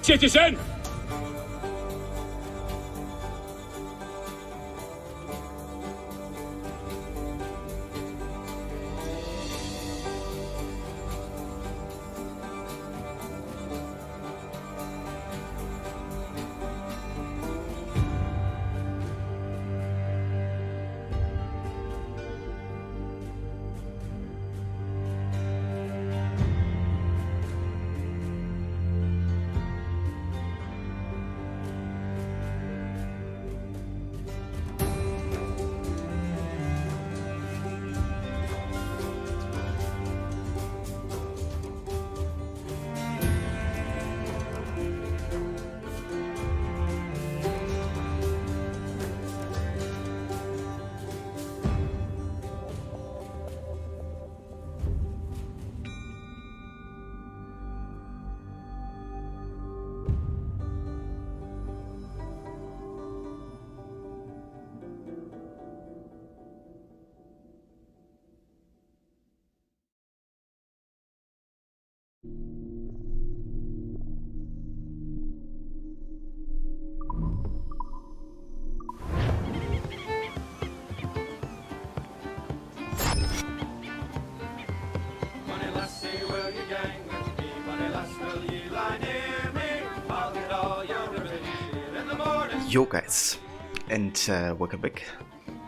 Citizen! Yo guys, and welcome back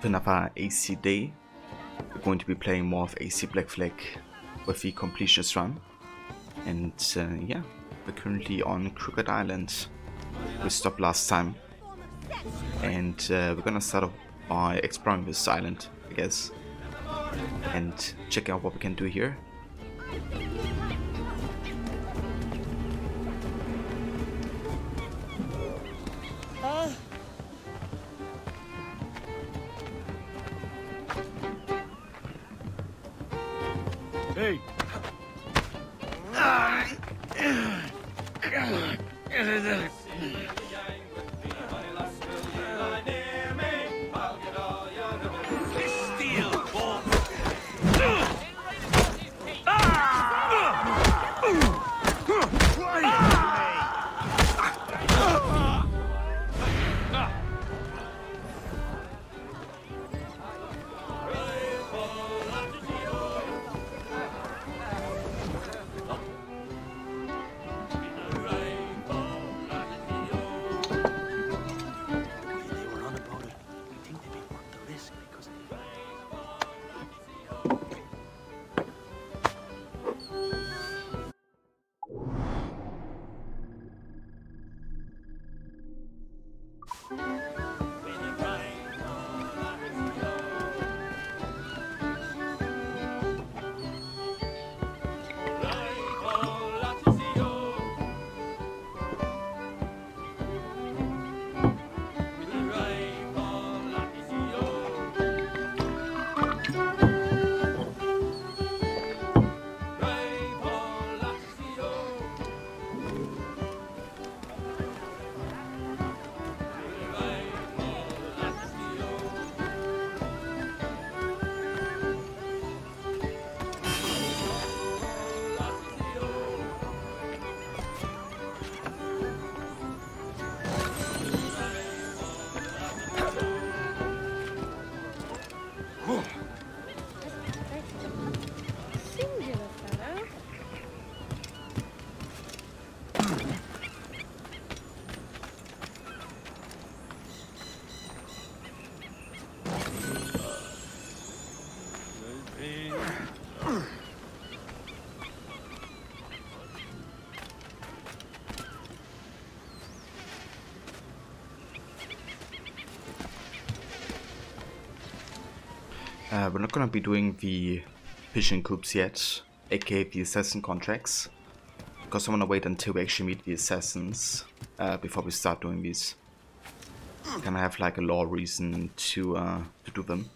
to another AC day. We're going to be playing more of AC Black Flag with the completionist run. And yeah, we're currently on Crooked Island. We stopped last time. And we're gonna start off by exploring this island, I guess. And check out what we can do here. Hey! We're not gonna be doing the fishing coops yet, aka the assassin contracts, because I wanna wait until we actually meet the assassins before we start doing these. Can I have like a law reason to do them?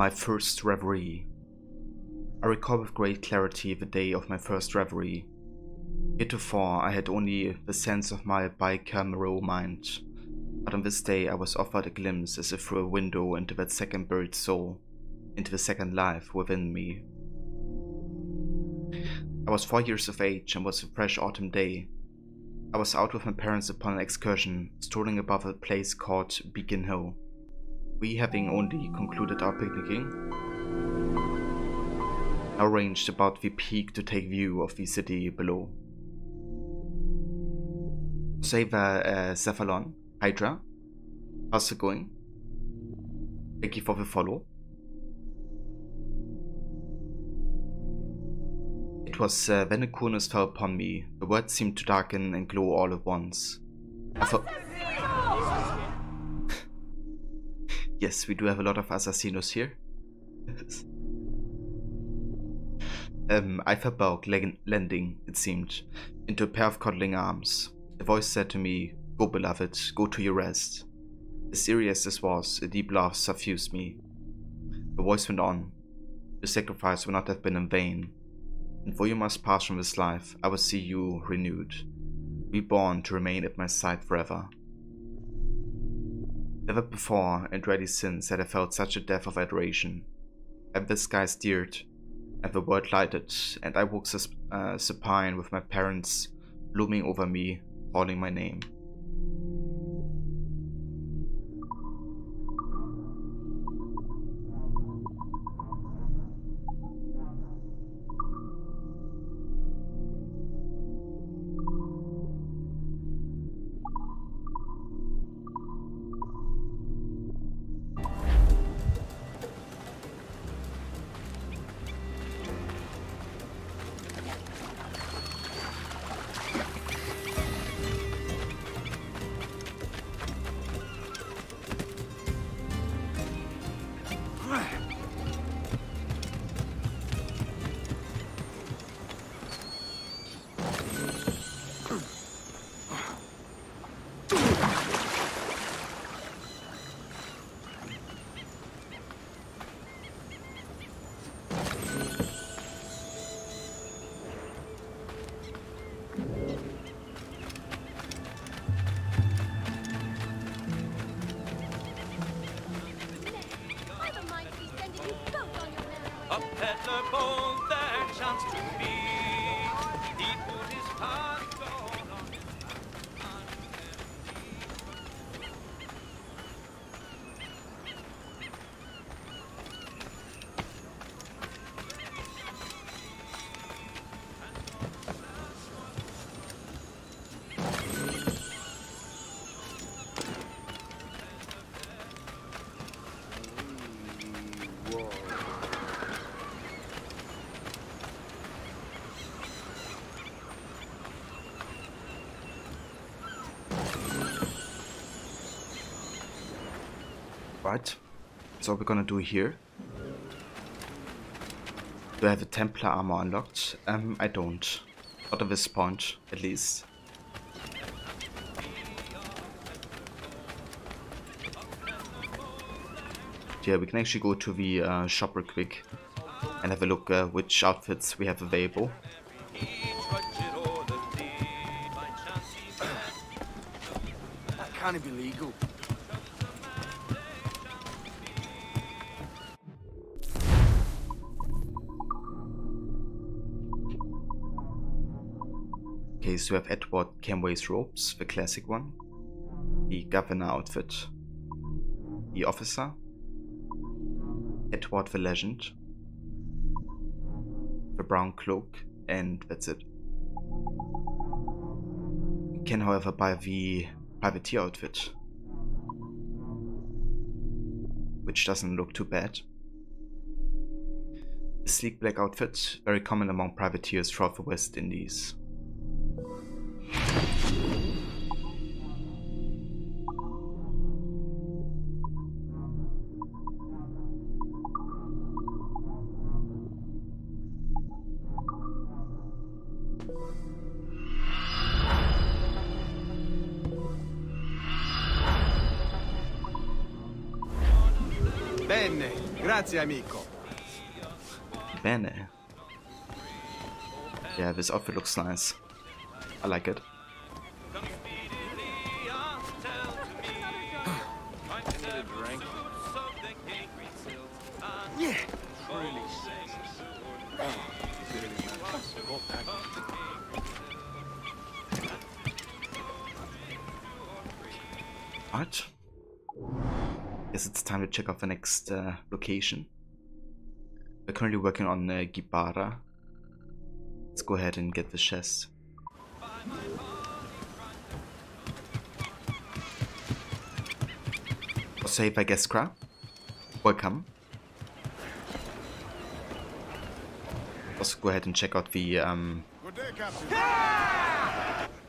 My first reverie. I recall with great clarity the day of my first reverie. Heretofore, I had only the sense of my bicameral mind, but on this day I was offered a glimpse as if through a window into that second buried soul, into the second life within me. I was 4 years of age and was a fresh autumn day. I was out with my parents upon an excursion, strolling above a place called Beacon Hill, we having only concluded our picnicking. Now ranged about the peak to take view of the city below. Say the Cephalon, Hydra, how's it going? Thank you for the follow. It was then a coolness fell upon me. The words seemed to darken and glow all at once. I thought... Yes, we do have a lot of assassinos here. I fell back, landing, it seemed, into a pair of cuddling arms. The voice said to me, "Go, beloved, go to your rest." As serious as this was, a deep laugh suffused me. The voice went on. "Your sacrifice will not have been in vain. And for you must pass from this life, I will see you renewed, reborn to remain at my side forever." Never before and rarely since had I felt such a depth of adoration. And the sky steered, and the world lighted, and I woke supine with my parents looming over me, calling my name. A peddler bold there chanced to be. He put his heart gold on his Right, that's all we're gonna do here. Do I have a Templar armor unlocked? I don't. Not at this point, at least. Yeah, we can actually go to the shop real quick and have a look which outfits we have available. That can't be legal. Okay, so we have Edward Kenway's robes, the classic one. The governor outfit. The officer. Edward the legend. The brown cloak, and that's it. We can, however, buy the privateer outfit, which doesn't look too bad. The sleek black outfit, very common among privateers throughout the West Indies. Grazie, amico. Bene. Yeah, this outfit looks nice. I like it. Come speedily on, tell to me. Find yourself a drink? suit of the king green silk and Yeah. really Alright. Guess it's time to check out the next location. We're currently working on Gibara. Let's go ahead and get the chest. Save, I guess, Kra. Welcome. Let's go ahead and check out the Good day, Captain.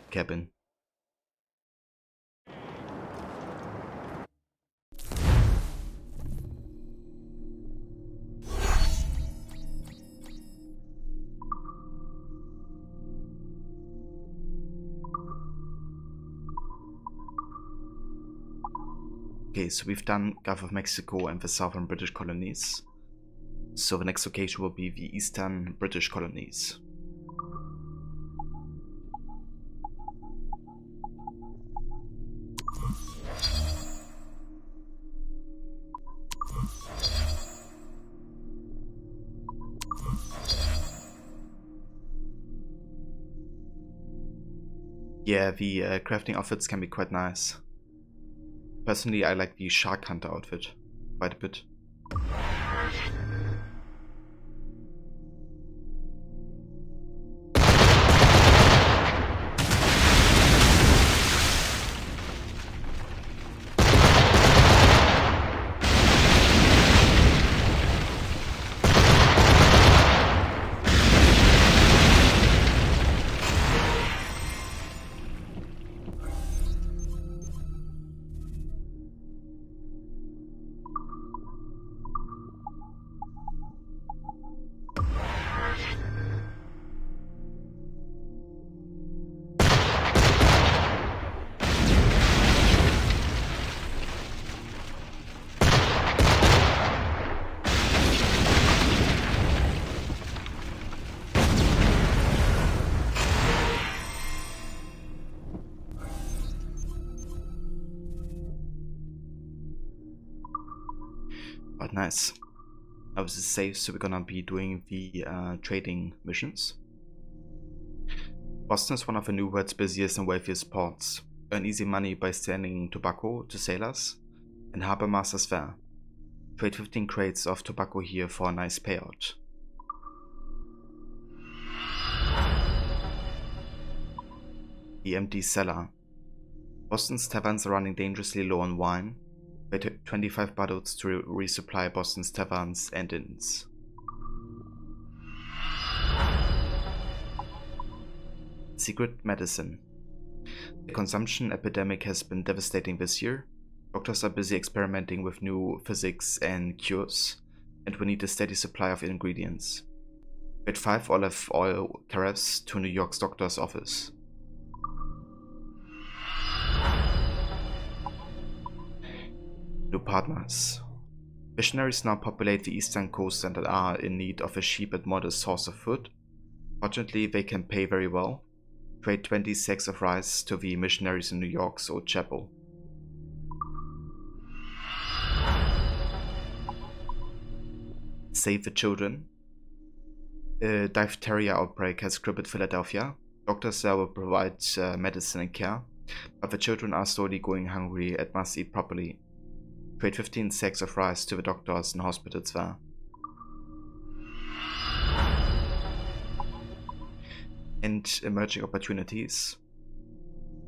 cabin. Okay, so we've done Gulf of Mexico and the southern British colonies. So the next location will be the eastern British colonies. Yeah, the crafting outfits can be quite nice. Personally, I like the Shark Hunter outfit quite a bit. But nice. Now this is safe, so we're gonna be doing the trading missions. Boston is one of the New World's busiest and wealthiest ports. Earn easy money by selling tobacco to sailors and harbor masters there. Trade 15 crates of tobacco here for a nice payout. The empty cellar. Boston's taverns are running dangerously low on wine. Pay 25 bottles to resupply Boston's taverns and inns. Secret medicine. The consumption epidemic has been devastating this year. Doctors are busy experimenting with new physics and cures, and we need a steady supply of ingredients. Trade 5 olive oil carafes to New York's doctor's office. New partners. Missionaries now populate the eastern coast and are in need of a cheap and modest source of food. Fortunately, they can pay very well. Trade 20 sacks of rice to the missionaries in New York's Old Chapel. Save the children. A diphtheria outbreak has crippled Philadelphia. Doctors there will provide medicine and care, but the children are slowly going hungry and must eat properly. Trade 15 sacks of rice to the doctors and hospitals there. And emerging opportunities.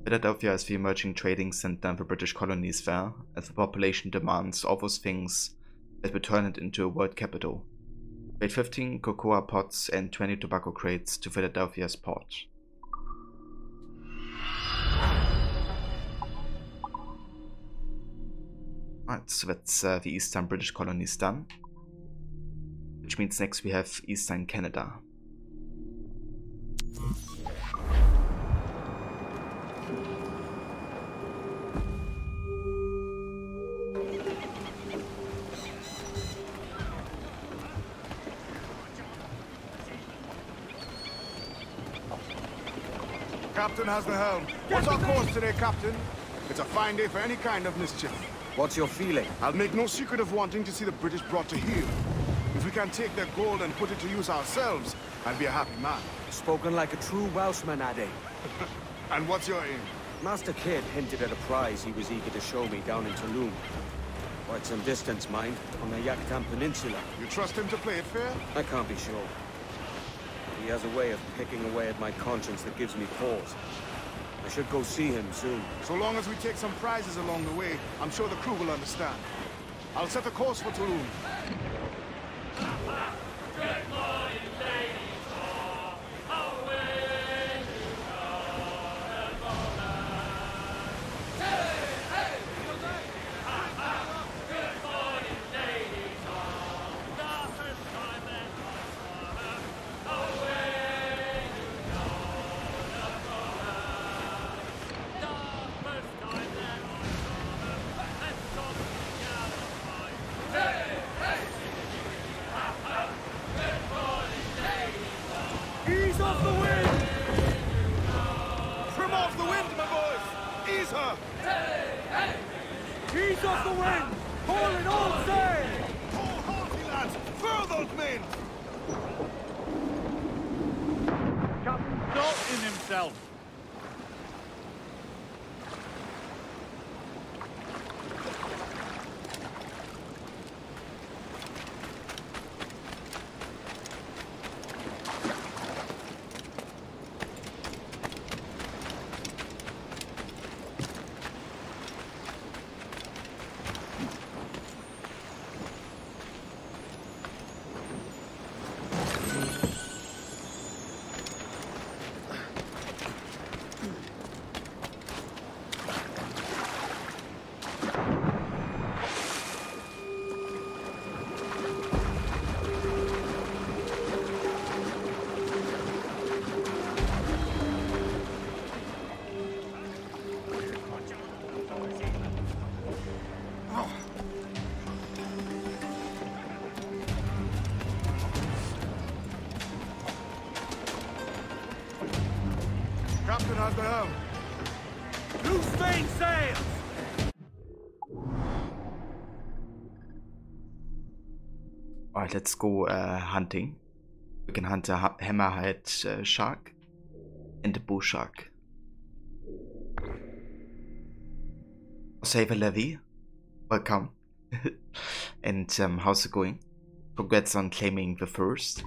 Philadelphia is the emerging trading center of the British colonies there, as the population demands all those things that would turn it into a world capital. Trade 15 cocoa pots and 20 tobacco crates to Philadelphia's port. Alright, so that's the eastern British colonies done. Which means next we have eastern Canada. Captain has the helm. What's our course today, Captain? It's a fine day for any kind of mischief. What's your feeling? I'll make no secret of wanting to see the British brought to heel. If we can take their gold and put it to use ourselves, I'll be a happy man. Spoken like a true Welshman, Ade. And what's your aim? Master Kidd hinted at a prize he was eager to show me down in Tulum. Quite some distance, mind, on the Yucatan Peninsula. You trust him to play it fair? I can't be sure. He has a way of picking away at my conscience that gives me pause. I should go see him soon. So long as we take some prizes along the way, I'm sure the crew will understand. I'll set a course for Tulum. Ease off the wind! Trim off the wind, my boys! Ease her! Ease off the wind! Haul in all sail! Haul hearty, lads! Furl those men! Captain's not in himself. Captain has the helm. Loose main sails! Alright, let's go hunting. We can hunt a hammerhead shark and a bull shark. Save a levy. Welcome. And how's it going? Congrats on claiming the first.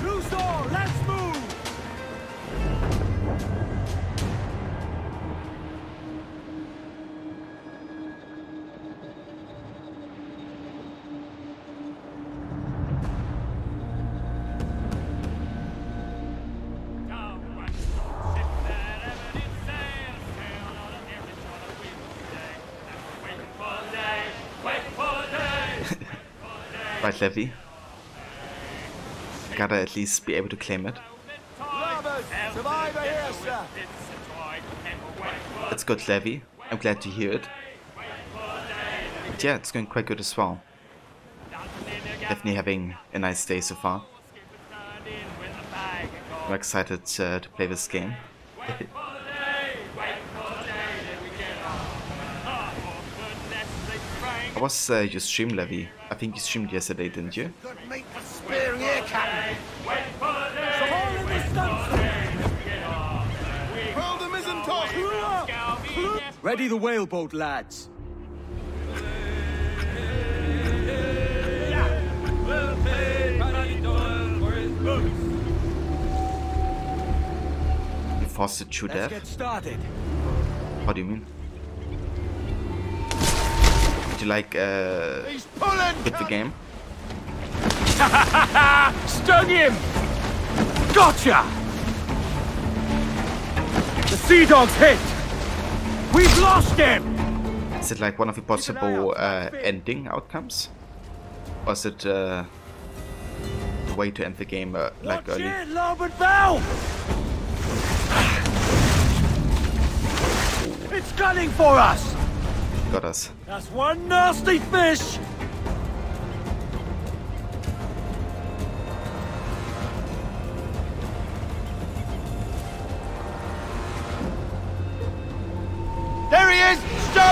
Loose all, let's move! Right, Levy. Gotta at least be able to claim it. Survivor here, sir! That's good, Levy. I'm glad to hear it. But yeah, it's going quite good as well. Definitely having a nice day so far. I'm excited to play this game. How was your stream, Levy? I think you streamed yesterday, didn't you? Spearing here, Captain! Furl the mizzen top! Ready the whaleboat, lads. You forced it to Let's death? get started. What do you mean? Did you like He's pulling! quit the game? Stung him! Gotcha! The Sea Dog's hit! We've lost him! Is it like one of the possible ending outcomes? Or is it the way to end the game like Watch early? it, larboard bow! It's gunning for us! Got us. That's one nasty fish!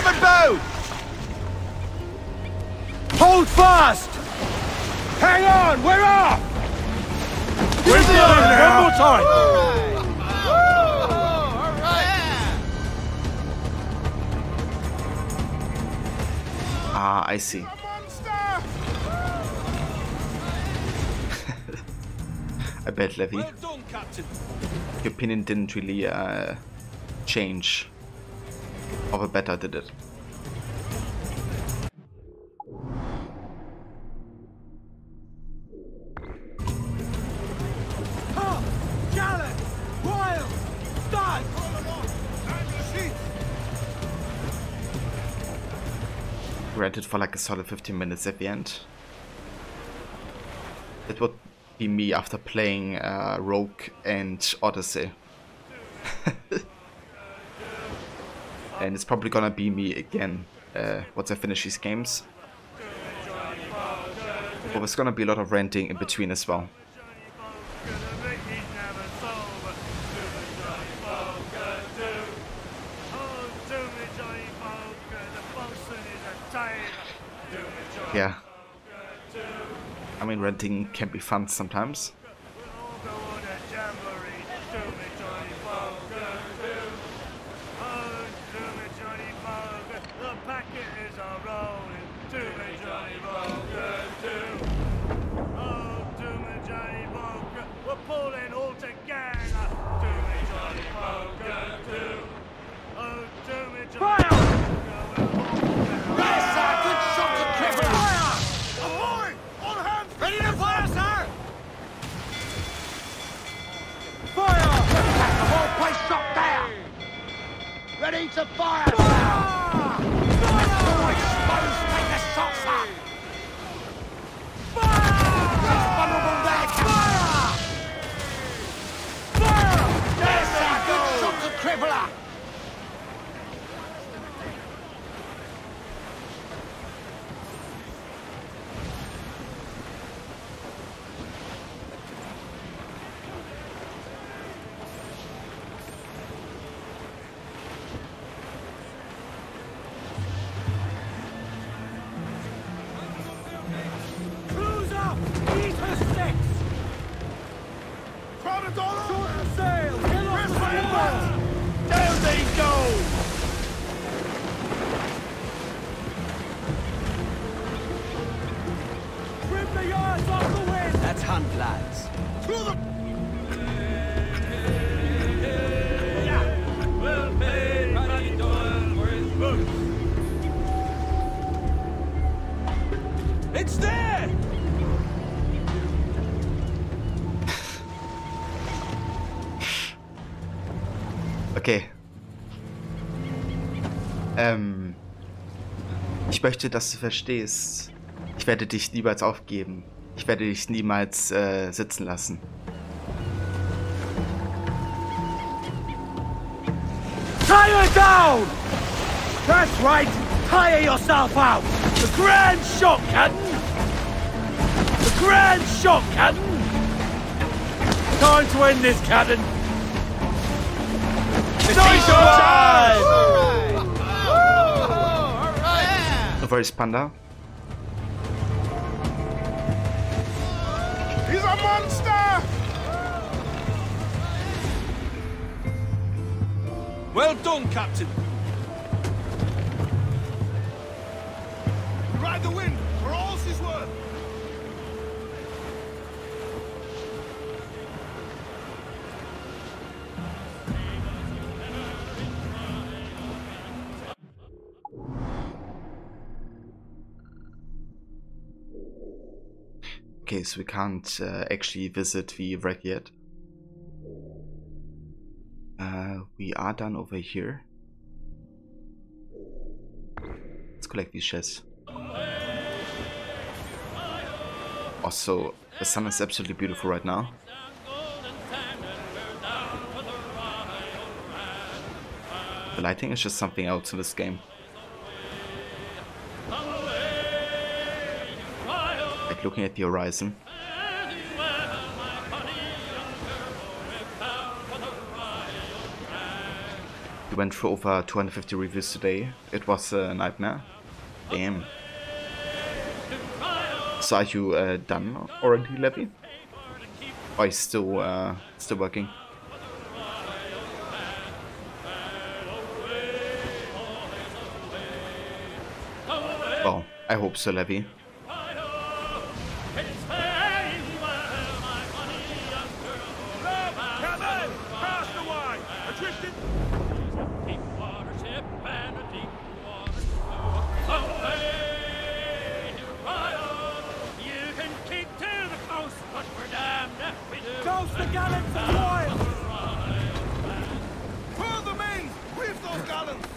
starboard bow! Hold fast! Hang on, we're off! We're there! One more time! Ah, I see. I bet, Levy, Well done, Captain. your opinion didn't really change. Or the better, did it? Gallant! Wild! Start! Rented for like a solid 15 minutes at the end. It would be me after playing Rogue and Odyssey. And it's probably gonna be me again once I finish these games. But there's gonna be a lot of renting in between as well. Yeah. I mean, renting can be fun sometimes. Ready to fire! Fire! Take the shots up! Fire! He's vulnerable there, Fire! Fire! There's a good shot to Crippler! That's hunt, lads. Well made, Paddy Doyle for his boots. It's there! Okay. Ich möchte, dass du verstehst. Ich werde dich niemals aufgeben. Ich werde dich niemals sitzen lassen. Tire down! That's right! Tire yourself out! The grand shot, Captain! The grand shot, Captain! Time to end this, Captain! Nice time! Where is Panda? He's a monster! Well done, Captain. Ride the wind for all she's worth. Okay, so we can't actually visit the wreck yet. We are done over here. Let's collect these chests. Also, the sun is absolutely beautiful right now. The lighting is just something else in this game. Like looking at the horizon. The went through over 250 reviews today. It was a nightmare. Damn. So are you done already, Levy? Or are you still working? Well, I hope so, Levy. Toast the gallants of oil! Furl the mains! Reef those gallants!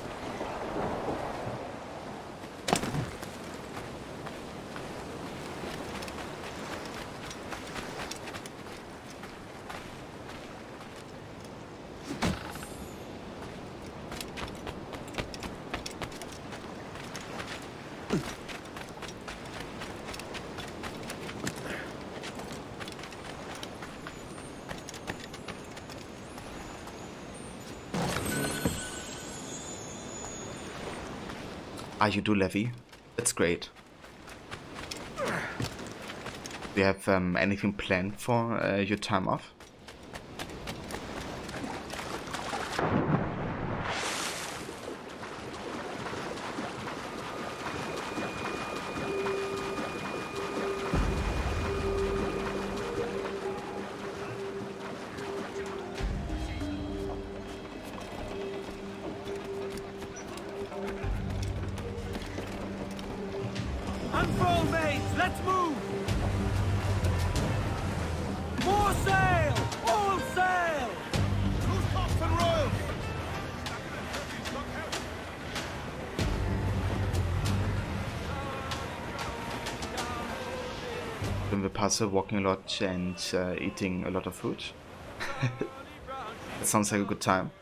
Ah, you do, Levy. That's great. Do you have anything planned for your time off? Unfurl mains, let's move! More sail! All sail! Loose tops and royals! In the parcel, walking a lot and eating a lot of food. That sounds like a good time.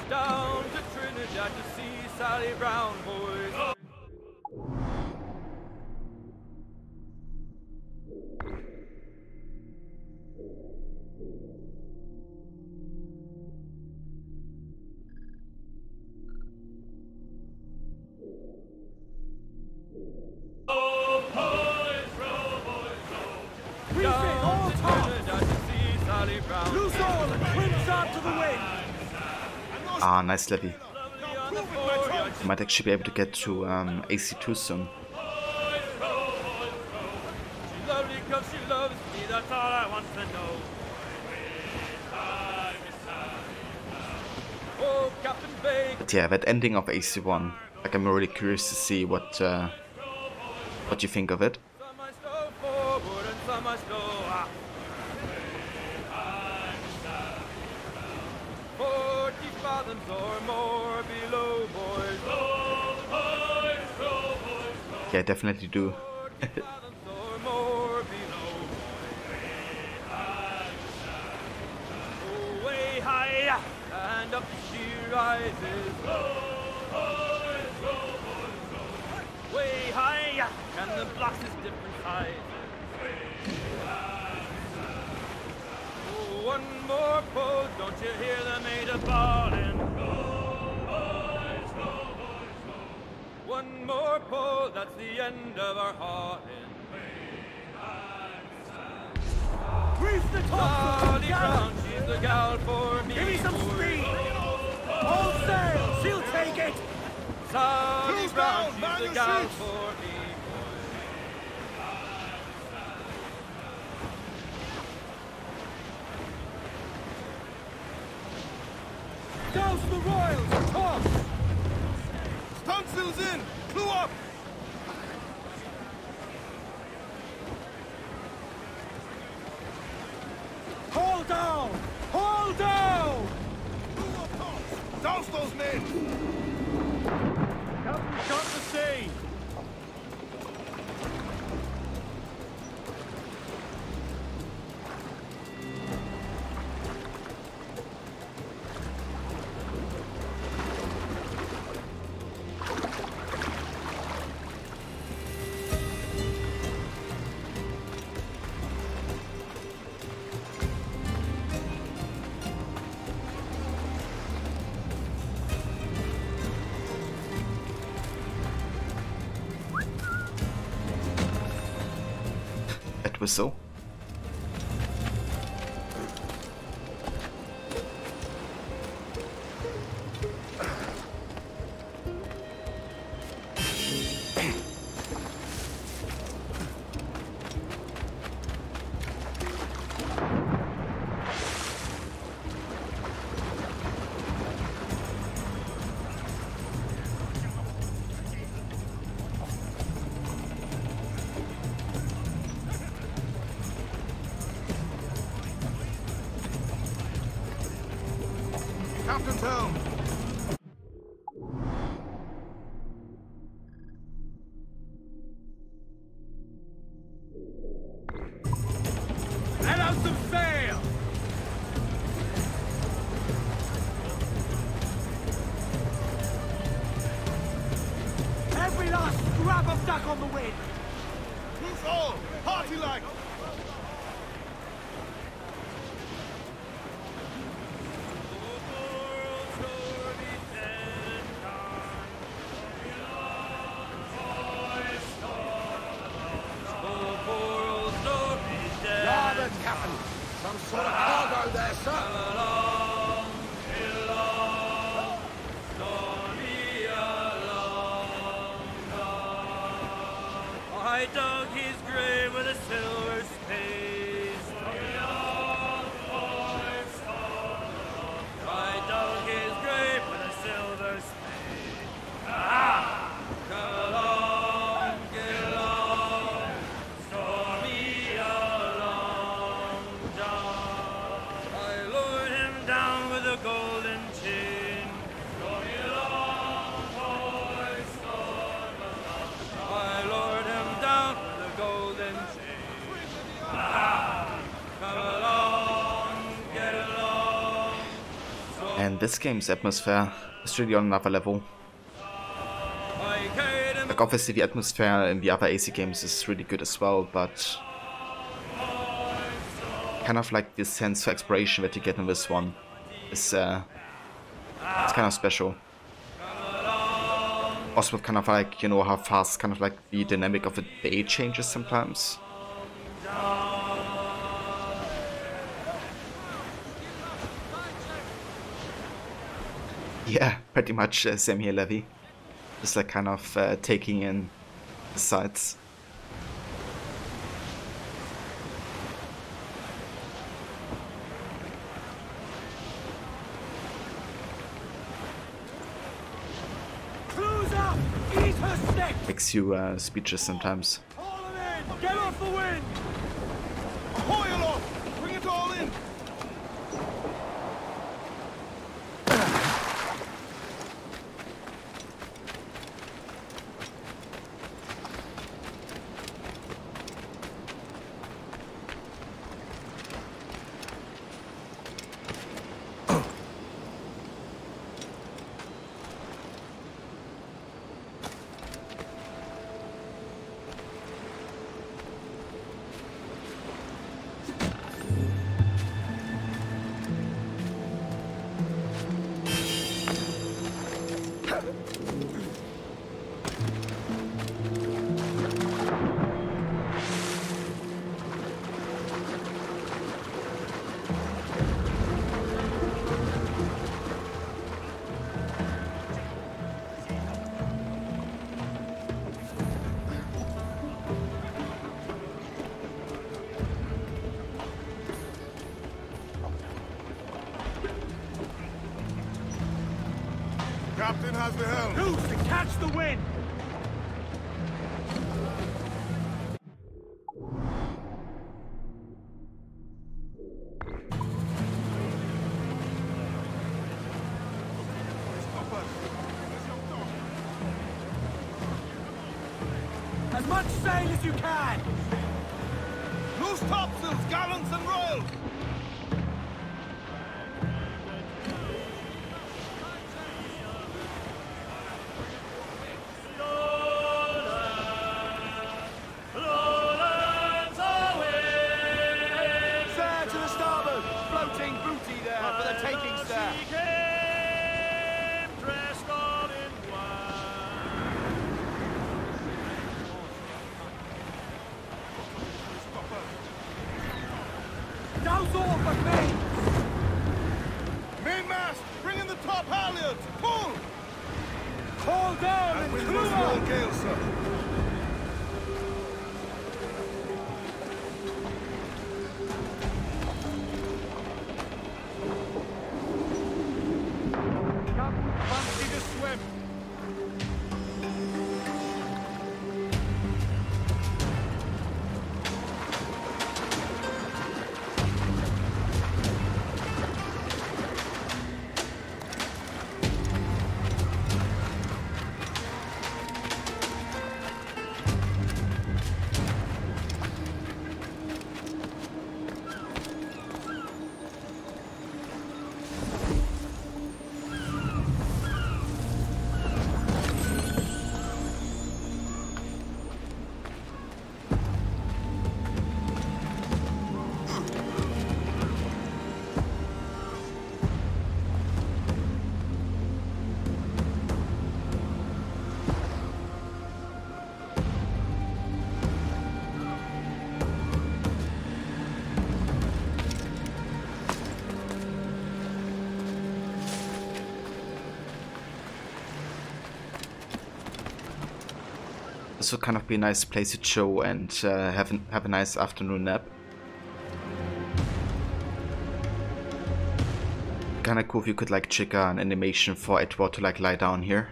Down to Trinidad to see Sally Brown, boys. Reef it, all tops! Trinidad to see Sally Brown. Loose all and crimps out to the wind! Ah, nice, Levy. Now prove it, my trunks! You might actually be able to get to AC2 soon. She's lovely 'cause she loves me, that's all I want to know. Oh, Captain Bacon. But yeah, that ending of AC1, like I'm really curious to see what you think of it. Some I stole forward and some I stole aft. 40 fathoms or more below, boys. Yeah, definitely do. 40 fathoms or more below. Oh, way high and up she rises. Way high and the blocks is different size. Oh, one more pull, don't you hear the mate a bawling? One more pull, that's the end of our hauling. Reef the tops! Sally Brown, she's the gal for me. Give me some speed! All sail! She'll take it! Sally Cruise Brown, down, man she's the your gal seats. for me. Douse the royals! Tops! Stunsails in! Clue up! Haul down! Haul down! Clue up tops! Douse those men! Captain shot to sea! whistle. Captain's helm! Let out some sail! Every last scrap of duck on the wind! Who's all? Hearty like! Larboard, Captain! Some sort of cargo there, sir! I dug his grave with a silver spade. I dug his grave with a silver spade. Come along, get along, stormy along, John. I lured him down with a golden chain. Stormy along, boys, storm along. I lured him down with a golden chain. Come along, get along. And this game's atmosphere is really on another level. I carried him. Like obviously the atmosphere in the other AC games is really good as well, but kind of like this sense of exploration that you get in this one is it's kind of special. Also with kind of like, you know, how fast kind of like the dynamic of the day changes sometimes. Yeah, pretty much same here, Levy. Just like kind of taking in the sights. Cruise up! Eat her stick! Makes you speechless sometimes. Haul them in! Get off the wind! Ahoy aloft! Bring it all in! Captain has the helm. Loose and catch the wind! As much sail as you can! Loose topsails, gallants and royals! Sir, to the starboard! Floating booty there for the taking, sir! Dressed all in white. How's all the main? Mainmast! Bring in the top halyards! Pull! Haul down and Wind clear no small up! gale, sir. Captain, fancy the swim. This would kind of be a nice place to chill and have a nice afternoon nap. Kinda cool if you could like trigger an animation for Edward to like lie down here.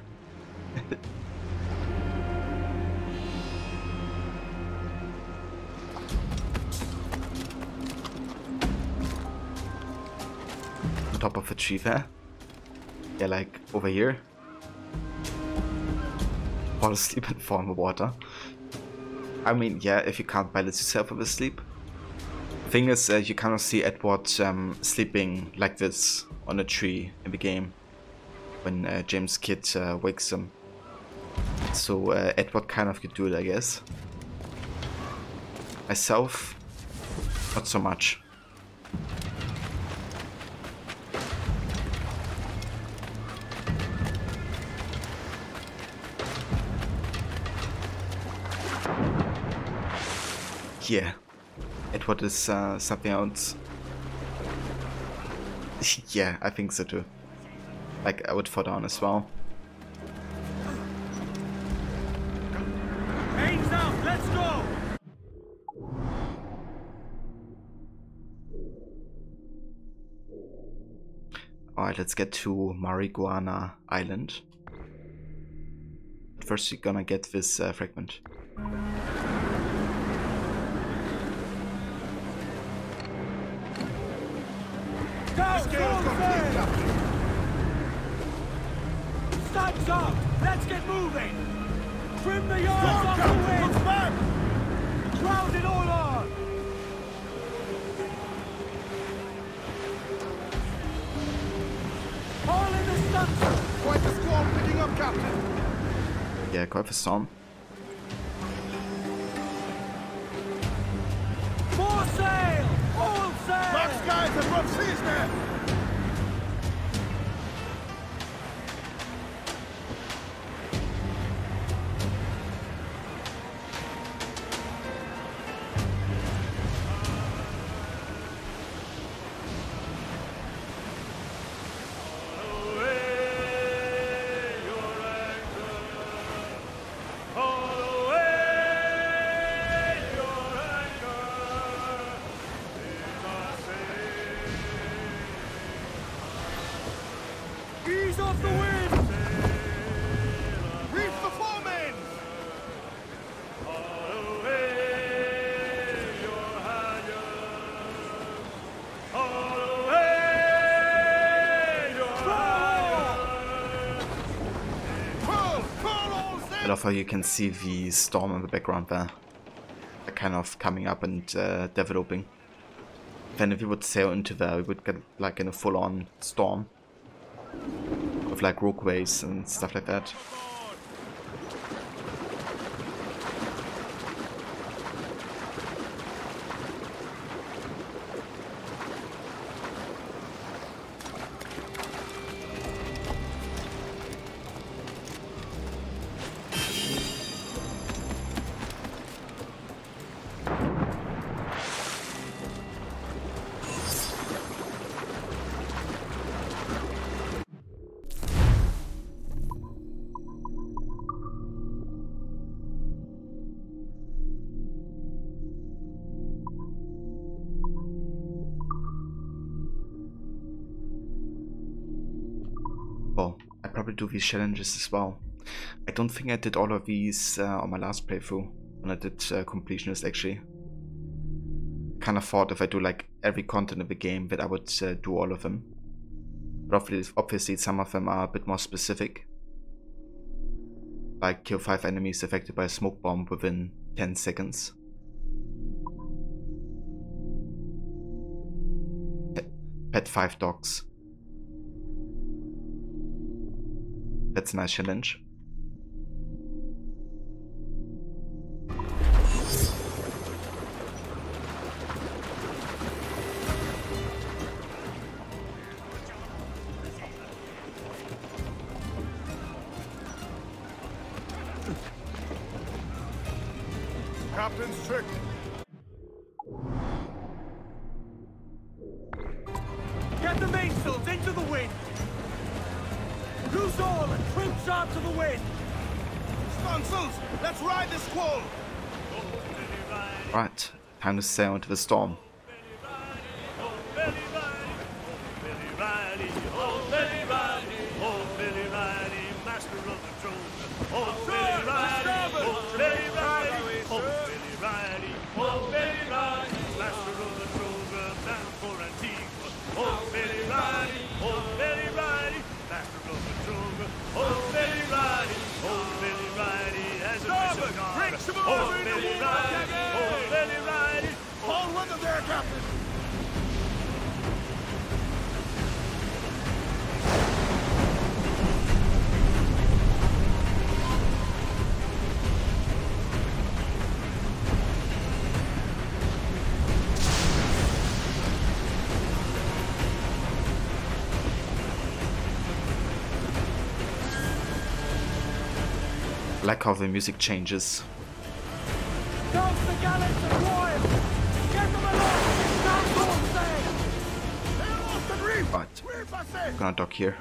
On top of a tree there. Yeah, like over here. Fall asleep and fall in the water. I mean, yeah, if you can't balance yourself with sleep. Thing is, you kind of see Edward sleeping like this on a tree in the game when James Kidd wakes him. So Edward kind of could do it, I guess. Myself, not so much. Yeah, Edward is something else. Yeah, I think so too. Like, I would fall down as well. Mains out, let's go! Alright, let's get to Marijuana Island. First, we're gonna get this fragment. Stag's up! Let's get moving! Trim the yards off the wind! Look back! Crowd it all on! All in the stunts! Quite the squall picking up, Captain. Yeah, quite the storm. More sail! All sail! Black skies and rough seas there! Ease off the wind! Reef the foremen! I love how you can see the storm in the background there. Kind of coming up and developing. Then if you would sail into there, we would get like in a full-on storm. With like rogue waves and stuff like that. probably do these challenges as well. I don't think I did all of these on my last playthrough when I did completionist actually. Kind of thought if I do like every content of the game that I would do all of them. But obviously some of them are a bit more specific. Like kill 5 enemies affected by a smoke bomb within 10 seconds. Pet 5 dogs. That's a nice challenge. Captain's trick. Get the mainsails into the wind! Loose all and trim sharp to the wind! Stunsails, let's ride this squall! Right, time to sail into the storm. Hold weather there, Captain! I like how the music changes. Douse the gallants and royals! Get them along! Down all sail! Sail off the reef! Right, Reef, I say! I'm gonna dock here.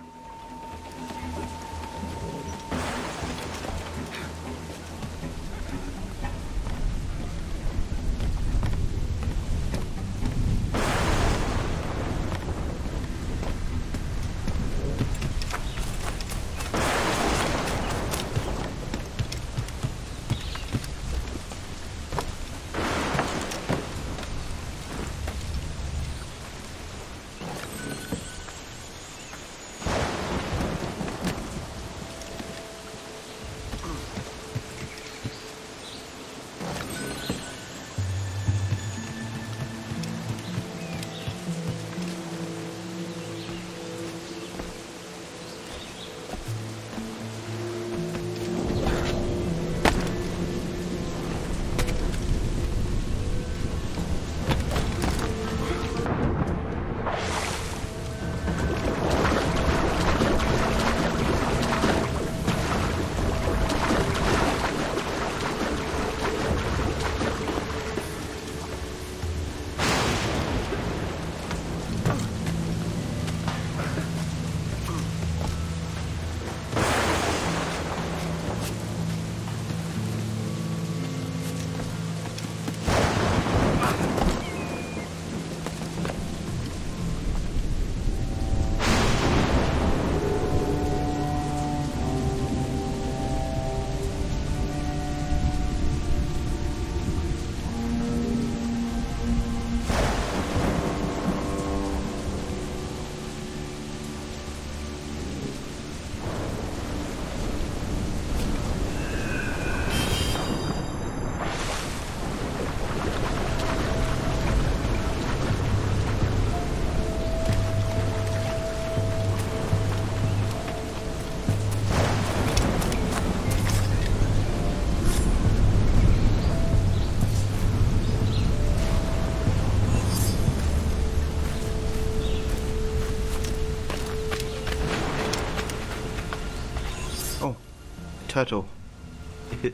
Turtle. I'm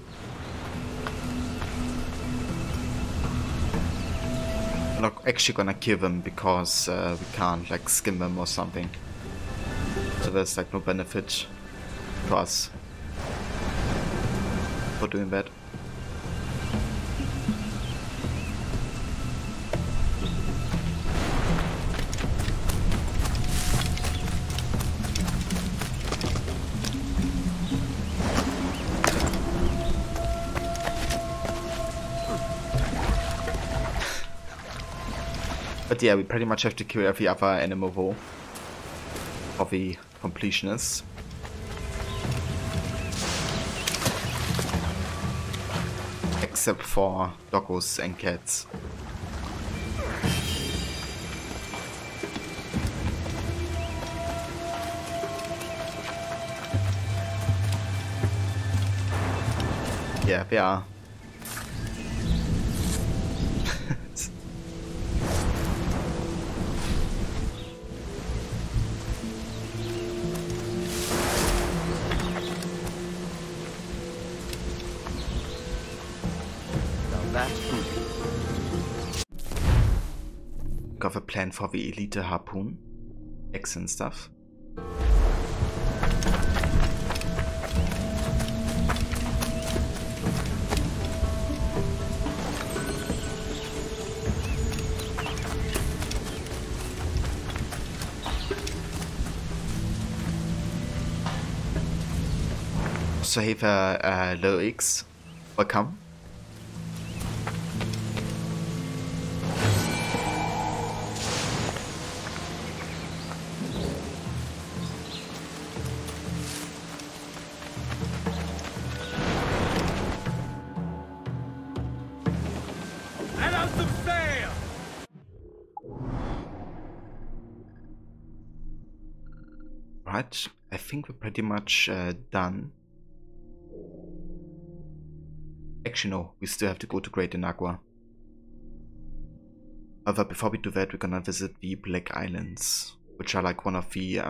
not actually gonna kill them because we can't like skin them or something. So there's like no benefit to us for doing that. But yeah, we pretty much have to kill every other animal for the completionists. Except for doggos and cats. Yeah, they are. Got a plan for the Elite Harpoon. Excellent stuff. So have a low X. Welcome. Right, I think we're pretty much done. Actually no, we still have to go to Great Inagua. However, before we do that, we're gonna visit the Black Islands, which are like one of the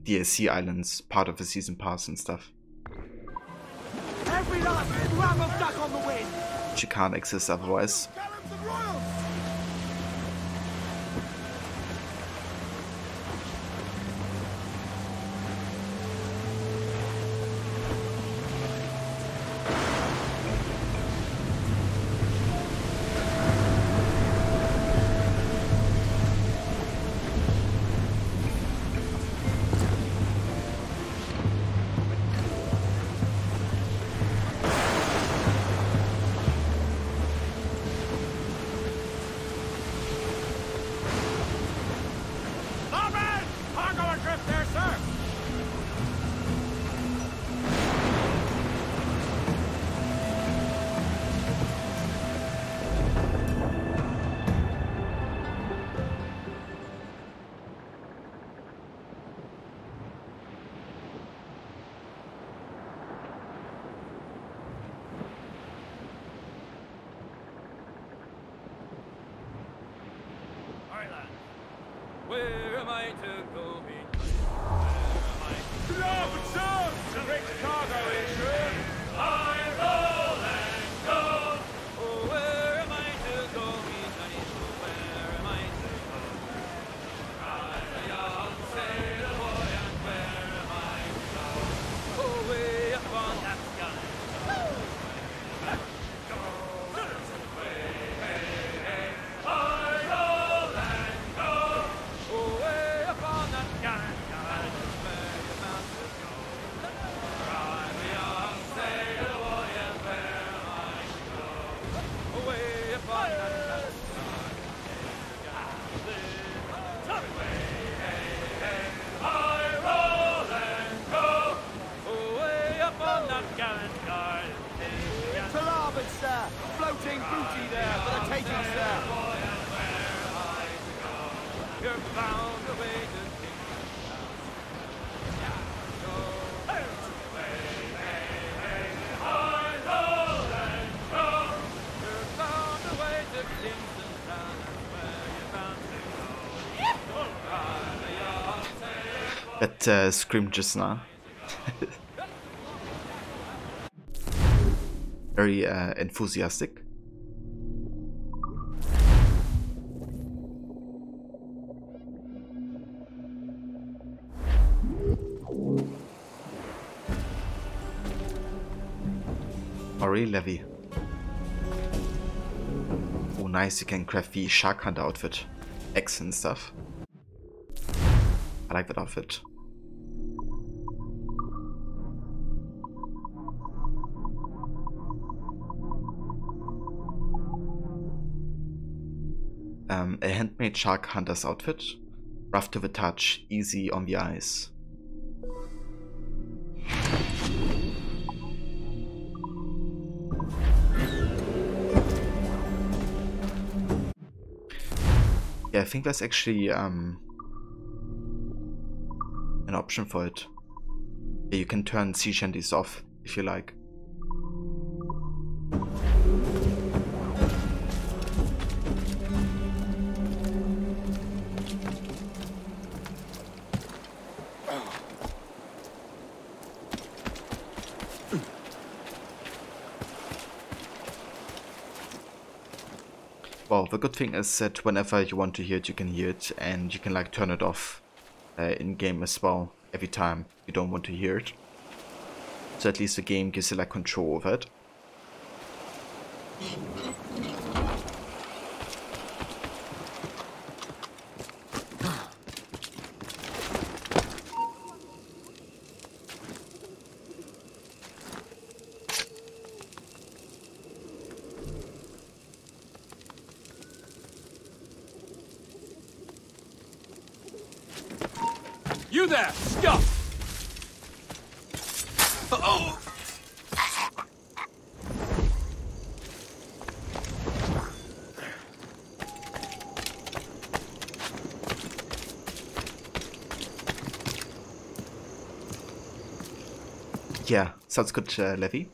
DLC islands, part of the season pass and stuff. Every last scrap of duck on the wind! Which you can't access otherwise. Where am I to go? Where am I? To great Chicago is true. I roll and go. Oh, where am I to go? Where am I to go? I'm a young sailor boy, and where am I to go? Oh, way up on that sky. Floating booty there for the taking, sir. You're bound away to That screamed just now. Very enthusiastic. Ori Levy. Oh nice, you can craft the Shark Hunter outfit. Excellent stuff. I like that outfit. A handmade shark hunter's outfit. Rough to the touch, easy on the eyes. Yeah, I think there's actually an option for it. Yeah, you can turn sea shanties off if you like. Well, the good thing is that whenever you want to hear it, you can hear it, and you can like turn it off in-game as well, every time you don't want to hear it. So at least the game gives you like control over it. You there! Stop! Oh! Yeah, sounds good, Levy.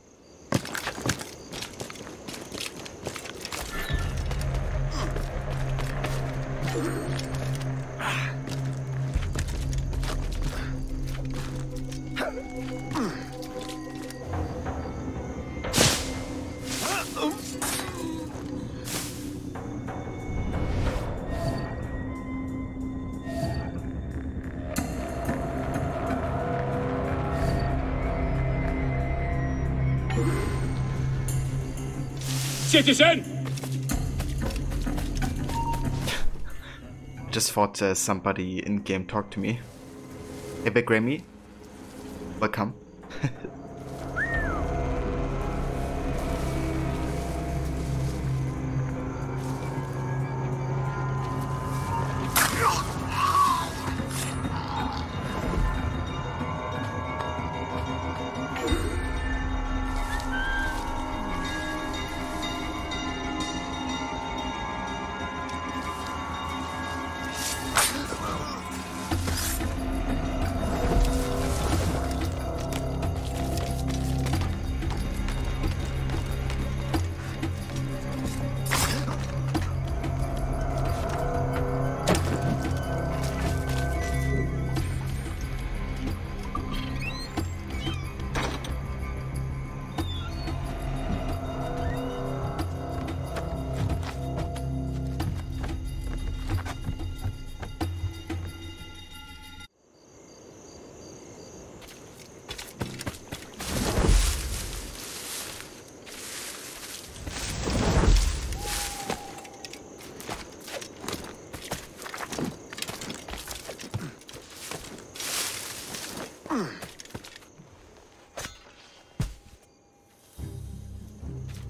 Citizen! Just thought somebody in-game talked to me. Hey, Big Remy. Welcome.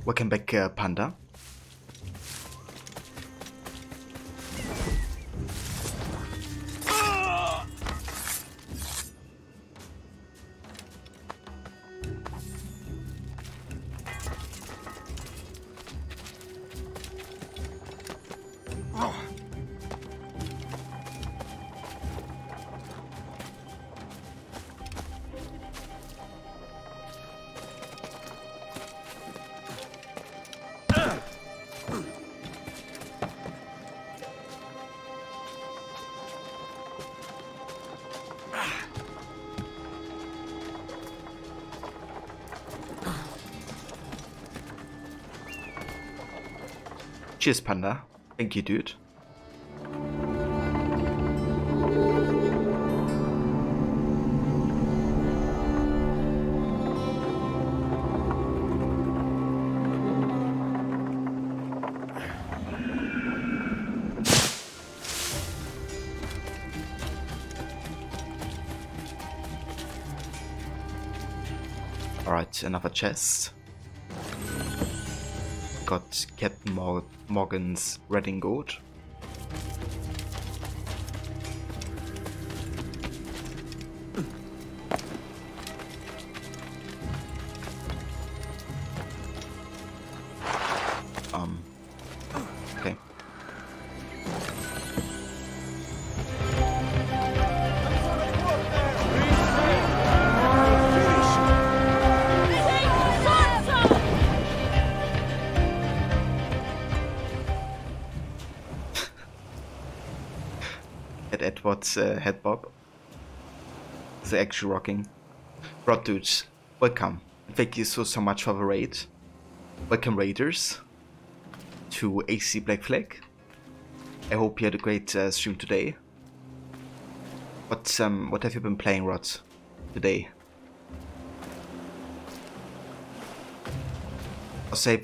Welcome back, Panda. Cheers, Panda. Thank you, dude. Alright, another chest. Got Captain Morgan's Redding Gold. that Edward's head bob. It's actually rocking. Rod dudes, welcome. Thank you so much for the raid. Welcome raiders to AC Black Flag. I hope you had a great stream today. What have you been playing, Rod, today? I'll say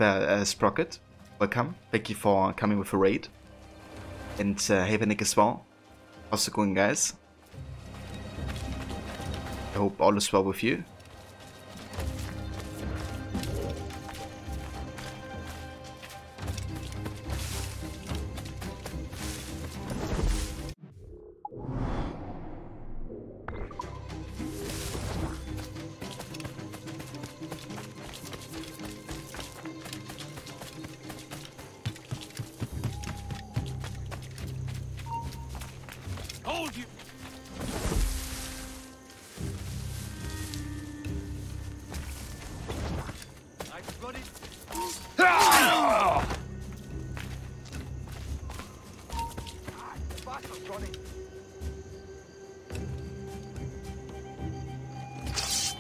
Sprocket, welcome. Thank you for coming with a raid. And Havenik as well. How's it going, guys? I hope all is well with you. Hold you! Nice buddy. Battle's running.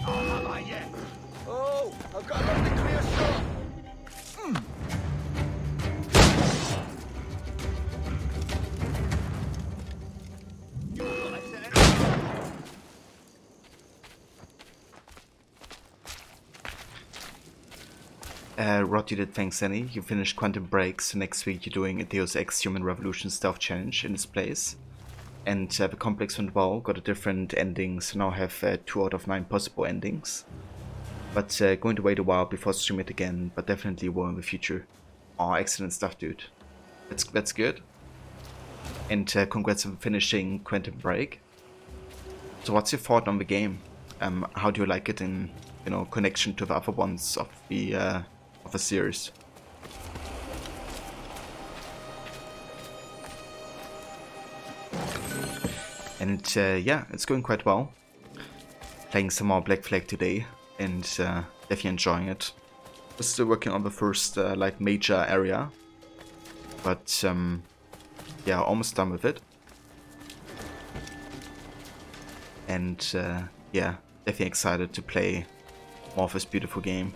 Have I yet? Oh, I've got a lovely clear shot. Rod, you did thanks, Annie. You finished Quantum Break, so next week you're doing a Deus Ex Human Revolution Stealth Challenge in its place. And the complex went well, got a different ending, so now have 2 out of 9 possible endings. But going to wait a while before stream it again, but definitely will in the future. Oh, excellent stuff, dude. That's good. And congrats on finishing Quantum Break. So what's your thought on the game? How do you like it in, you know, connection to the other ones of the series? And yeah, it's going quite well. Playing some more Black Flag today, and definitely enjoying it. We're still working on the first like major area, but yeah, almost done with it. And yeah, definitely excited to play more of this beautiful game.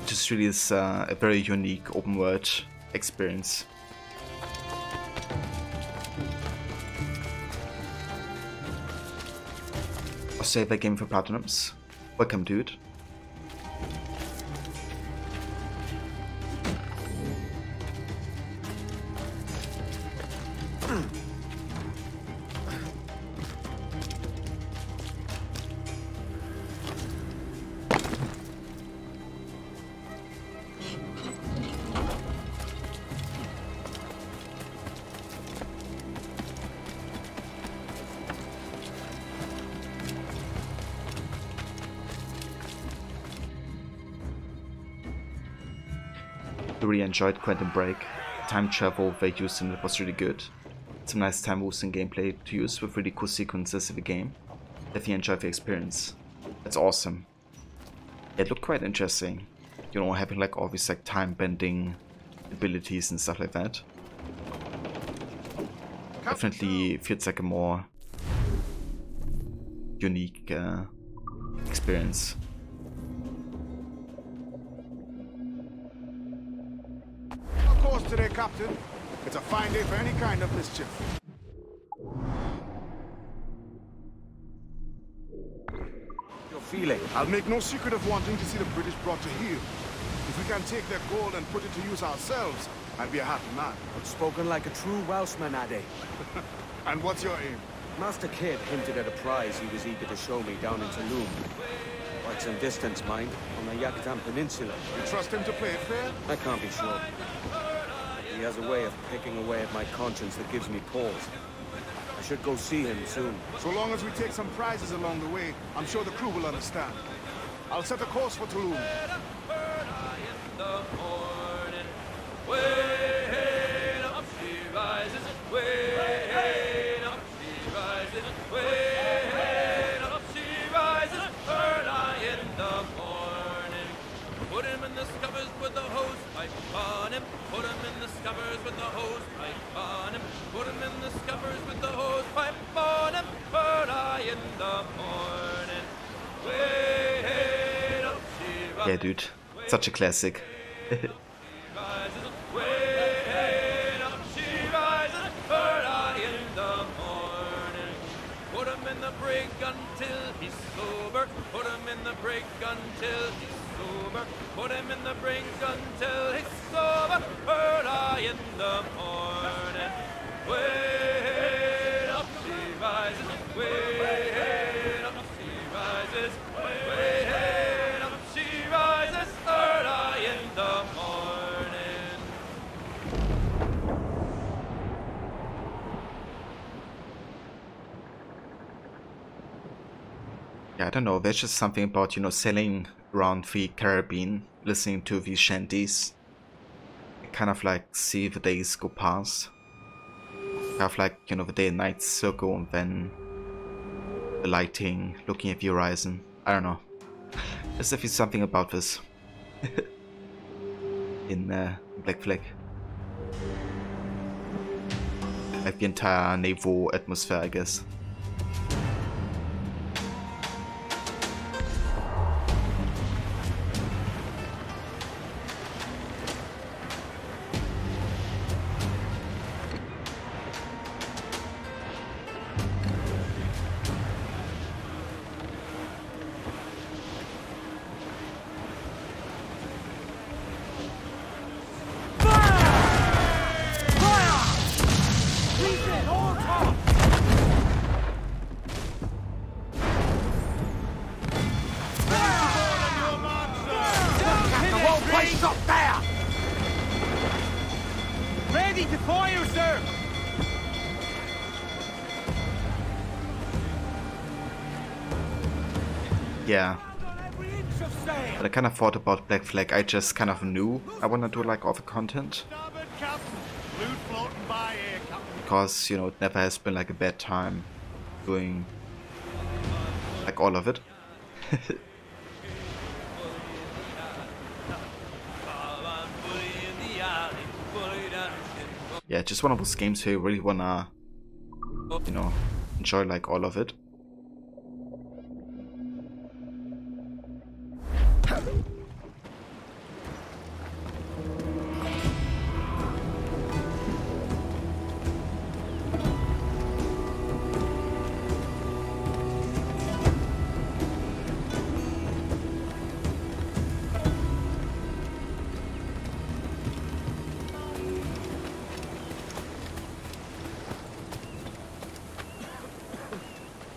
Just really is a very unique open world experience. I'll save that game for Platinums. Welcome, dude. Really enjoyed Quantum Break. Time travel they used in it was really good. Some nice time boosting gameplay to use with really cool sequences in the game. Definitely enjoyed the experience. That's awesome. It looked quite interesting. You know, having like all these like time bending abilities and stuff like that. Definitely feels like a more unique experience. Today, Captain. It's a fine day for any kind of mischief. Your feeling? I'll make no secret of wanting to see the British brought to heel. If we can take their gold and put it to use ourselves, I'd be a happy man. Spoken like a true Welshman, Ade. And what's your aim? Master Kidd hinted at a prize he was eager to show me down in Tulum. Quite some distance, mind, on the Yucatan Peninsula. You trust him to play it fair? I can't be sure. He has a way of picking away at my conscience that gives me pause. I should go see him soon. So long as we take some prizes along the way, I'm sure the crew will understand. I'll set a course for Tulum. Put him in the scuppers with the hose pipe upon him. Put him in the scuppers scuppers with the hose pipe on him. Put him in the scuppers with the hose pipe on him. Early in the morning. Way up she rises. Yeah, dude. Such a classic. Rises, way up she rises. Early in the morning. Put him in the brig until he's sober. Put him in the brig until he's sober. Put him in the brig until he's sober. Early in the morning. Way up she rises. Way up she rises. Way up she rises. Early in the morning. Yeah, I don't know, there's just something about, you know, sailing around the Caribbean, listening to these shanties. I kind of like see the days go past. Kind of like, you know, the day and night circle and then the lighting, looking at the horizon. I don't know. There's definitely something about this in Black Flag. Like the entire naval atmosphere, I guess. Stop there! Ready to fire, sir! Yeah. On every inch of sail! But I kind of thought about Black Flag. I just kind of knew I want to do like all the content. Starboard, Captain! Loot floating by here, Captain. Because, you know, it never has been like a bad time doing like all of it. Yeah, just one of those games where you really wanna, you know, enjoy like all of it.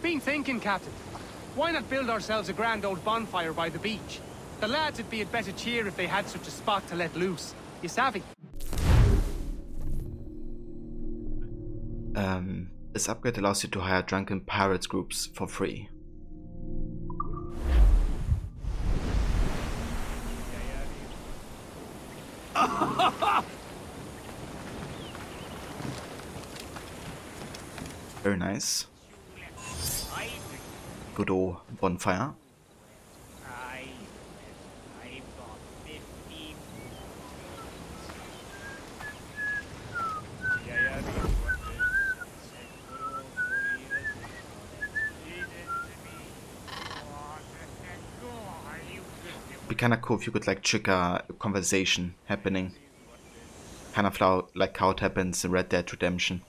Been thinking, Captain. Why not build ourselves a grand old bonfire by the beach? The lads would be at better cheer if they had such a spot to let loose. You savvy? This upgrade allows you to hire drunken pirates groups for free. Very nice. Good old bonfire. It'd be kinda cool if you could like trigger a conversation happening. Kind of like how it happens in Red Dead Redemption.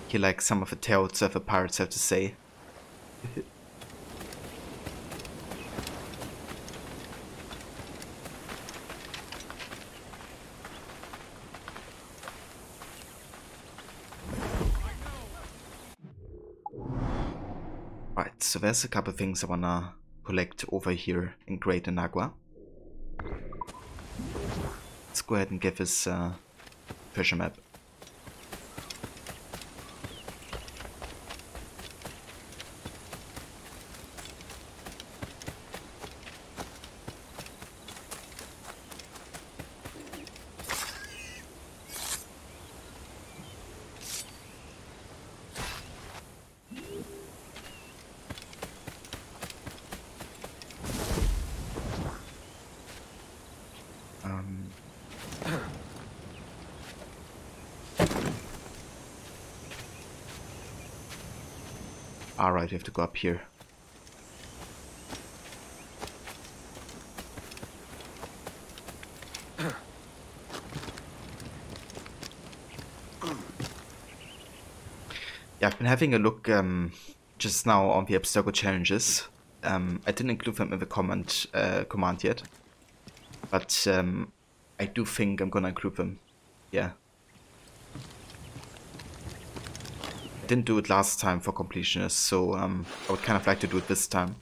Hear like some of the tales that the pirates have to say. Right, so there's a couple things I wanna collect over here in Great Inagua. Let's go ahead and get this treasure map. Alright, we have to go up here. Yeah, I've been having a look just now on the Abstergo challenges. I didn't include them in the command yet, but I do think I'm gonna include them. Yeah. I didn't do it last time for completionists, so I would kind of like to do it this time.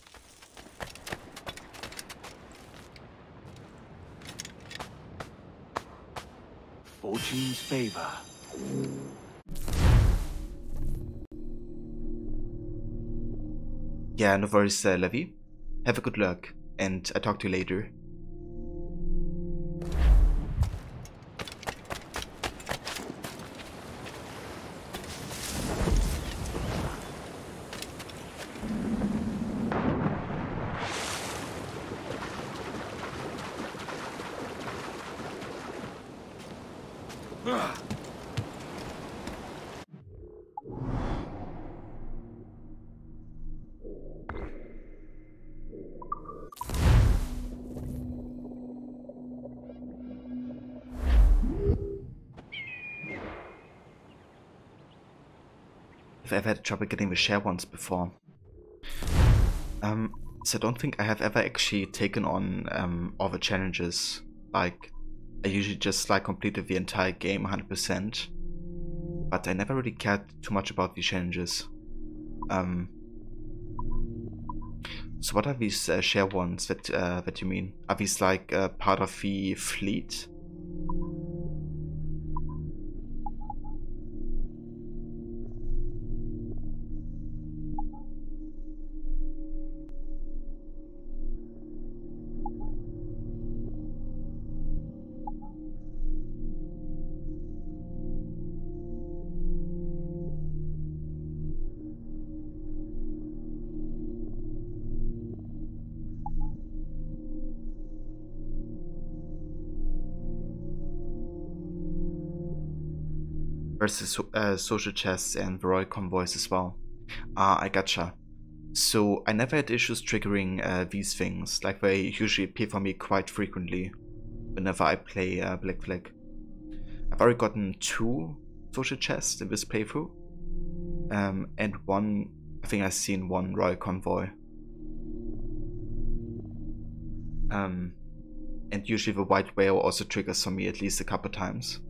Fortune's favor. Yeah, no worries, Levi. Have a good luck, and I'll talk to you later. If I've had trouble getting the share ones before. So I don't think I have ever actually taken on all the challenges. Like, I usually just like completed the entire game 100%, but I never really cared too much about the challenges. So what are these share ones that you mean? Are these like part of the fleet? Versus social chests and the royal convoys as well. Ah, I gotcha. So I never had issues triggering these things, like they usually appear for me quite frequently whenever I play Black Flag. I've already gotten 2 social chests in this playthrough, and one, I think I've seen 1 royal convoy. And usually the white whale also triggers for me at least a couple times.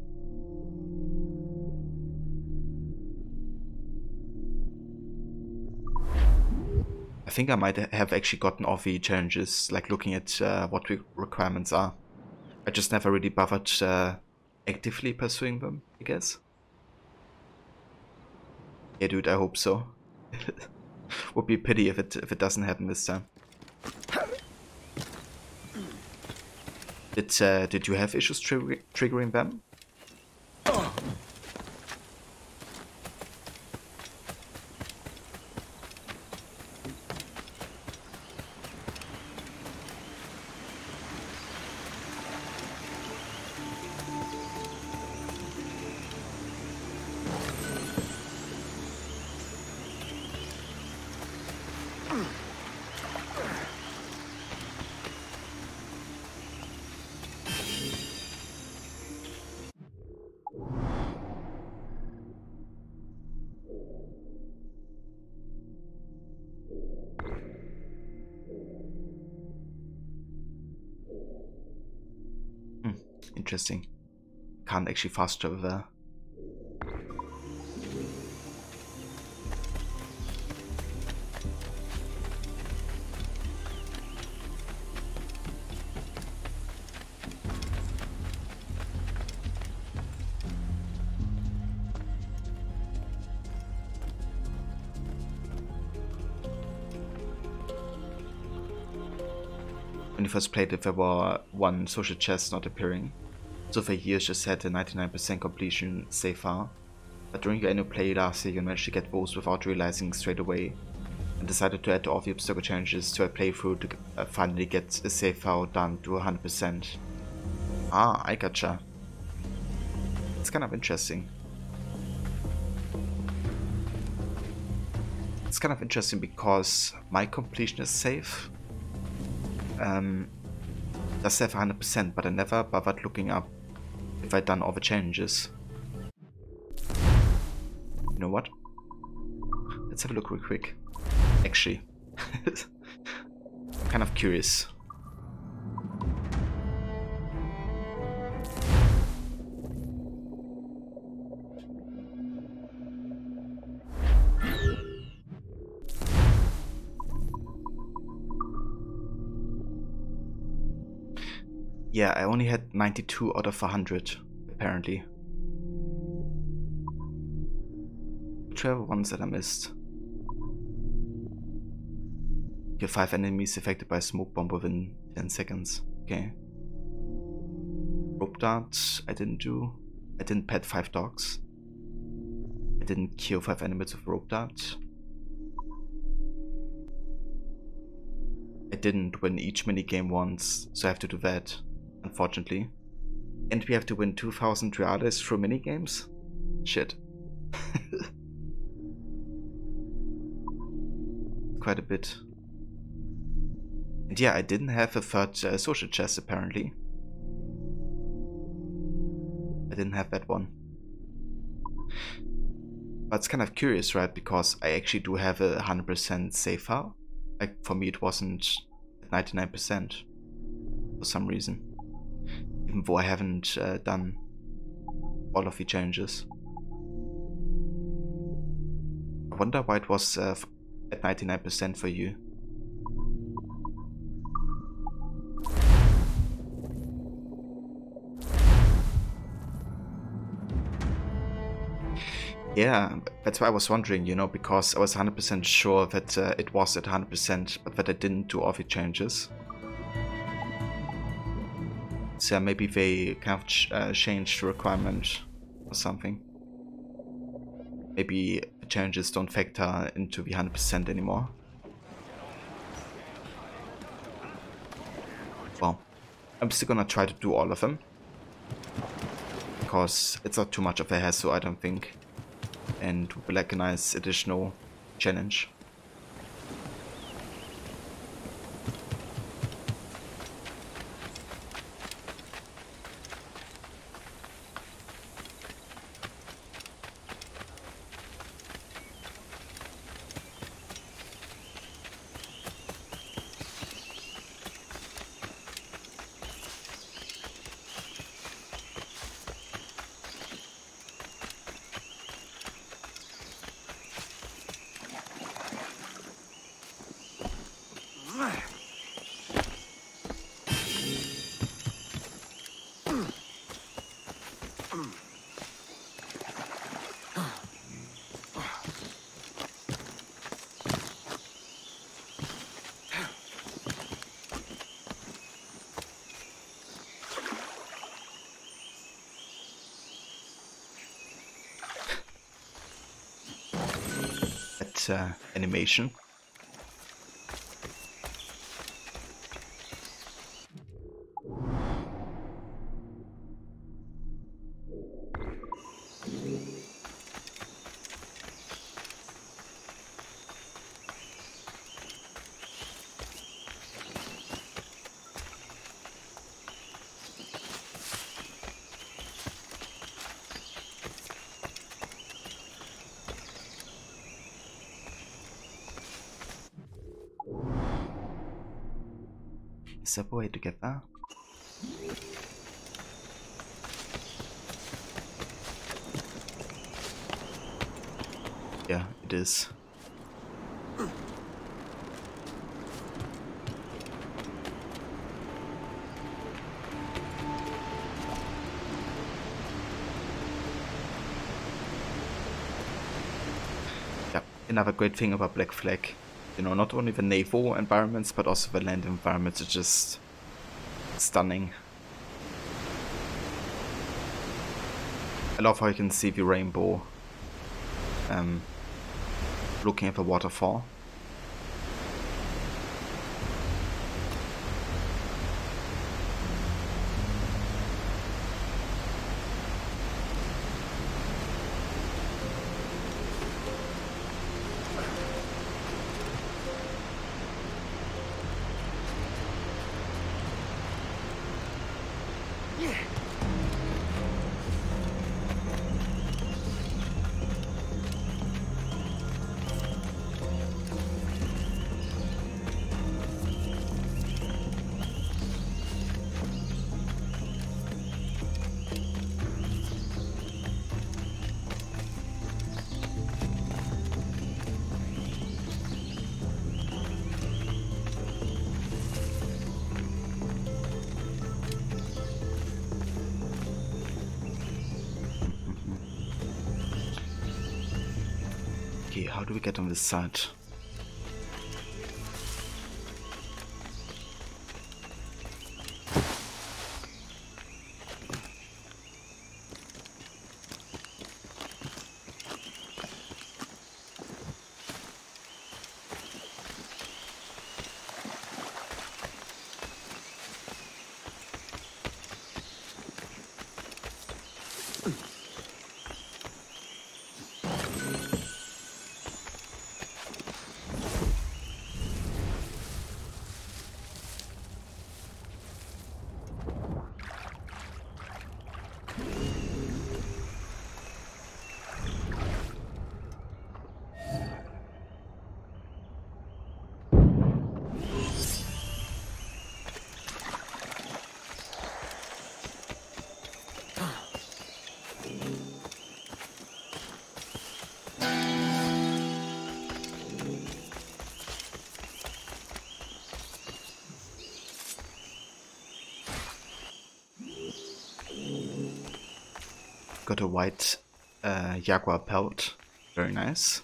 I think I might have actually gotten all the challenges, like looking at what the requirements are. I just never really bothered actively pursuing them, I guess. Yeah, dude, I hope so. Would be a pity if it doesn't happen this time. Did you have issues triggering them? Interesting. Can't actually fast travel there. When you first played it, there were 1 social chest not appearing. So for years just had a 99% completion so far, but during your annual play last year you managed to get those without realizing straight away, and decided to add all the obstacle challenges to a playthrough to finally get a save file done to 100%. Ah, I gotcha. It's kind of interesting. It's kind of interesting because my completion is safe. Does have 100%, but I never bothered looking up if I'd done all the changes. You know what? Let's have a look real quick. Actually, I'm kind of curious. Yeah, I only had 92 out of 100, apparently. Which are the ones that I missed? Kill 5 enemies affected by a smoke bomb within 10 seconds. Okay. Rope dart, I didn't do. I didn't pet 5 dogs. I didn't kill 5 enemies with rope dart. I didn't win each minigame once, so I have to do that, unfortunately. And we have to win 2000 reales through minigames? Shit. Quite a bit. And yeah, I didn't have a third social chest apparently. I didn't have that one. But it's kind of curious, right? Because I actually do have a 100% save file. Like, for me it wasn't at 99% for some reason. Even though I haven't done all of the changes. I wonder why it was at 99% for you. Yeah, that's why I was wondering, you know, because I was 100% sure that it was at 100%, but that I didn't do all the changes. So maybe they kind of changed the requirement or something. Maybe the changes don't factor into the 100% anymore. Well, I'm still gonna try to do all of them. Because it's not too much of a hassle, I don't think. And would be like a nice additional challenge. Animation. Is there a way to get that? Yeah, it is. Yeah, another great thing about Black Flag. You know, not only the naval environments, but also the land environments are just stunning. I love how you can see the rainbow looking at the waterfall. Okay, how do we get on this side? Got a white jaguar pelt, very nice.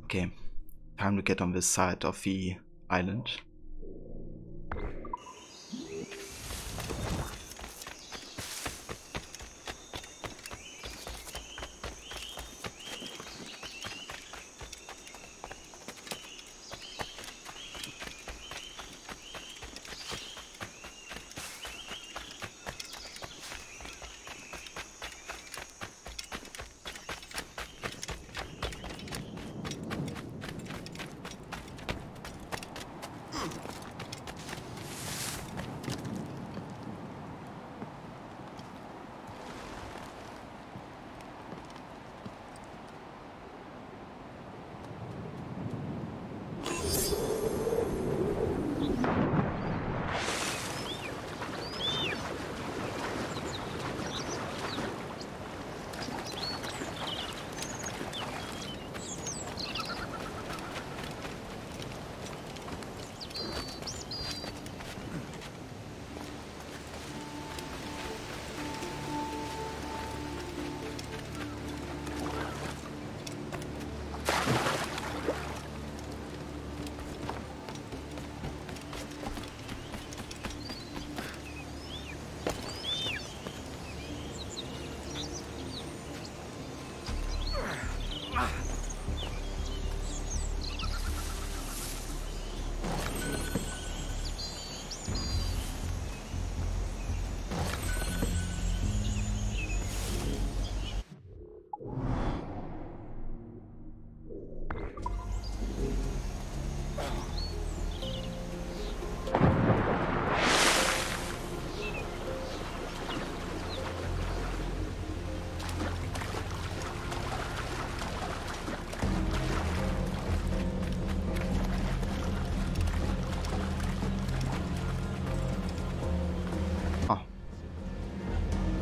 Okay, time to get on this side of the island.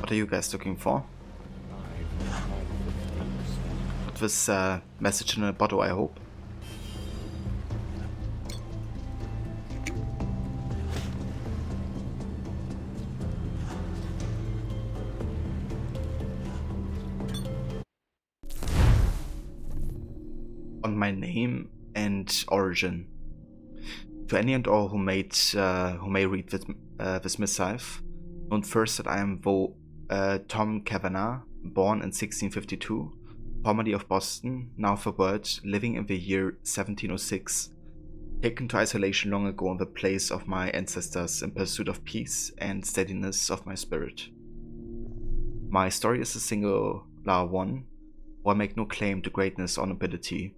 What are you guys looking for? Put this message in a bottle, I hope. On my name and origin. To any and all who may read this missive, note first that I am Tom Kavanagh, born in 1652, formerly of Boston, now for word, living in the year 1706, taken to isolation long ago in the place of my ancestors in pursuit of peace and steadiness of my spirit. My story is a singular one, for I make no claim to greatness or nobility.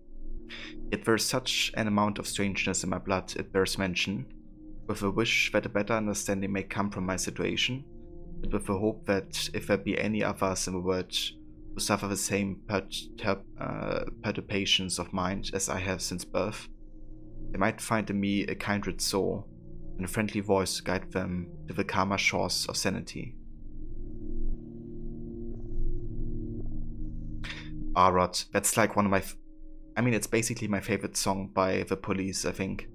Yet there is such an amount of strangeness in my blood it bears mention, with a wish that a better understanding may come from my situation, and with the hope that if there be any others in the world who suffer the same perturbations of mind as I have since birth, they might find in me a kindred soul and a friendly voice to guide them to the calmer shores of sanity. Rod, that's like one of my... it's basically my favorite song by The Police, I think.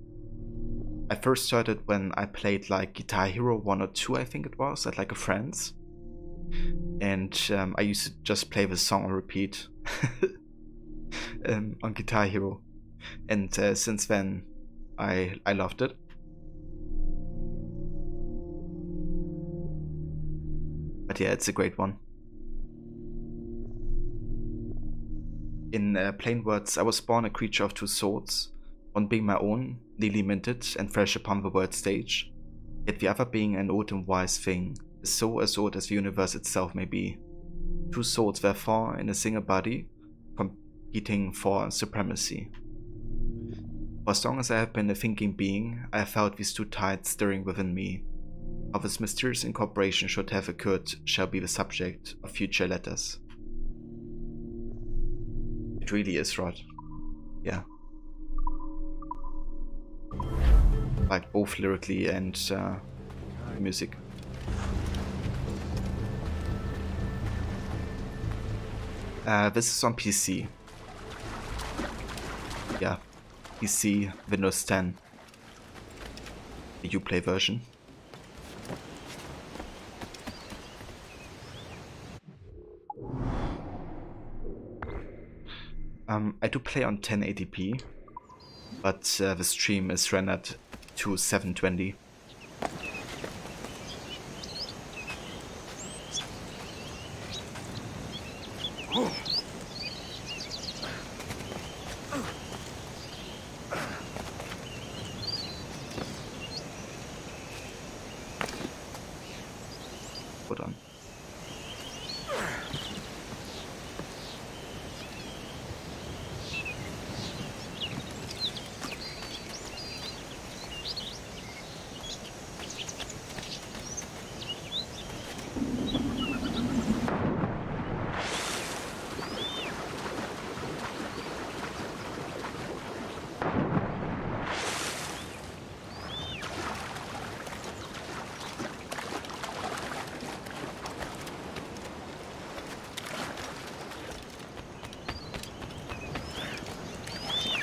I first heard it when I played like Guitar Hero 1 or 2, I think it was, at like a friend's. and I used to just play the song on repeat on Guitar Hero, and since then I loved it. But yeah, it's a great one. In plain words, I was born a creature of two swords, one being my own, newly minted and fresh upon the world stage, yet the other being an old and wise thing, so as old as the universe itself may be. Two swords, therefore, in a single body, competing for supremacy. For as long as I have been a thinking being, I have felt these two tides stirring within me. How this mysterious incorporation should have occurred shall be the subject of future letters. It really is, Rod. Yeah. Like both lyrically and music. This is on PC. Yeah, PC, Windows 10. The Uplay version. I do play on 1080p, but the stream is rendered to 720. Hold on.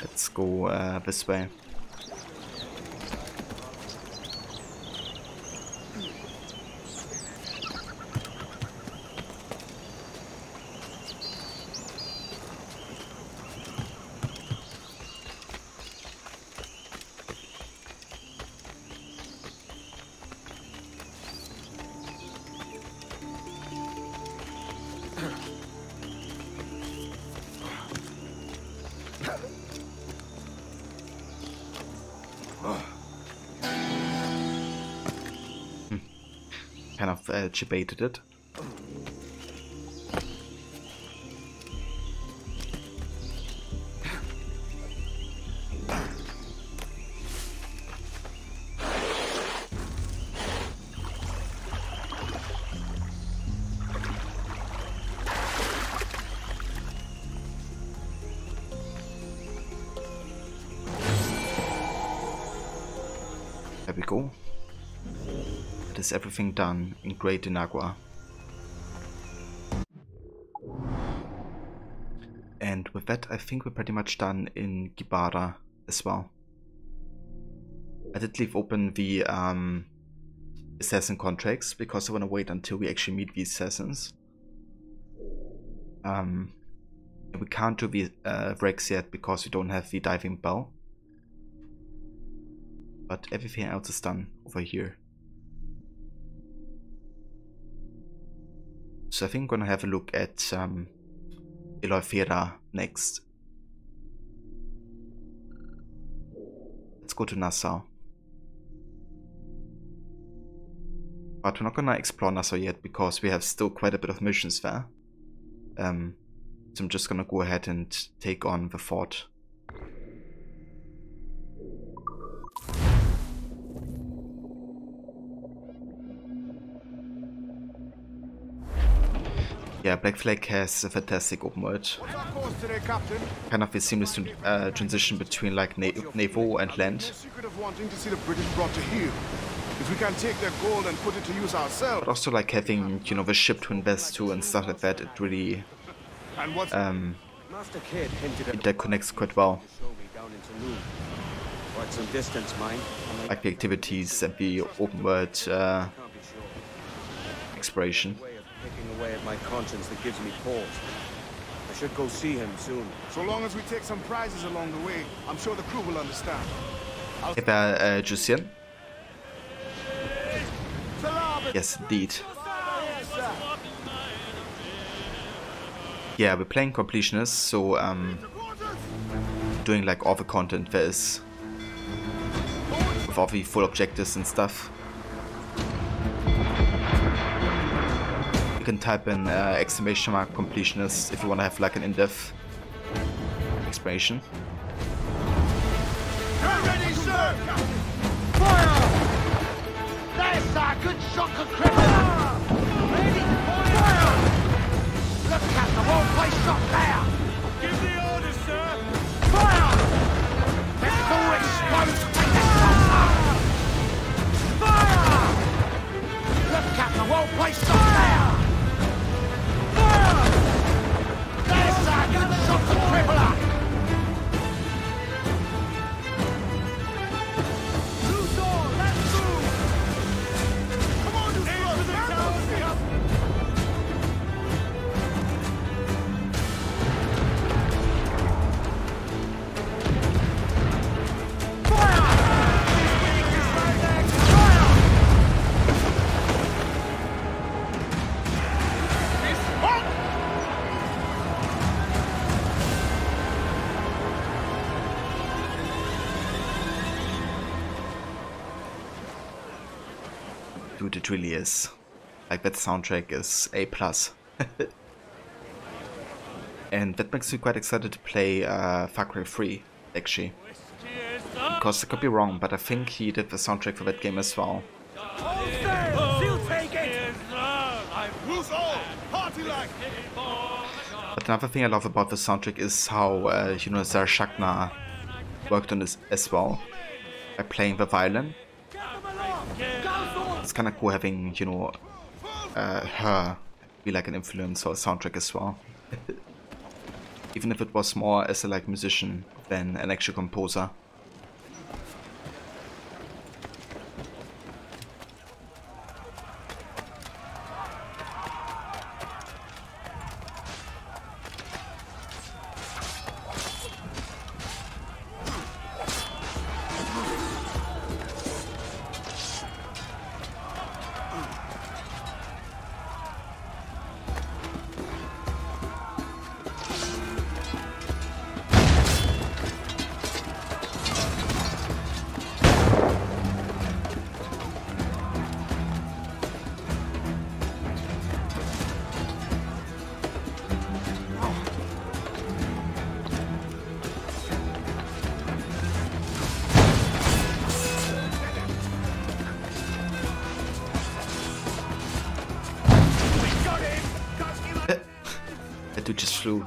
Let's go this way. Kind of debated it. There we go. Is everything done in Great Inagua. And with that, I think we're pretty much done in Gibara as well. I did leave open the assassin contracts because I want to wait until we actually meet these assassins. We can't do the Rex yet because we don't have the diving bell. But everything else is done over here. So I think I'm gonna have a look at Eloifera next. Let's go to Nassau. But we're not gonna explore Nassau yet because we have still quite a bit of missions there. So I'm just gonna go ahead and take on the fort. Yeah, Black Flag has a fantastic open world. Kind of a seamless transition between like Naval and land. Secret of wanting to see the British brought to heel. If we can take their gold and put it to use ourselves. But also like having, you know, the ship to invest to and stuff like that, it really interconnects quite well. Like the activities and the open world exploration. picking away at my conscience that gives me pause. I should go see him soon. So long as we take some prizes along the way, I'm sure the crew will understand. Ever Jusian? Yes, indeed. Yeah, we're playing completionists, so doing like all the content there is with all the full objectives and stuff. You can type in exclamation mark completionist if you want to have like an in-depth explanation. Ready, sir! Fire! That's a good shot, cripple! Ready, fire! Look at the whole place shot there! Give the orders, sir! Fire! Let's all explode to take this shot up! Fire! Look at the whole place shot there! Fire! That's a good shot, crippler! Dude, it really is. Like, that soundtrack is A+. And that makes me quite excited to play Far Cry 3, actually. Because I could be wrong, but I think he did the soundtrack for that game as well. Loose all! Party like! But another thing I love about the soundtrack is how, you know, Sarah Schachner worked on this as well. By playing the violin. It's kind of cool having, you know, her be like an influence or a soundtrack as well. Even if it was more as a like musician than an actual composer. That dude just flew.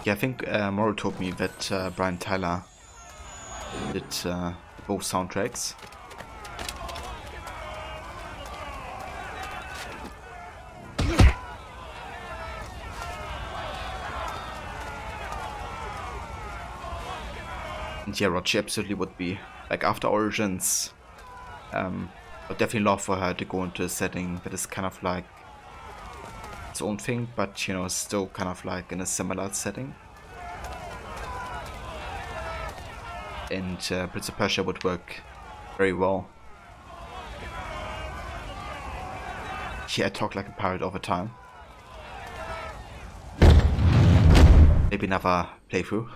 Yeah, I think Moro told me that Brian Tyler did both soundtracks. And yeah, Roger absolutely would be. Like, after Origins, I'd definitely love for her to go into a setting that is kind of like its own thing, but, you know, still kind of like in a similar setting. And Prince of Persia would work very well. Yeah, I talk like a pirate all the time. Maybe another playthrough.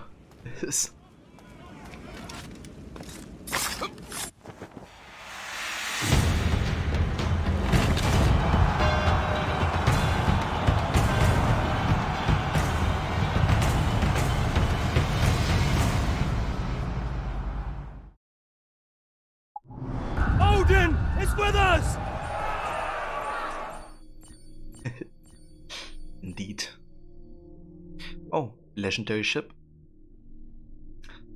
Odin is with us! Indeed. Oh, legendary ship.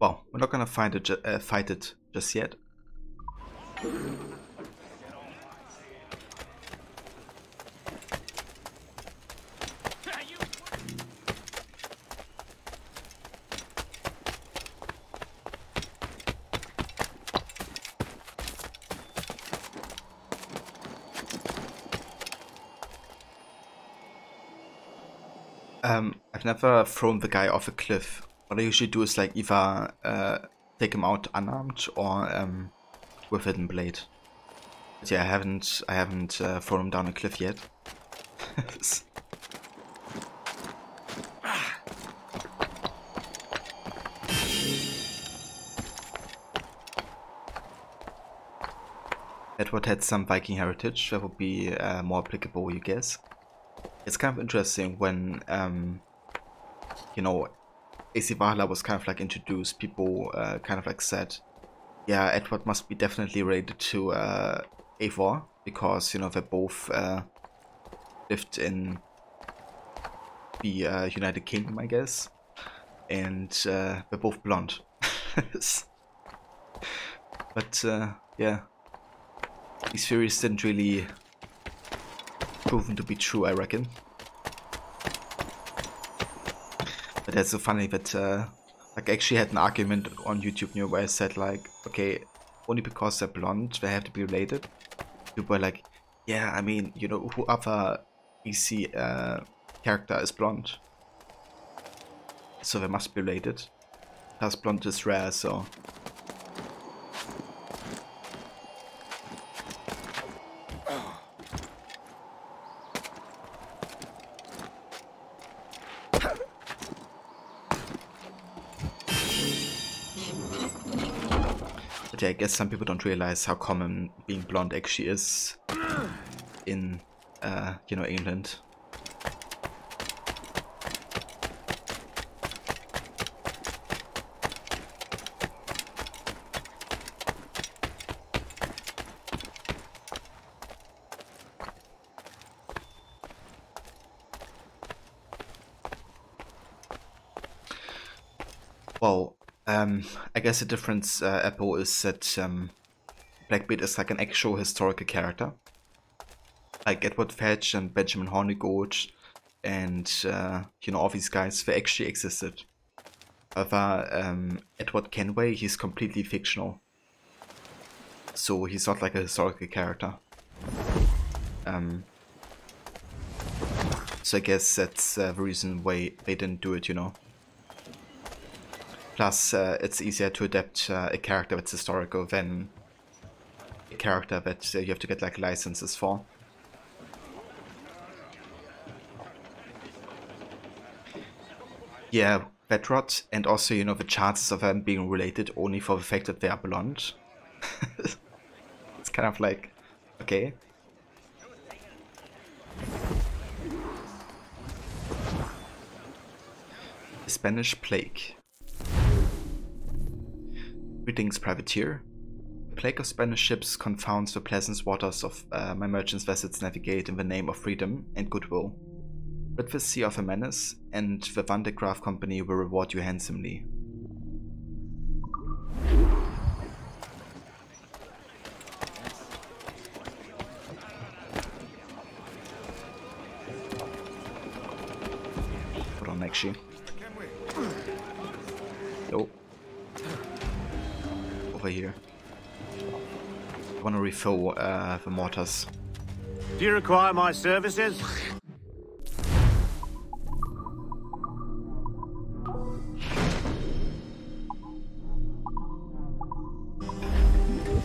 Well, we're not gonna fight it just yet. I've never thrown the guy off a cliff. What I usually do is like either take him out unarmed or with hidden blade. But yeah, I haven't thrown him down a cliff yet. Edward had some Viking heritage that would be more applicable, you guess. It's kind of interesting when, you know, AC Valhalla was kind of like introduced, people kind of like said, yeah, Edward must be definitely related to Eivor, because, you know, they both lived in the United Kingdom, I guess, and they're both blonde. But, yeah, these theories didn't really proven to be true, I reckon. But that's so funny that like I actually had an argument on YouTube where I said like, okay, only because they're blonde they have to be related. People were like, yeah, I mean, you know, who other EC character is blonde? So they must be related. Plus blonde is rare, so I guess some people don't realize how common being blonde actually is in, you know, England. Well, I guess the difference, Apple, is that Blackbeard is like an actual historical character. Like Edward Fetch and Benjamin Hornigold and, you know, all these guys, they actually existed. However, Edward Kenway, he's completely fictional. So he's not like a historical character. So I guess that's the reason why they didn't do it, you know. Plus, it's easier to adapt a character that's historical than a character that you have to get like licenses for. Yeah, Bedrot, and also, you know, the chances of them being related only for the fact that they are blonde. It's kind of like, okay. The Spanish Plague. Greetings, privateer. The plague of Spanish ships confounds the pleasant waters of my merchants' vessels navigate in the name of freedom and goodwill. Rid the sea of a menace, and the Van de Graaf Company will reward you handsomely. Hold on, actually. Nope. Over here. I want to refill the mortars. Do you require my services?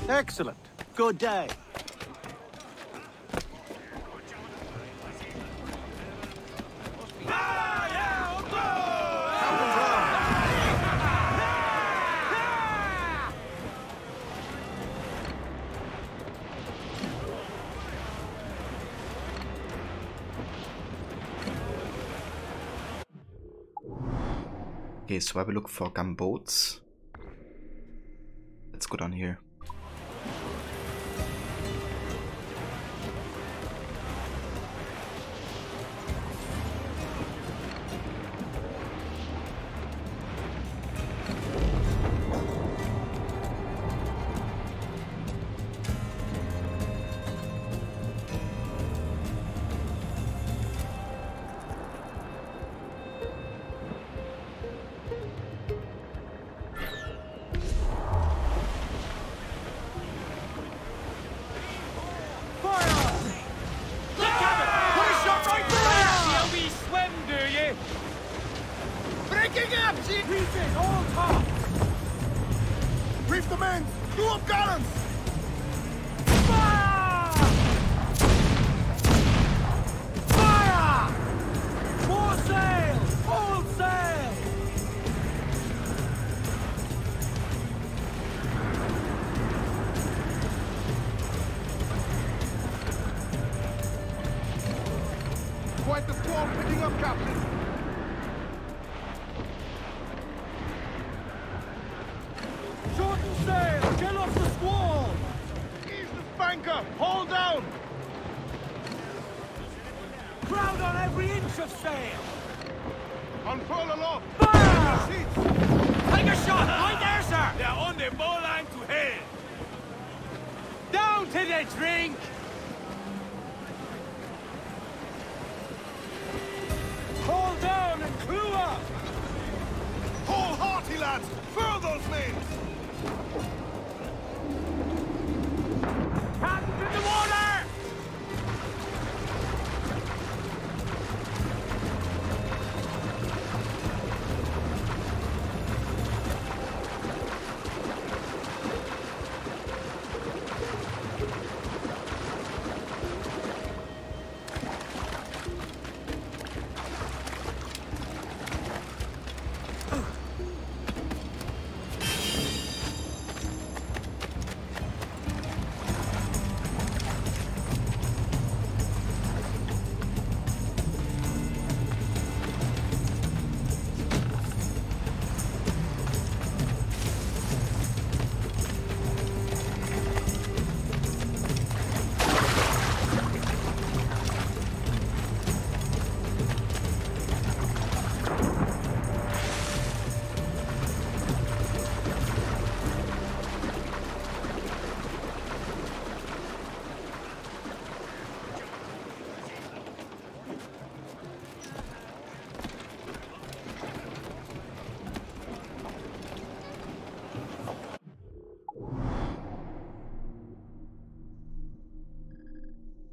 Excellent. Good day. Okay, so I will look for gunboats. Let's go down here. Pieces, all top! Brief the men! Crew up gallants! Fire! Fire! More sail! All sail! Quite the squall picking up, Captain. Shorten sail! Get off the squall! Ease the spanker! Hold down! Crowd on every inch of sail! Unfurl aloft! Fire! Seats! Take a shot! Right there, sir! They're on the bowline to hell. Down to the drink! Hold down and crew up! Hold hearty, lads! Furl those men! Hands in the water!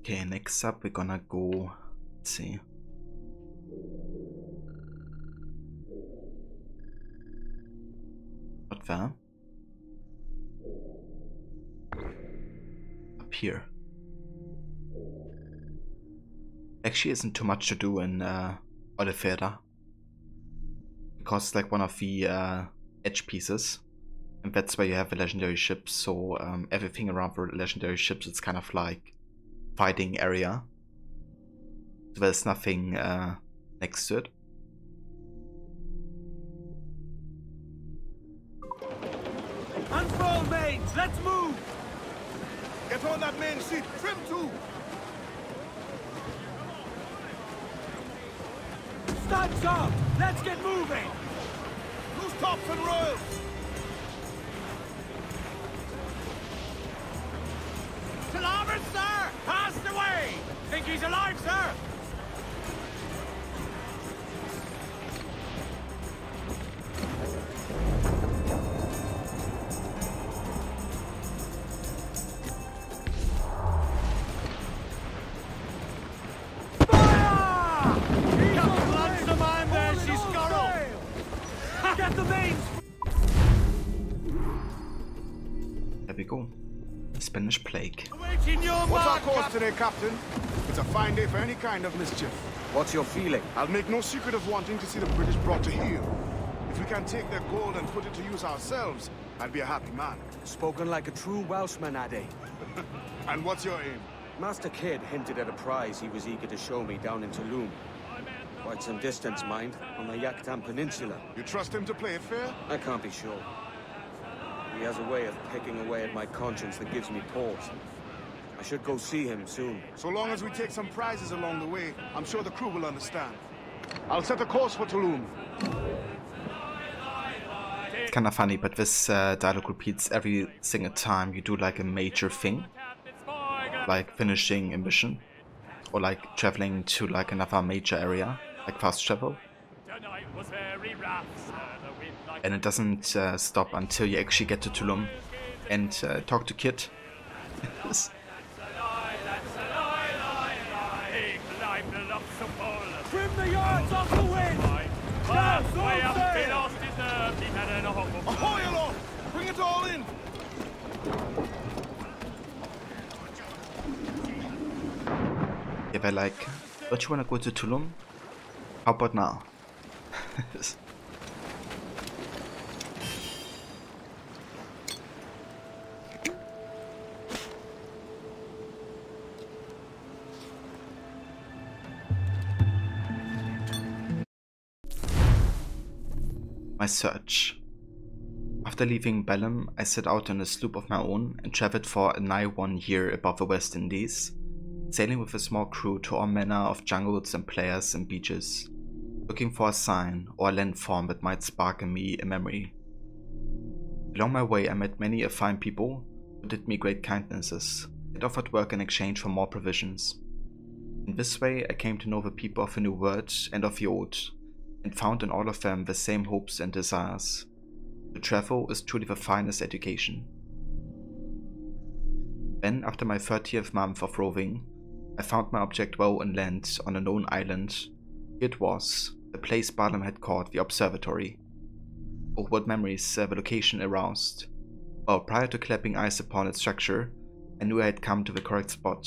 Okay, next up we're gonna go, let's see. What there? Up here. Actually isn't too much to do in Oliveira. Because it's like one of the edge pieces. And that's where you have a legendary ship, so everything around the legendary ships, it's kind of like fighting area. So there's nothing next to it. Unfurl mains, let's move! Get on that main sheet! Trim to! Studs up! Let's get moving! Loose tops and royals! To larboard, sir! Pass the way! Think he's alive, sir? Fire! Captain Lance the man there, she's got Get the mains! There we go. The Spanish Plague. Waiting your What's our mark, course today, Captain? It's a fine day for any kind of mischief. What's your feeling? I'll make no secret of wanting to see the British brought to heel. If we can take their gold and put it to use ourselves, I'd be a happy man. Spoken like a true Welshman, Ade. And what's your aim? Master Kidd hinted at a prize he was eager to show me down in Tulum. Quite some distance, mind, on the Yaktan Peninsula. You trust him to play it fair? I can't be sure. He has a way of picking away at my conscience that gives me pause. I should go see him soon. So long as we take some prizes along the way, I'm sure the crew will understand. I'll set a course for Tulum. It's kind of funny, but this dialogue repeats every single time you do like a major thing. Like finishing a mission. Or like traveling to like another major area. Like fast travel. And it doesn't stop until you actually get to Tulum and talk to Kidd. Trim the yards off the wind! Now, go sail! Ahoy aloft! Bring it all in! Yeah, they're like, don't you wanna go to Tulum? How about now? My search. After leaving Bellum, I set out on a sloop of my own and travelled for a nigh 1 year above the West Indies, sailing with a small crew to all manner of jungles and playas and beaches, looking for a sign or a landform that might spark in me a memory. Along my way I met many a fine people who did me great kindnesses and offered work in exchange for more provisions. In this way I came to know the people of the New World and of the Old, and found in all of them the same hopes and desires. To travel is truly the finest education. Then, after my 30th month of roving, I found my object well inland on a known island. Here it was, the place Ballum had called the Observatory. Oh, what memories the location aroused. Well, prior to clapping eyes upon its structure, I knew I had come to the correct spot.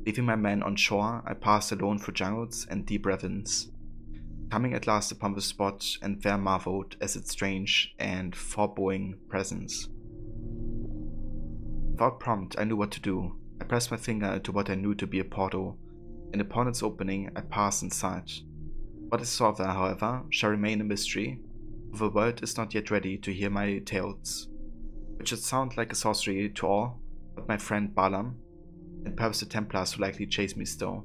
Leaving my men on shore, I passed alone through jungles and deep ravines. Coming at last upon the spot, and there marveled at its strange and foreboding presence. Without prompt, I knew what to do. I pressed my finger into what I knew to be a portal, and upon its opening, I passed inside. What I saw there, however, shall remain a mystery, for the world is not yet ready to hear my tales, which should sound like a sorcery to all but my friend Ballum, and perhaps the Templars who likely chase me still.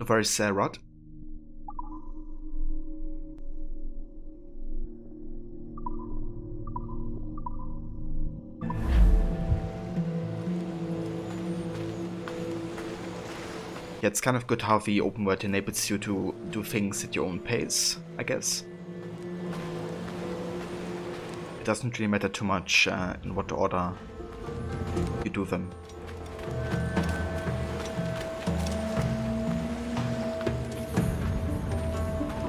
Where is Rod? Yeah, it's kind of good how the open world enables you to do things at your own pace, I guess. It doesn't really matter too much in what order you do them.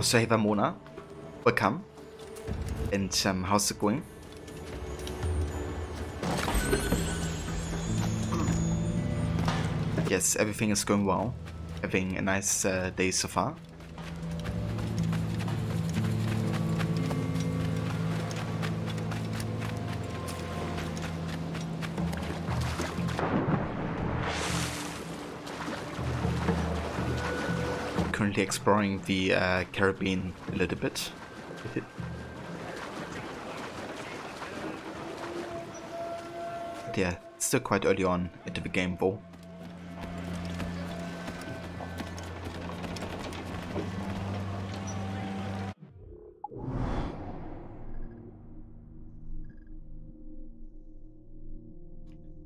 So hey Vamona, welcome, and how's it going? Yes, everything is going well, having a nice day so far. Currently exploring the Caribbean a little bit. But yeah, it's still quite early on into the game though.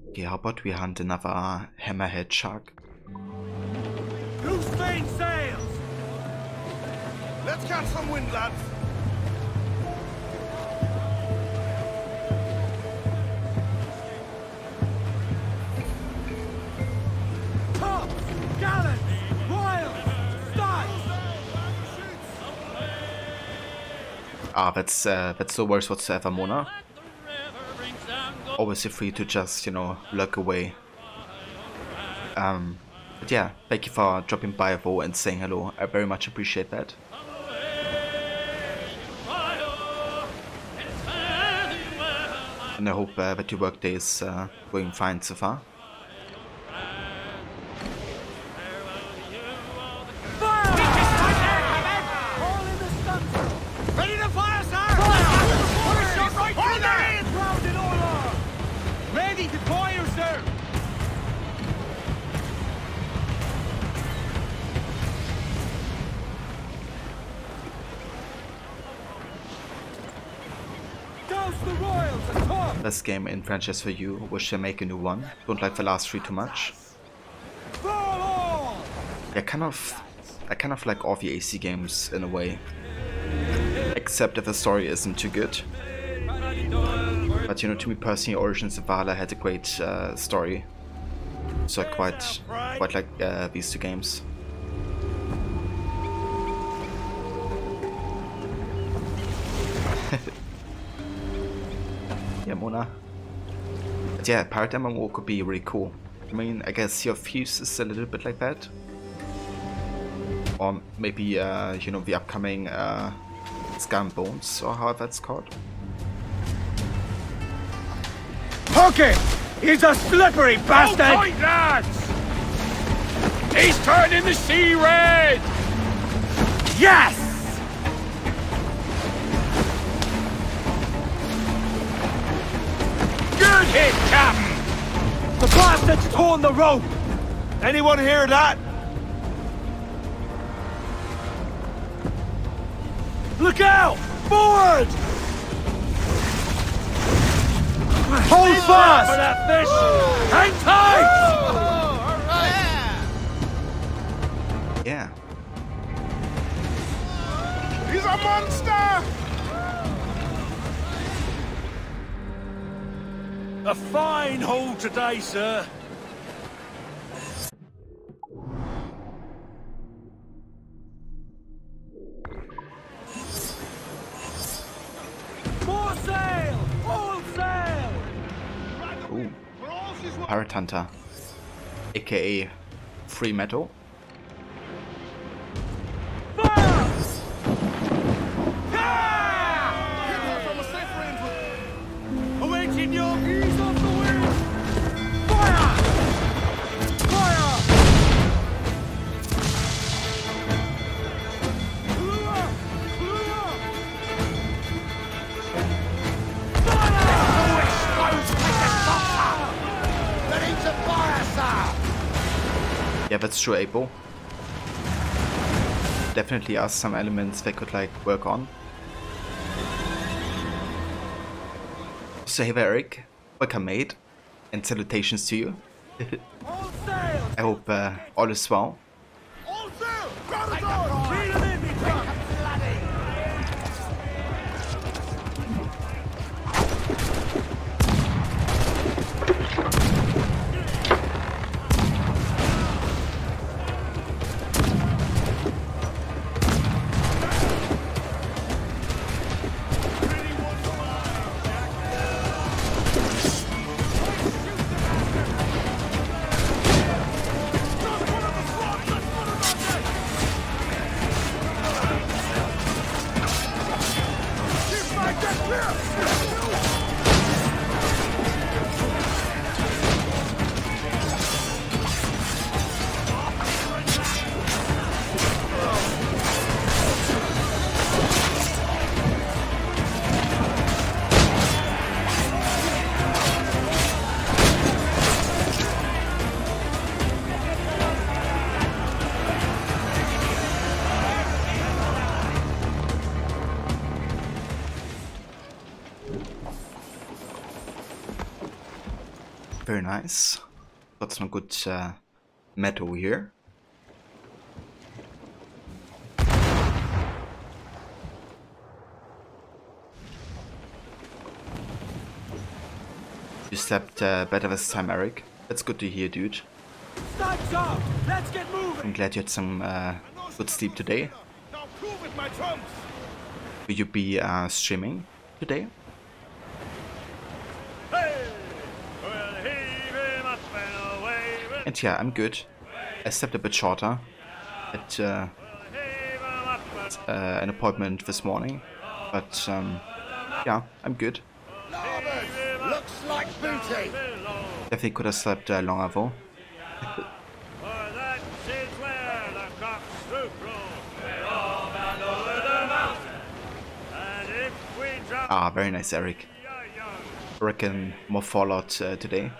Okay, how about we hunt another hammerhead shark? Who's main sails? Let's catch some wind, lads. Tops, gallants, royals, styles. Ah, that's no worries whatsoever, Mona. Always feel free to just, you know, lurk away. But yeah, thank you for dropping by though and saying hello. I very much appreciate that. And I hope that your workday is going fine so far. Ready to fire, sir! Hold there! Ground in order! Ready to fire, sir! Douse the royals at top! Best game in franchise for you. Wish they make a new one. Don't like the last three too much. Fall on! Yeah, I kind of like all the AC games in a way. Except if the story isn't too good. But you know, to me personally, Origins of Valhalla had a great story. So I quite like these two games. Yeah, Mona. But yeah, Pirate MMO could be really cool. I mean, I guess your Fuse is a little bit like that. Or maybe, you know, the upcoming Skull and Bones, or however it's called. Hook him! He's a slippery bastard! Hold tight, lads! He's turning the sea red! Yes! Good hit, Captain! The bastard's torn the rope! Anyone hear that? Look out! Forward! Hold fast! For that fish! Hang tight! Yeah. He's a monster! A fine haul today, sir. More sail! All sail! Ooh. Pirate Hunter. AKA Free Metal. Awaiting your ease off the wind! Fire! Fire! Lure! Lure! Fire! Oh, explodes like a saucer! Ready to fire, sir! Yeah, that's true, Abo. Definitely are some elements they could like work on. So hey there, Eric. Welcome, mate, and salutations to you. All sail! I hope all is well. All sail! Grab it on! Reel him in, me truck! Very nice. Got some good metal here. You slept better this time, Eric. That's good to hear, dude. Time's up! Let's get moving! I'm glad you had some good sleep today. Now prove it, my trumps! Will you be streaming today? And yeah, I'm good. I slept a bit shorter. At an appointment this morning, but yeah, I'm good. Looks like booty! Definitely could have slept longer though. Ah, very nice, Eric. I reckon more Fallout today.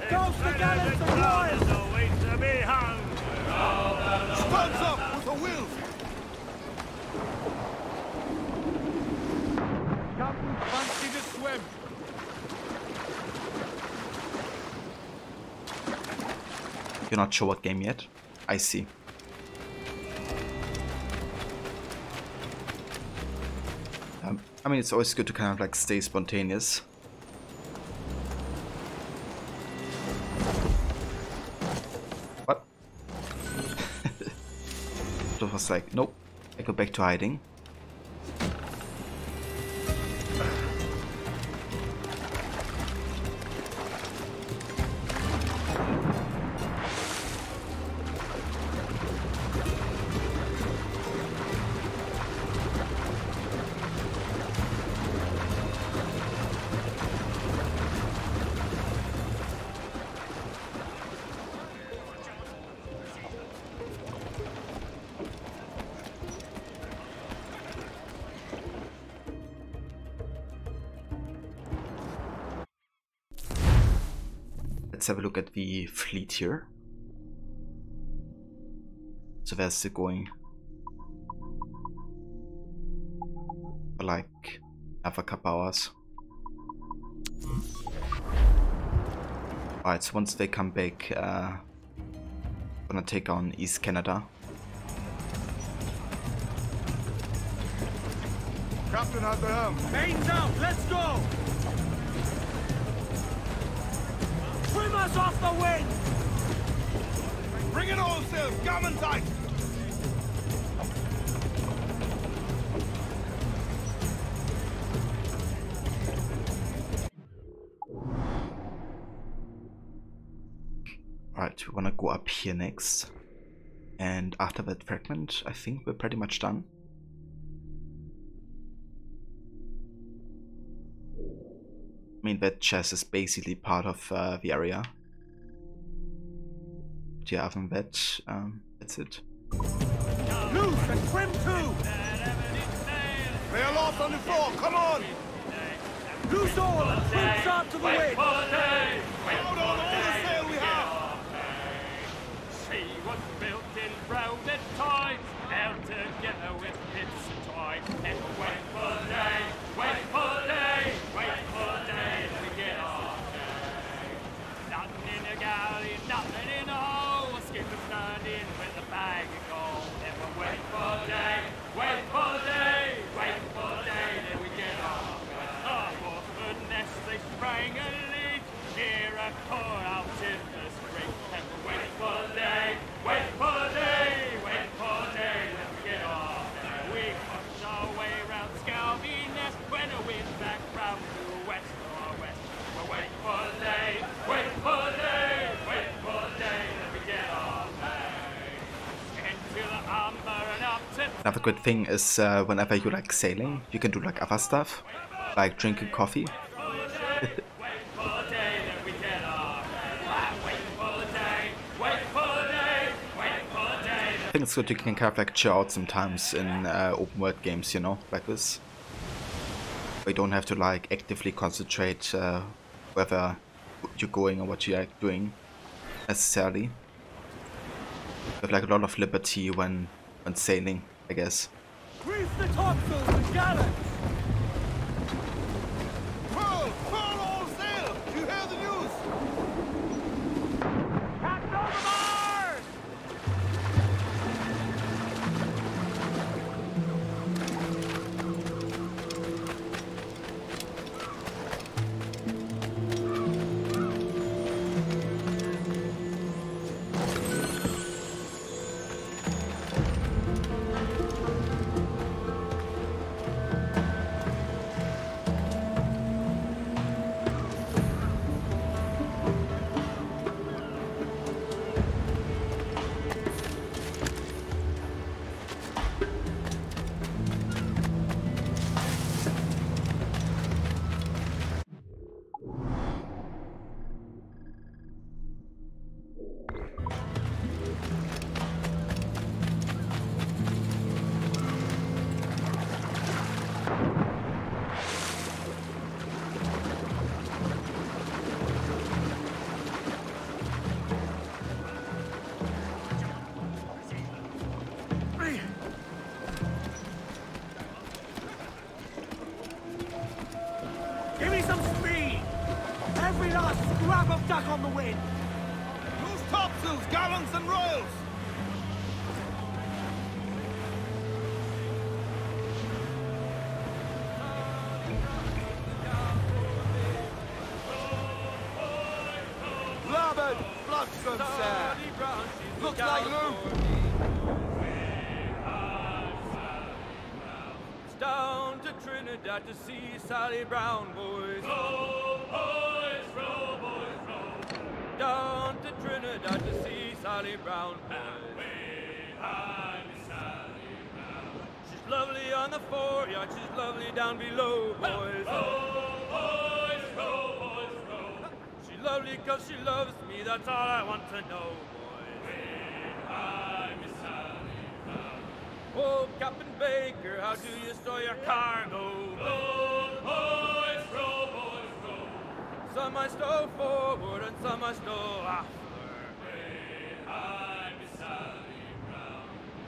Ghost the gallants of Ryan! Stands up with a will! Captain, fancy to swim! You're not sure what game yet? I see. I mean, it's always good to kind of like stay spontaneous. What? It was like, nope, I go back to hiding. Let's have a look at the fleet here. So where's it going? For like half a couple hours. Alright, so once they come back, gonna take on East Canada. Captain has the helm. Mains out, let's go! Trim us off the wind! Bring it all sails, gammon tight! Alright, we wanna go up here next. And after that fragment, I think we're pretty much done. I mean, that chest is basically part of the area. But yeah, other than that, that's it. Loose and trim too! Lay aloft on the floor, come on! Loose all and trim sharp to the wind! Out on all the sail we have! She was built in rounded times, out together with hips and twine. And wait for day, wait for day, wait for day to get on day. Nothing in the galley, nothing in the hole. Skip and stand in with a bag of gold. Never wait for day, wait for day, wait for day till we get on. Up off the nest they sprang a leak, near a core out in the street. Never wait for day, wait for day, wait for day till we get on. We push our way round Scalby Nest when the wind back round to west or west. We'll wait for day, wait for day, wait for day till we get on. Into the amber and up to Another good thing is whenever you like sailing, you can do like other stuff, like drinking coffee. wait for day till we get on. Wait for day, wait for day, wait for day. I think it's good you can kind of like chill out sometimes in open world games, you know, like this. You don't have to like actively concentrate whether you're going or what you're doing necessarily. You have like a lot of liberty when sailing, I guess. Reef the topsails and gallants! Furl! Furl all sail! You hear the news? Captain overboard! Give me some speed! Every last scrap of duck on the wind! Loose topsails, gallants and royals! Larboard, Bloodstone, sir! Looks like Lou! Down to Trinidad to see Sally Brown, boys. Row, boys, row, boys, row. Down to Trinidad to see Sally Brown, boys. She's lovely on the foreyard, she's lovely down below, boys. Row, boys, row, boys, row. She's lovely 'cause she loves me, that's all I want to know, boys. Oh, Captain Baker, how do you store your cargo? Row, boys, row, boys, row. Some must go forward and some must go after.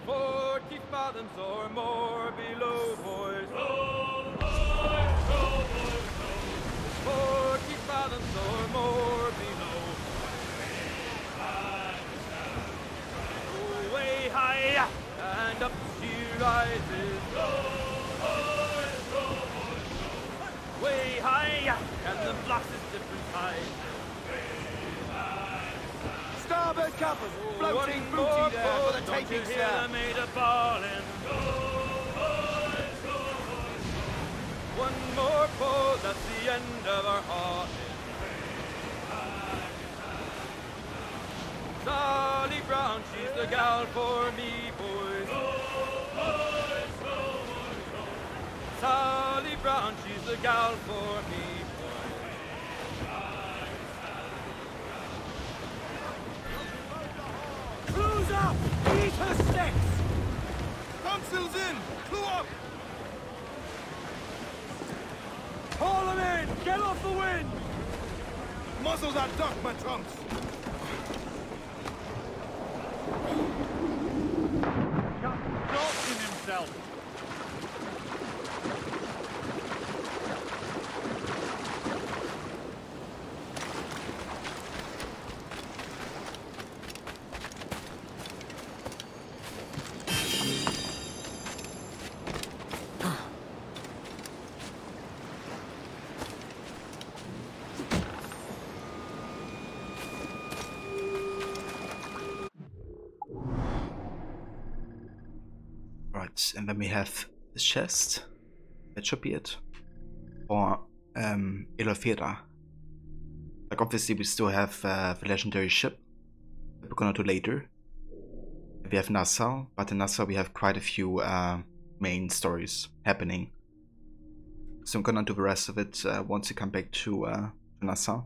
40 fathoms or more below, boys. Row, boys, row, boys, row. 40 fathoms or more below. Oh, way high, and up she rises. Way high, and the blocks is different size. Starboard compass, floating One more booty there for the pull, taking, don't you hear sir. them made a ballin'? One more pull, that's the end of our hauling. Sally Brown, she's the gal for me, boys. Sally Brown, she's the gal for me, boys. Crew's up! Eat her sticks! Topsails in! Crew up! Haul them in! Get off the wind! Muzzle that duck, my trunks! Not in himself! Right, and then we have this chest. That should be it. Or Elefera. Like obviously we still have the legendary ship that we're gonna do later. We have Nassau, but in Nassau we have quite a few main stories happening. So I'm gonna do the rest of it once we come back to Nassau.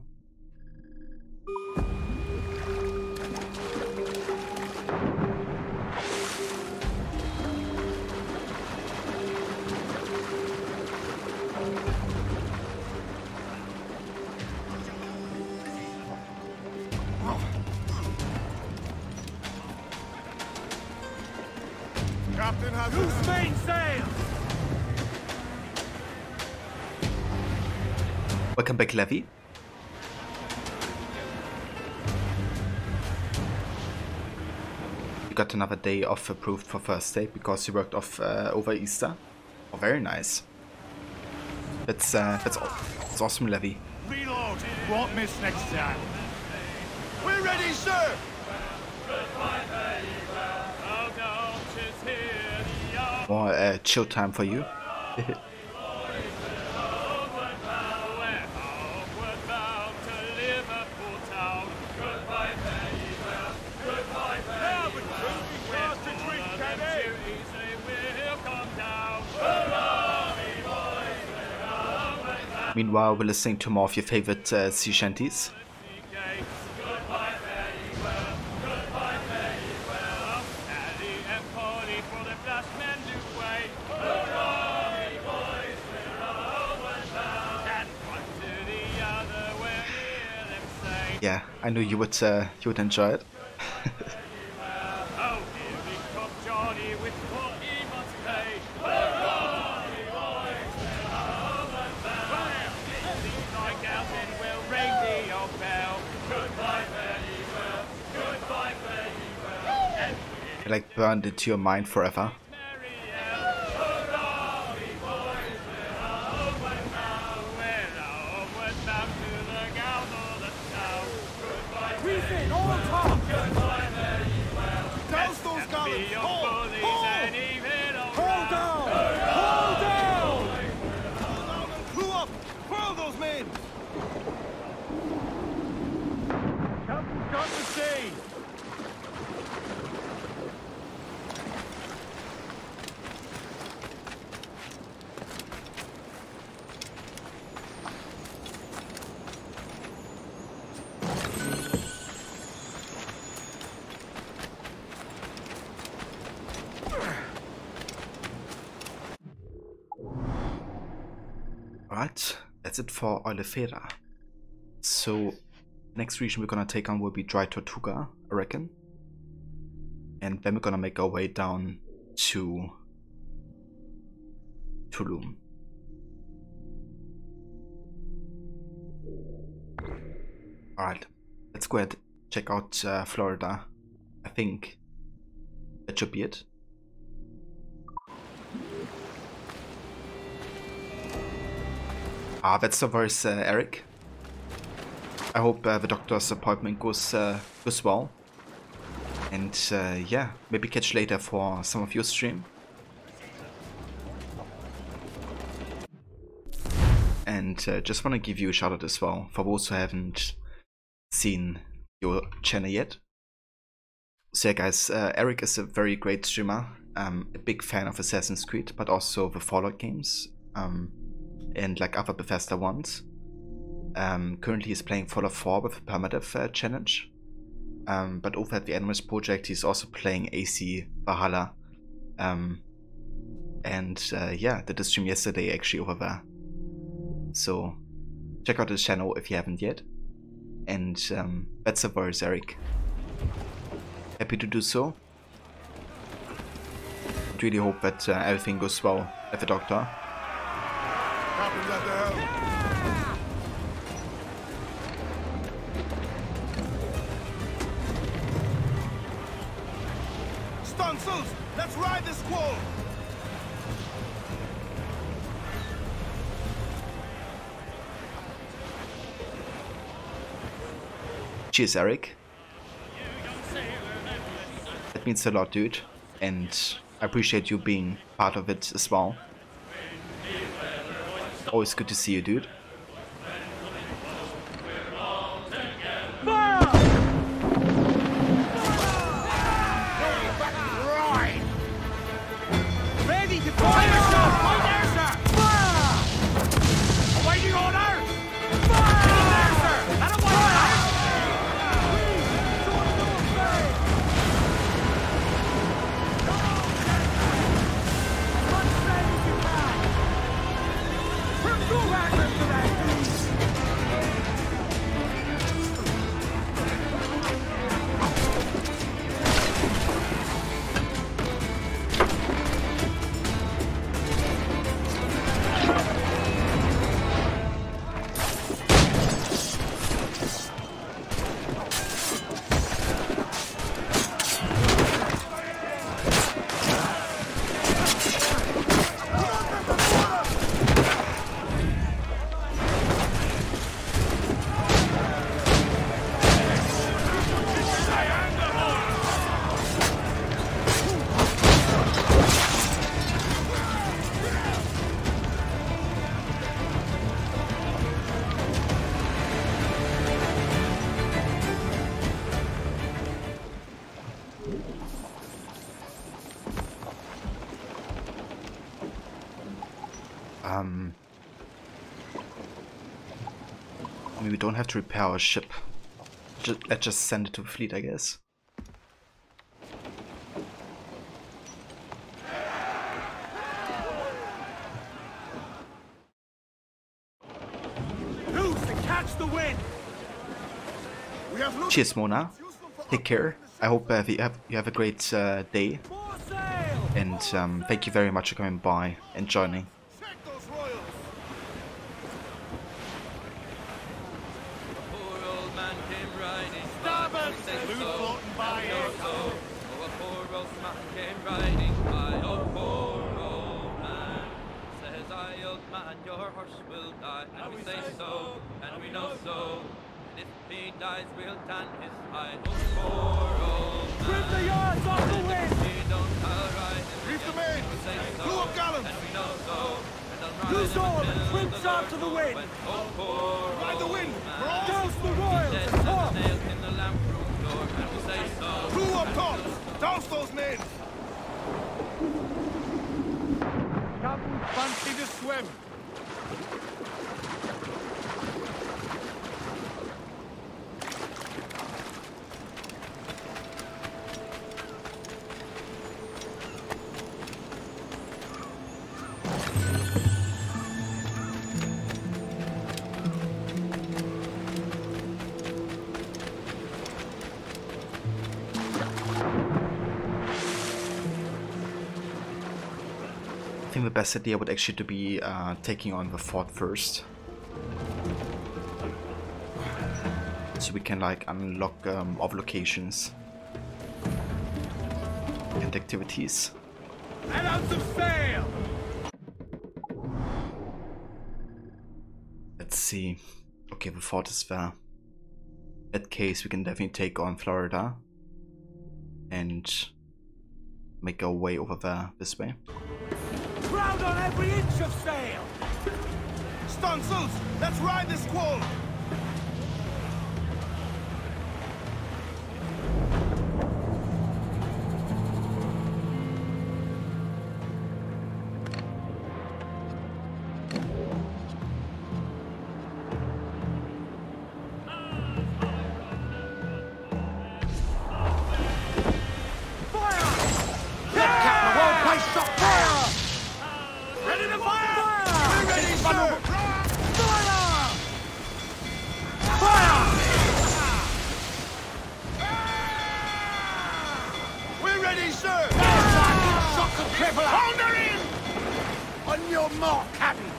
Captain has Loose mainsail! Welcome back, Levy. You got another day off approved for first day because you worked off over Easter. Oh, very nice. That's awesome, Levy. Reload! Won't miss next time. We're ready, sir! More chill time for you. Meanwhile, we're listening to more of your favorite sea shanties. Yeah, I knew you would enjoy it. It like burned into your mind forever. Refit, all top! Douse those galleys! Hold! Hold down! Hold down! Crew up! Furl those men! Captain's got to sea! Alright, that's it for Elefera. So next region we're gonna take on will be Dry Tortuga, I reckon. And then we're gonna make our way down to Tulum. Alright, let's go ahead and check out Florida. I think that should be it. Ah, that's the voice, Eric. I hope the doctor's appointment goes well. And yeah, maybe catch you later for some of your stream. And just want to give you a shout out as well for those who haven't seen your channel yet. So yeah guys, Eric is a very great streamer, a big fan of Assassin's Creed, but also the Fallout games, and like other Bethesda ones. Currently he's playing Fallout 4 with a permadeath challenge. But over at the Animus project he's also playing AC Valhalla. And yeah, did a stream yesterday actually over there. So check out his channel if you haven't yet. And that's the voice, Eric. Happy to do so. I really hope that everything goes well at the doctor. Happens at the helm. Stunsels, let's ride this squall! Cheers, Eric. That means a lot, dude, and I appreciate you being part of it as well. Always good to see you, dude. Ready to fire, sir! Right there, sir! Fire! Awaiting order! Fire! Right there, sir! That a I mean, we don't have to repair our ship. Let's just send it to the fleet, I guess. loose and catch the wind! We have looked Cheers, Mona. Take care. I hope you have a great day. More sail! And thank you very much for coming by and joining. check those royals. Poor old man came riding. Starboard! Said Blue so, floating by and here. so. Oh, a poor old man came riding by. Oh, poor old man. Says I, old man, your horse will die. And we say so, and we know so. And if he dies, we'll tan his hide. Oh, poor old man. Trim the yards off the wind! We don't tell right. Reef the main. We say so, Blew up gallants. and we know so. And I'll ride Loose him all and until trim the sharp to Lord the wind! went, oh, poor Ride the old wind. man. We're all Douse the royals Dead and and talk! nailed in the lamp room door, and we say so. Blew up tops. Douse those men. Captain fancy to swim! best idea would actually to be taking on the fort first. So we can like unlock other locations and activities. Let out some sail! Let's see. Okay, the fort is there. In that case, we can definitely take on Florida and make our way over there this way. Crowd on every inch of sail! Stunsels, let's ride this squall! On your mark, Captain!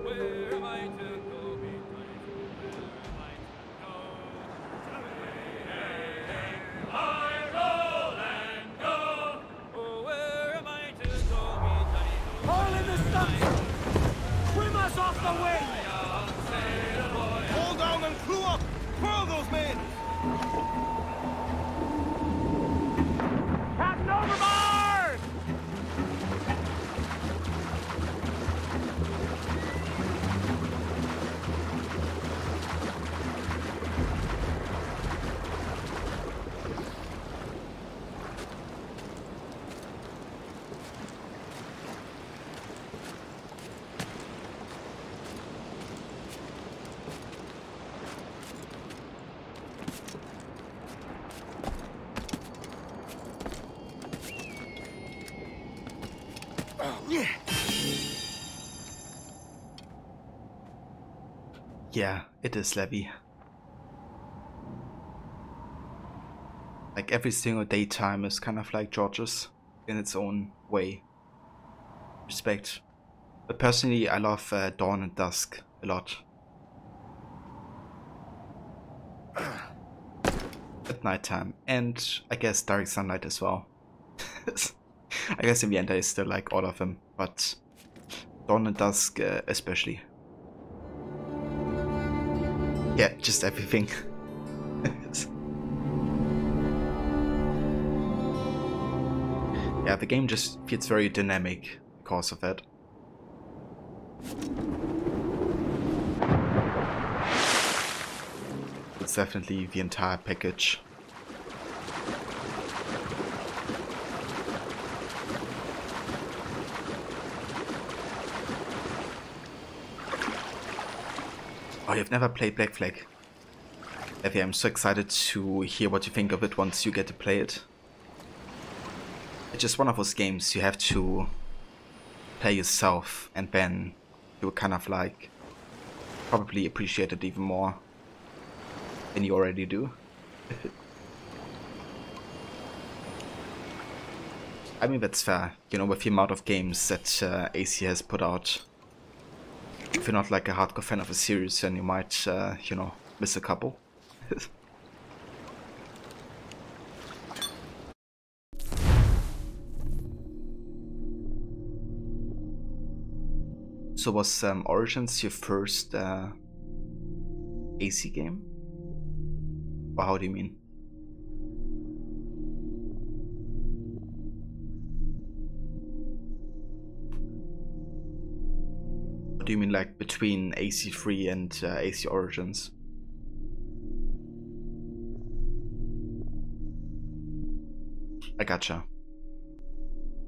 Where am I to go? Where am I to go? I roll and go. Oh, where am I to go? All in the stumps! Swim us off the wing! Hold down and crew up! Furl those men! Captain overboard! Yeah, it is Levy. Like every single daytime is kind of like George's in its own way. Respect. But personally, I love Dawn and Dusk a lot. At nighttime, and I guess Direct Sunlight as well. I guess in the end I still like all of them, but Dawn and Dusk especially. Yeah, just everything. Yeah, the game just feels very dynamic because of that. It's definitely the entire package. Oh, you've never played Black Flag? Evie, I'm so excited to hear what you think of it once you get to play it. It's just one of those games you have to play yourself, and then you'll kind of like probably appreciate it even more than you already do. I mean, that's fair, you know, with the amount of games that AC has put out. If you're not like a hardcore fan of a series, then you might, you know, miss a couple. So was Origins your first AC game? Or how do you mean? What do you mean, like between AC3 and AC Origins? I gotcha.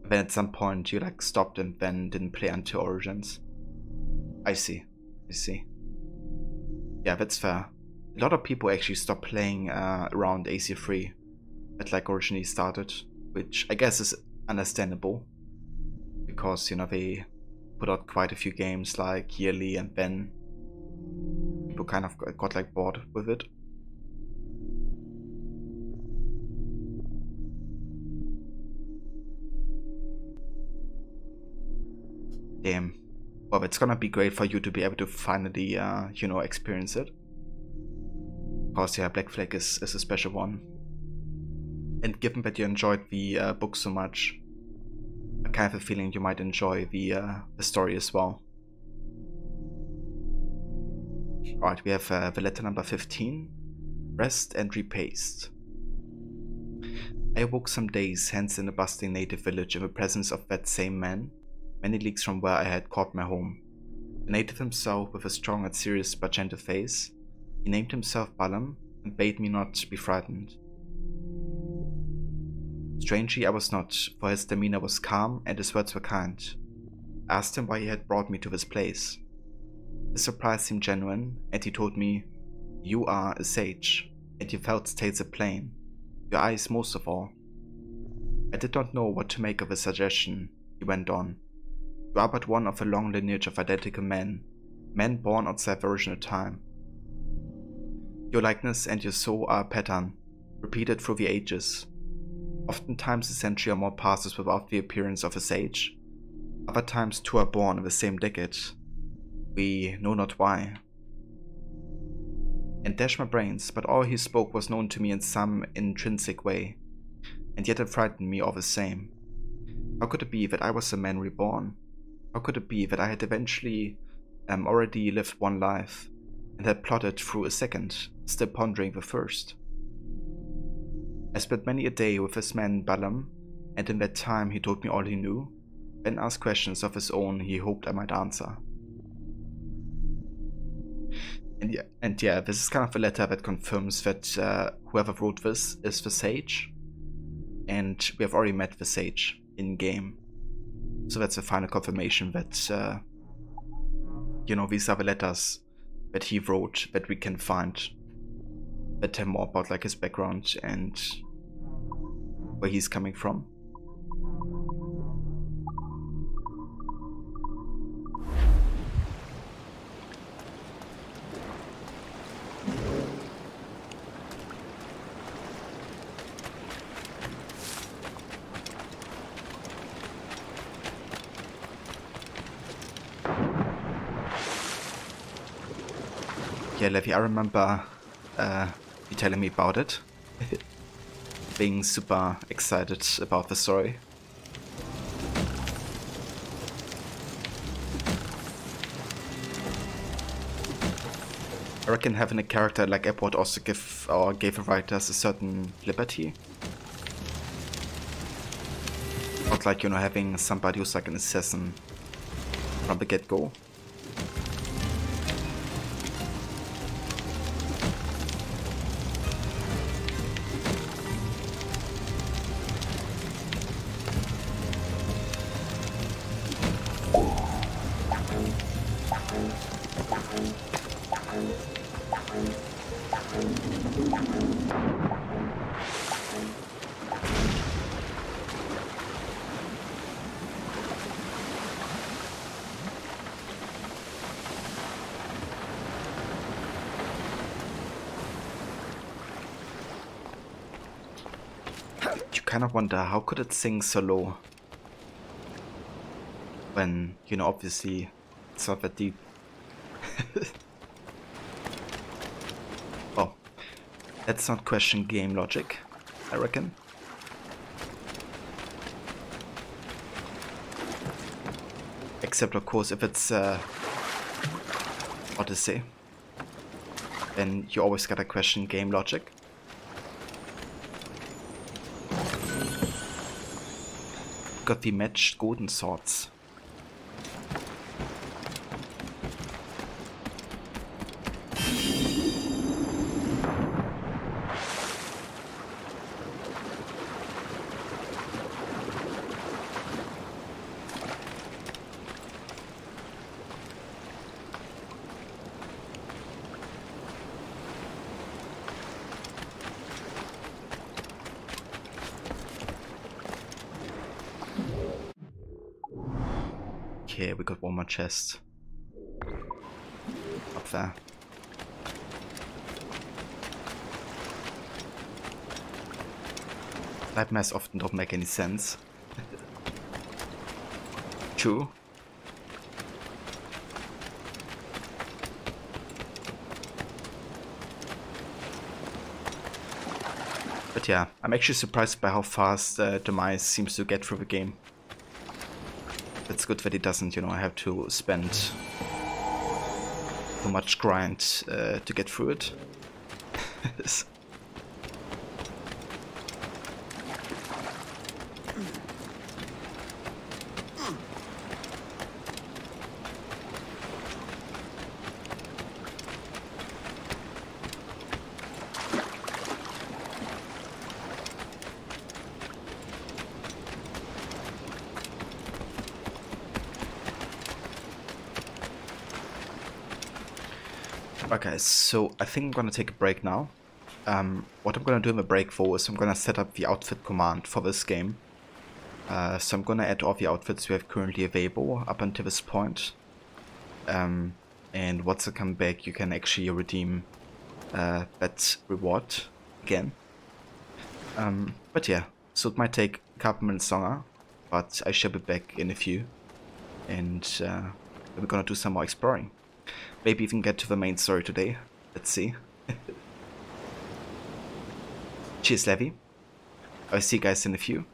Then at some point you like stopped and then didn't play until Origins. I see. I see. Yeah, that's fair. A lot of people actually stopped playing around AC3 that like originally started, which I guess is understandable, because, you know, they put out quite a few games like yearly, and then people kind of got like bored with it. Damn. Well, it's gonna be great for you to be able to finally, you know, experience it. Because, yeah, Black Flag is a special one. And given that you enjoyed the book so much, I kind of have a feeling you might enjoy the story as well. Alright, we have the letter number 15. Rest and repaste. I awoke some days hence in a bustling native village in the presence of that same man, many leagues from where I had caught my home. The native himself, with a strong and serious but gentle face, he named himself Balam and bade me not be frightened. Strangely, I was not, for his demeanor was calm and his words were kind. I asked him why he had brought me to this place. His surprise seemed genuine, and he told me, "You are a sage, and your felt tales are plain, your eyes most of all." I did not know what to make of his suggestion. He went on, "You are but one of a long lineage of identical men, men born outside the original time. Your likeness and your soul are a pattern, repeated through the ages. Oftentimes a century or more passes without the appearance of a sage. Other times two are born in the same decade. We know not why." And dashed my brains, but all he spoke was known to me in some intrinsic way, and yet it frightened me all the same. How could it be that I was a man reborn? How could it be that I had eventually already lived one life, and had plotted through a second, still pondering the first? I spent many a day with this man Balam, and in that time he told me all he knew, then asked questions of his own he hoped I might answer. And yeah, this is kind of a letter that confirms that whoever wrote this is the sage, and we have already met the sage in-game. So that's a final confirmation that, you know, these are the letters that he wrote that we can find that tell more about like his background and where he's coming from. Yeah, Levi, I remember you telling me about it. Being super excited about the story. I reckon having a character like Epward also gave the writers a certain liberty. Not like, you know, having somebody who's like an assassin from the get-go. You kind of wonder, how could it sing so low? When, you know, obviously it's not that deep. Oh, let's not question game logic, I reckon. Except, of course, if it's, Odyssey, then you always gotta question game logic. Got the matched golden swords. Okay, we got one more chest. Up there. Nightmares often don't make any sense. True. But yeah, I'm actually surprised by how fast Demise seems to get through the game. It's good that he doesn't, you know, have to spend so much grind to get through it. Okay, so I think I'm gonna take a break now. What I'm gonna do in the break for is I'm gonna set up the outfit command for this game. So I'm gonna add all the outfits we have currently available up until this point. And once I come back, you can actually redeem that reward again. But yeah, so it might take a couple minutes longer, but I shall be back in a few. And we're gonna do some more exploring. Maybe even get to the main story today. Let's see. Cheers, Levi. I'll see you guys in a few.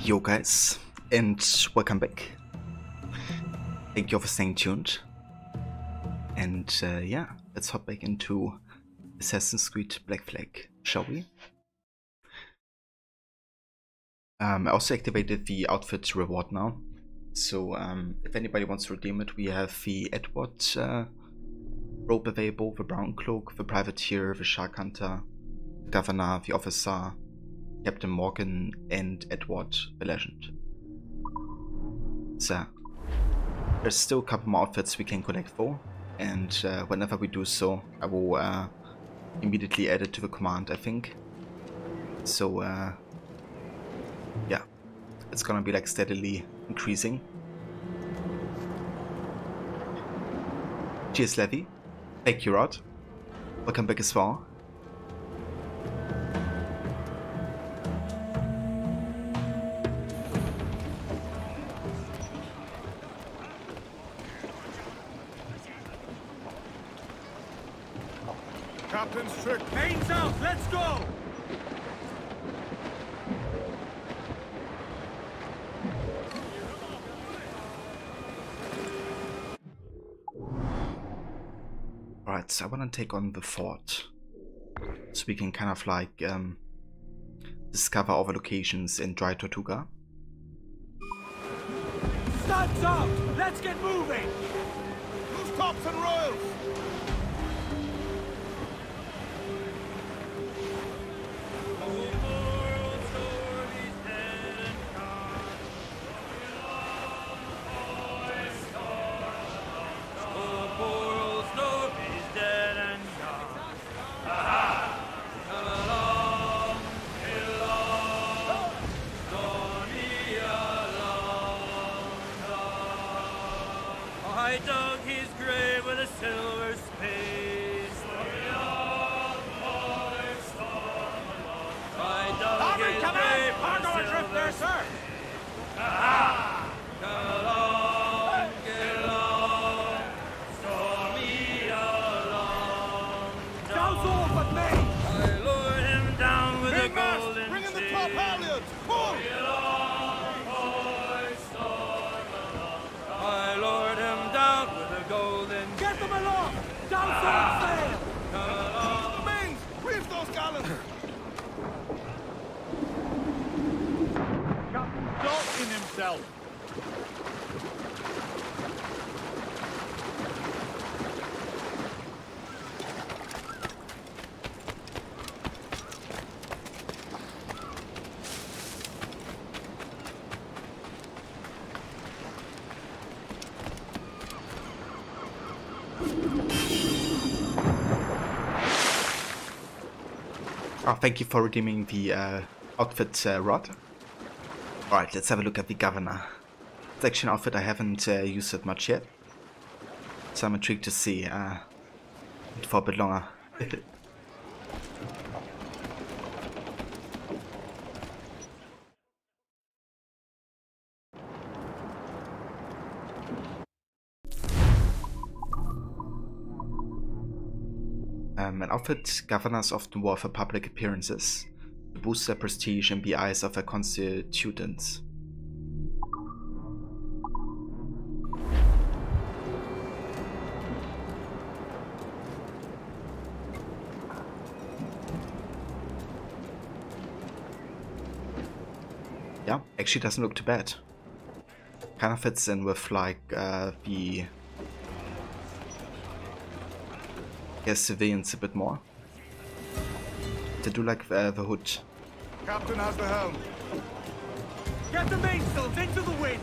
Yo guys, and welcome back. Thank you for staying tuned. And yeah, let's hop back into Assassin's Creed Black Flag, shall we? I also activated the outfit reward now. So if anybody wants to redeem it, we have the Edward robe available, the brown cloak, the privateer, the shark hunter, the governor, the officer, Captain Morgan, and Edward the legend. So there's still a couple more outfits we can collect for, and whenever we do so, I will immediately add it to the command, I think. So yeah, it's gonna be like steadily increasing. Cheers, Levy. Thank you, Rod. Welcome back as well. Captain's trick. Mains out, let's go! Alright, so I want to take on the fort, so we can kind of like discover other locations in Dry Tortuga. Studs out! Let's get moving! Loose tops and royals. I dug his grave with a silver spade. I dug his grave with a silver there, sir! Come along, get along, stormy along. Down's all but me! I lured him down with a Big mast, golden bring in the chain. top halyards. Pull. I lured him down with a golden Get them along! Down's all sail! The mains. Reef those gallants. Captain Dot in himself! Oh, thank you for redeeming the outfit, Rod. Alright, let's have a look at the governor. It's actually an outfit I haven't used it much yet, so I'm intrigued to see it for a bit longer. An outfit governors often wore for public appearances to boost their prestige in the eyes of their constituents. Yeah, actually doesn't look too bad. Kind of fits in with like the civilians a bit more. They do like the hood. Captain has the helm. Get the mainsails into the wind!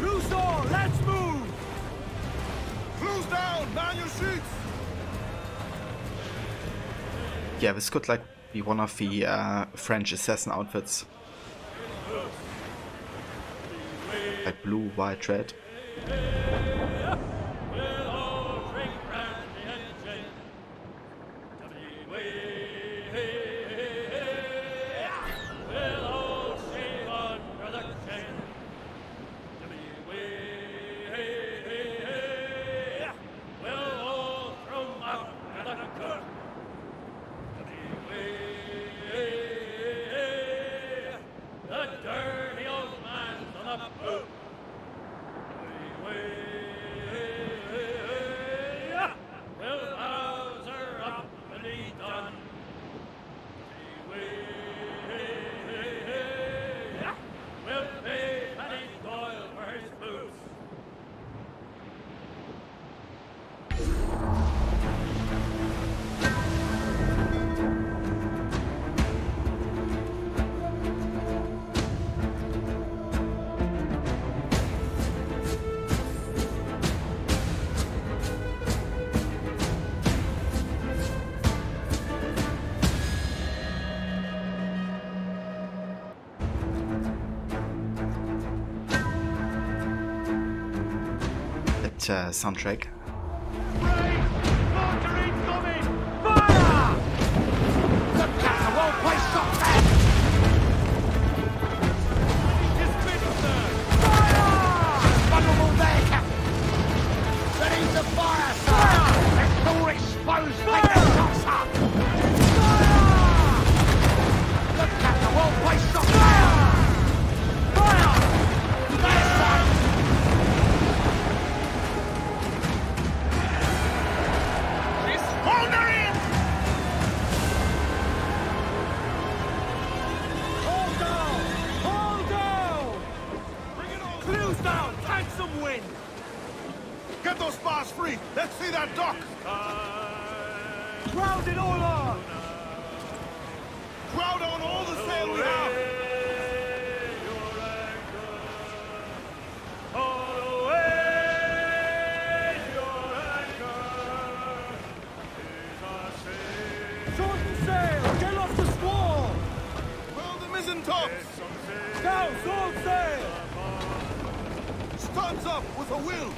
Loose all, let's move! Close down. Man your sheets. Yeah, this could like be one of the French assassin outfits. Like blue, white, red. Hey, that soundtrack. Get those spars free! Let's see that dock! Crowd in order! Crowd on all the sail we have! Shorten sail! Get off the squall! Furl the mizzen tops! Down, sword sail! Studs up with a will!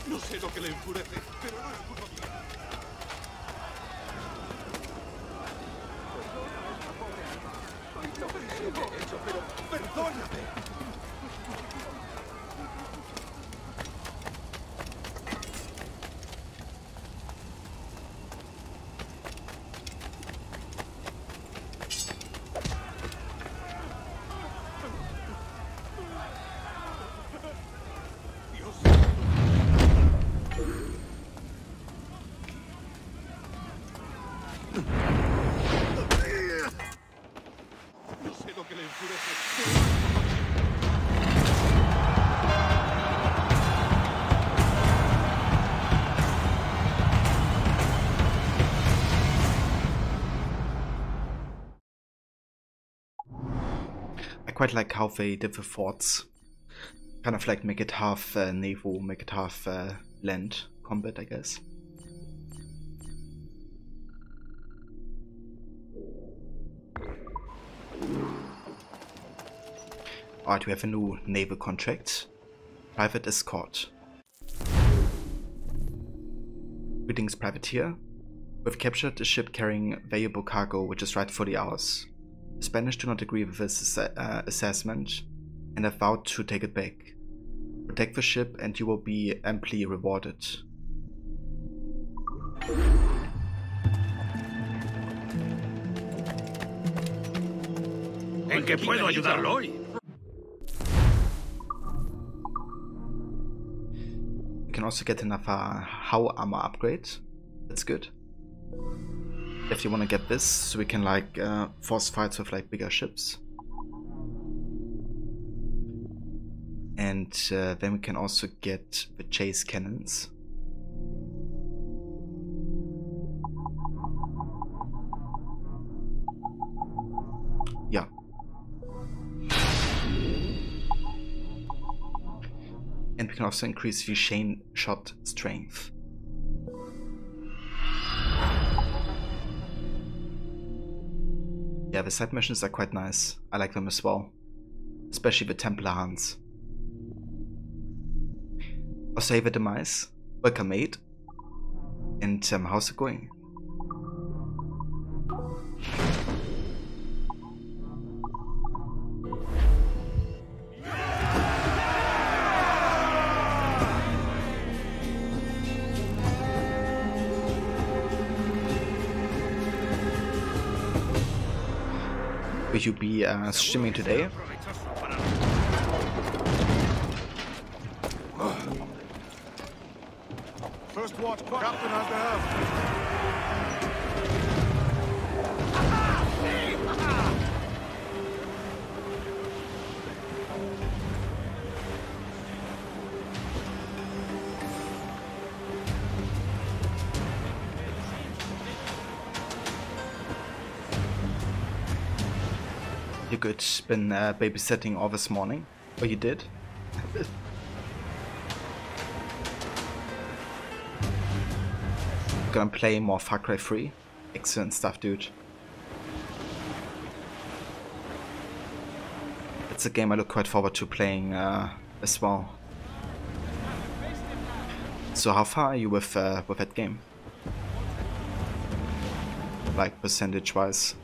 No sé lo que le enfurece, pero no es culpa mía. Pero perdóname. No sé lo que le enfurece. I quite like how they did the forts. Kind of like make it half naval, make it half land combat, I guess. Alright, we have a new naval contract. Private escort. Greetings, privateer. We've captured a ship carrying valuable cargo which is rightfully ours. The Spanish do not agree with this assessment and have vowed to take it back. Protect the ship and you will be amply rewarded. ¿En qué puedo ayudarlo hoy? We can also get another How armor upgrade. That's good. If you want to get this, so we can like force fights with like bigger ships. And then we can also get the chase cannons. Yeah. And we can also increase the chain shot strength. Yeah, the side missions are quite nice. I like them as well. Especially the Templar hunts. Also, hey, the Demise. Welcome, mate. And how's it going? Will you be streaming today? First watch, Captain has the helm. You good? Been babysitting all this morning? Or you did? Gonna play more Far Cry 3. Excellent stuff, dude. It's a game I look quite forward to playing as well. So how far are you with that game? Like percentage-wise?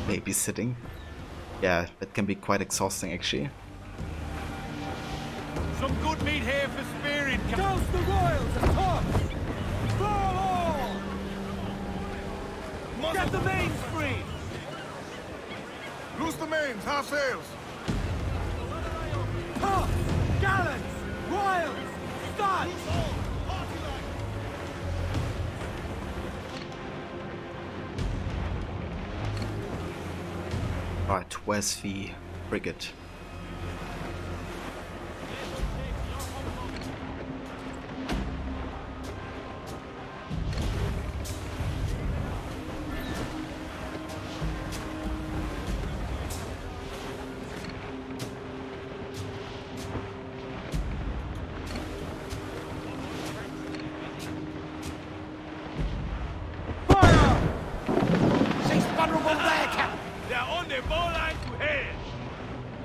Babysitting. Yeah, that can be quite exhausting actually. Some good meat here for spearing. Douse the royals at top! Fall all! Get the mains free! Loose the mains, half sails. Tops! Gallants! Royals! Studs! Right, where's the frigate?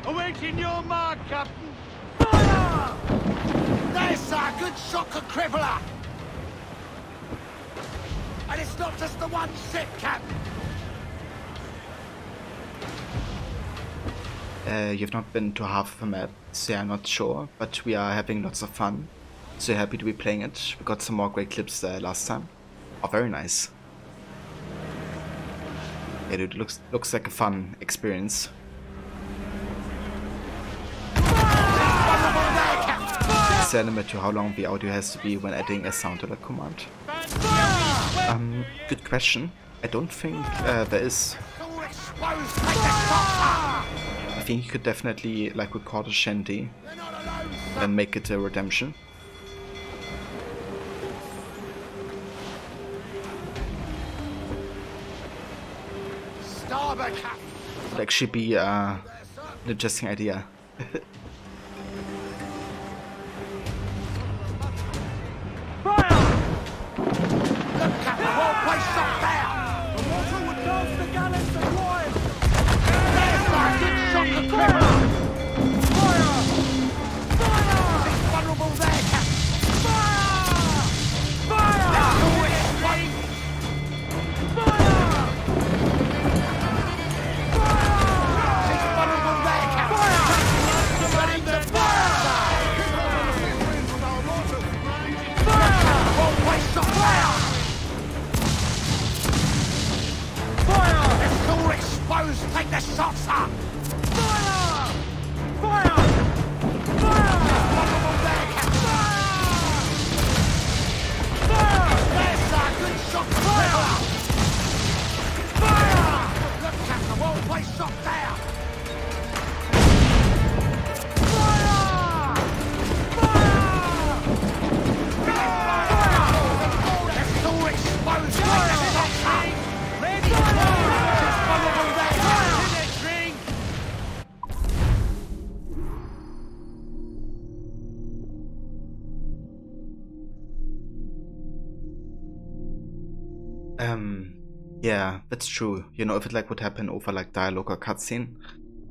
Awaiting your mark, Captain! Fire! There's a good shock and crippler! And it's not just the one ship, Captain! You've not been to half of the map, so I'm not sure, but we are having lots of fun. So happy to be playing it. We got some more great clips last time. Oh, very nice. Yeah, dude, looks like a fun experience. Is there a limit to how long the audio has to be when adding a sound to the command? Good question. I don't think there is. I think you could definitely like record a shanty and make it a redemption. Would actually be an interesting idea. Take the shots up! Fire! Fire! Fire! There, Fire! There's a good shot! Fire! Fire! Yeah, that's true. You know, if it like would happen over like dialogue or cutscene,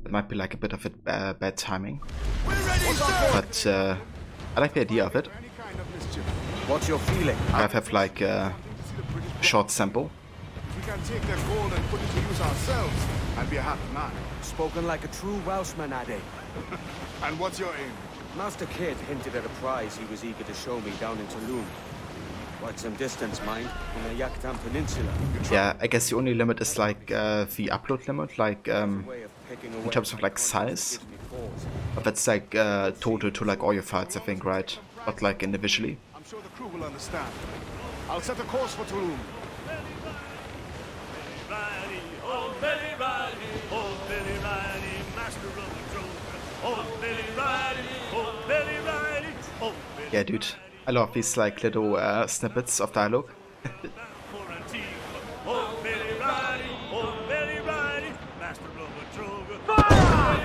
it might be like a bit of bad timing. But I like the idea of it. Any kind of mischief. What's your feeling? I have like a short sample. If we can take their gold and put it to use ourselves, I'd be a happy man. Spoken like a true Welshman, Ade. And what's your aim? Master Kid hinted at a prize he was eager to show me down in Tulum. Quite some distance, mind, on the Yucatan Peninsula. Yeah, I guess the only limit is like the upload limit, like Way of picking away in terms of my like conscience size. gives me pause. But that's like total to like all your fights, I think, right? Not like individually. I'm sure the crew will understand. I'll set a course for Tulum. Riley, oh Billy Riley, oh Billy Riley, master of the throne. Oh Billy Riley, oh Billy Riley, oh Billy Yeah, dude. I love these like little snippets of dialogue. for Antigua. Oh Billy Riley, oh Billy Riley, master of the throne. Oh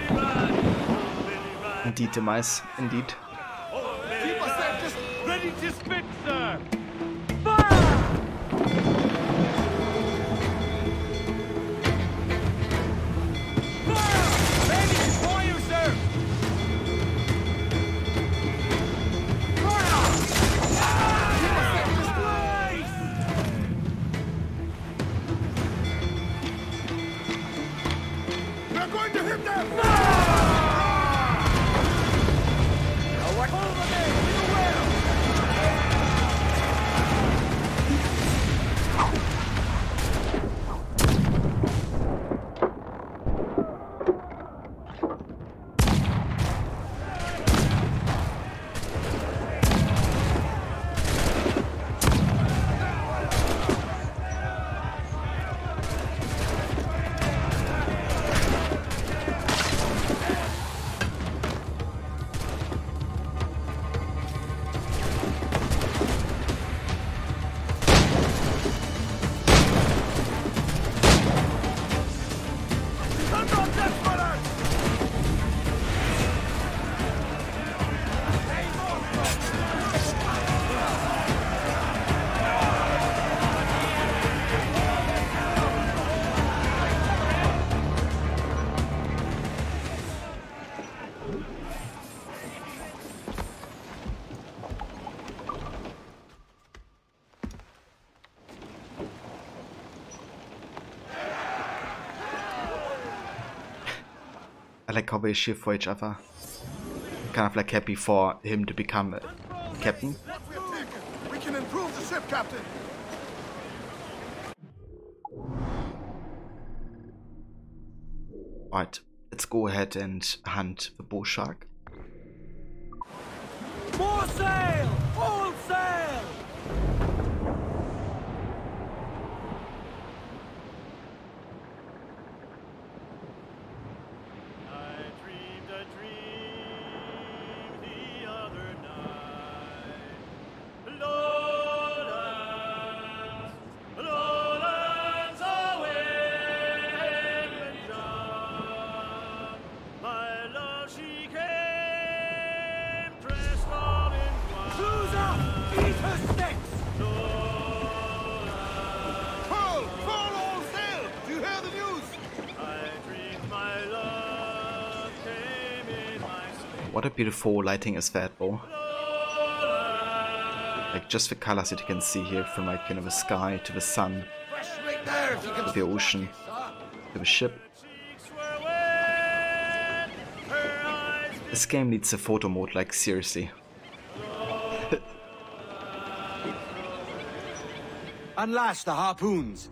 Billy Riley, oh Billy Riley, Indeed, Demise. Indeed. oh Billy Riley, Just ready to spit, sir! We're going to hit them! I like how they cheer for each other. Kind of like happy for him to become a captain. What we've taken, we can improve the ship, Captain. Alright, let's go ahead and hunt the bull shark. More sail! All sail! I dreamed a dream the other night. Lowlands, lowlands away and down. My love, she came dressed all in white. Cruiser! Eat her sticks! Lowlands, Pull! Full all sail! Do you hear the news? I dreamed my love came in my sleep. What a beautiful lighting is that, though. Like just the colors that you can see here from like, you know, the sky to the sun, Fresh right there if you can. to the ocean, to the ship. Cheeks were wet, her eyes This game needs a photo mode, like seriously. Unlash the harpoons.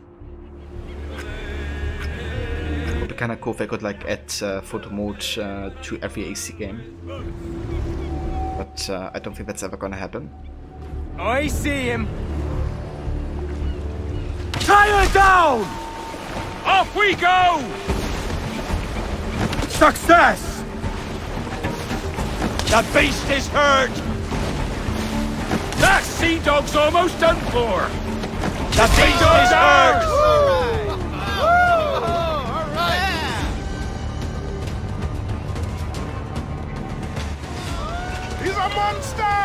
It would be kinda cool if I could like add photo mode to every AC game. But I don't think that's ever gonna happen. I see him. Tie her down! Off we go! Success! The beast is hurt! That sea dog's almost done for! The beast is hurt! He's a monster!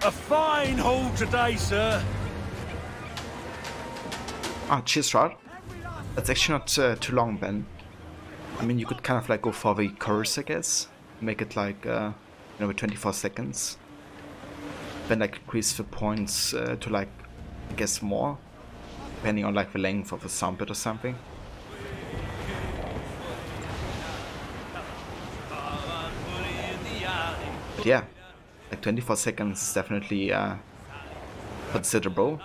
A fine haul today, sir. Ah, cheers, Rod. That's actually not too long, Ben. I mean, you could kind of like go for the chorus, I guess. Make it like, you know, 24 seconds. Then like increase the points to like, I guess more. Depending on like the length of the sound bit or something. But yeah, like 24 seconds is definitely considerable.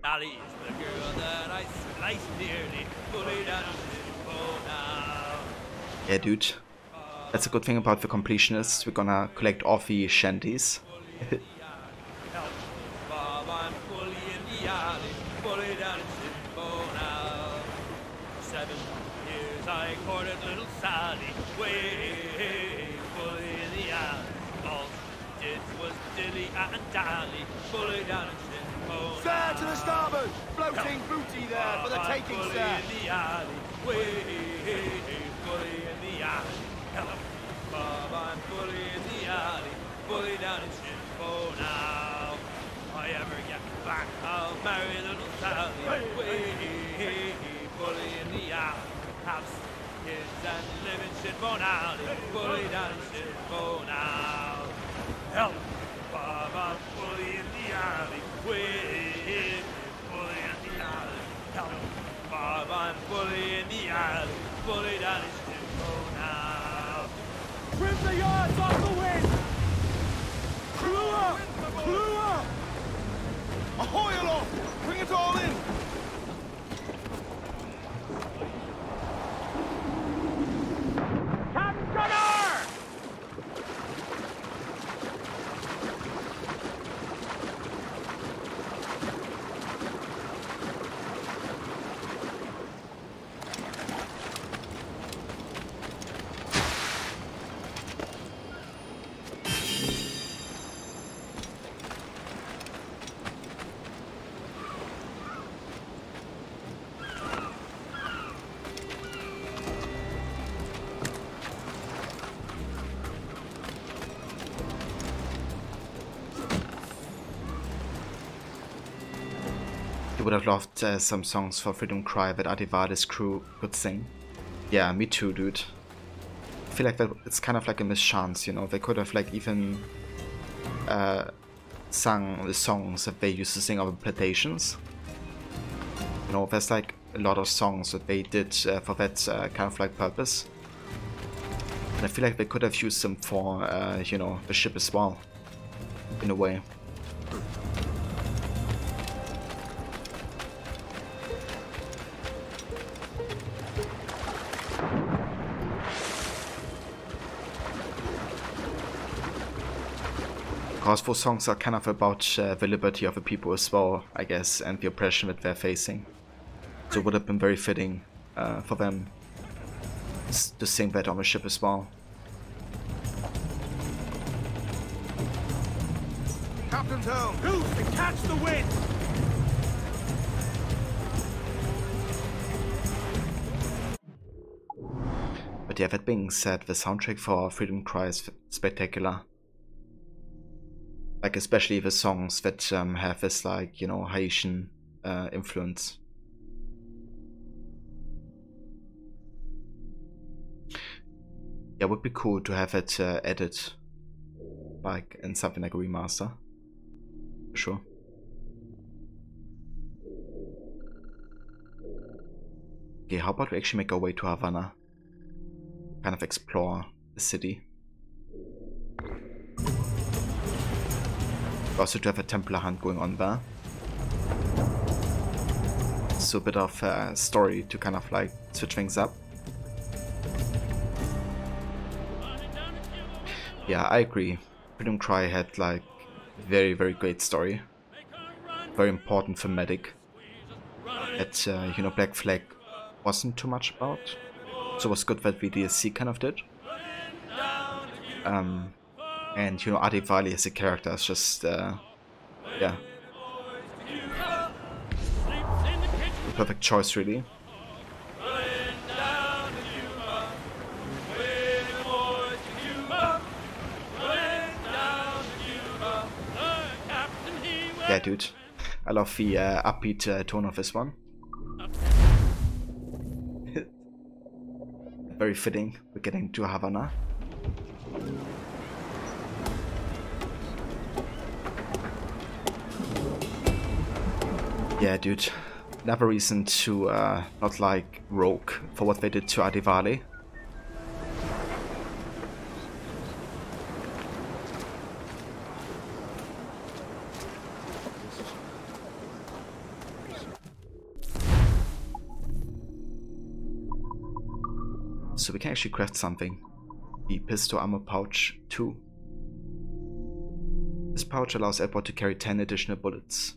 Sally is the girl that I sliced nearly, fully down to now. Yeah, dude. That's a good thing about the completionists. We're gonna collect all the shanties. Bob, I'm fully in the alley, fully down to now. 7 years I courted little Sally, way fully in the alley. All she did was dilly and dally, fully down to Sir, to the starboard! Floating booty there for the taking, fully sir. in the alley, way fully in the alley. Hello, Bob, I'm fully in the alley, fully down in Shimbo now. If I ever get back, I'll marry little Sally, way fully in the alley. Have some kids and live in Shimbo alley, fully down in Shimbo now. Hello, Bob, I'm fully in the alley, way fully in the alley. Hello, Bob, I'm fully in the alley, fully down in Shimbo now. Trim the yards off the wind! Crew up! Crew up! Ahoy aloft! Bring it all in! Captain Gunner! Would have loved some songs for Freedom Cry that Adivades' crew could sing. Yeah, me too, dude. I feel like that it's kind of like a mischance, you know. They could have like even sung the songs that they used to sing on the plantations. You know, there's like a lot of songs that they did for that kind of like purpose. And I feel like they could have used them for, you know, the ship as well, in a way. Because those songs are kind of about the liberty of the people as well, I guess, and the oppression that they're facing. So it would have been very fitting for them to sing that on the ship as well. Captain's helm! Loose and catch the wind! But yeah, that being said, the soundtrack for Freedom Cry is spectacular. Like, especially the songs that have this, like, you know, Haitian influence. Yeah, it would be cool to have it added, like, in something like a remaster. For sure. Okay, how about we actually make our way to Havana? Kind of explore the city. We also do have a Templar hunt going on there. So a bit of story to kind of like switch things up. Yeah, I agree. Freedom Cry had like very great story. Very important thematic. That you know, Black Flag wasn't too much about. So it was good that the DLC kind of did. And you know, Adivali as a character is just yeah, the perfect choice really. Yeah, dude. I love the upbeat tone of this one. Very fitting. We're getting to Havana. Yeah, dude. Another reason to not like Rogue for what they did to Adivale. So we can actually craft something. The pistol ammo pouch 2. This pouch allows Edward to carry 10 additional bullets.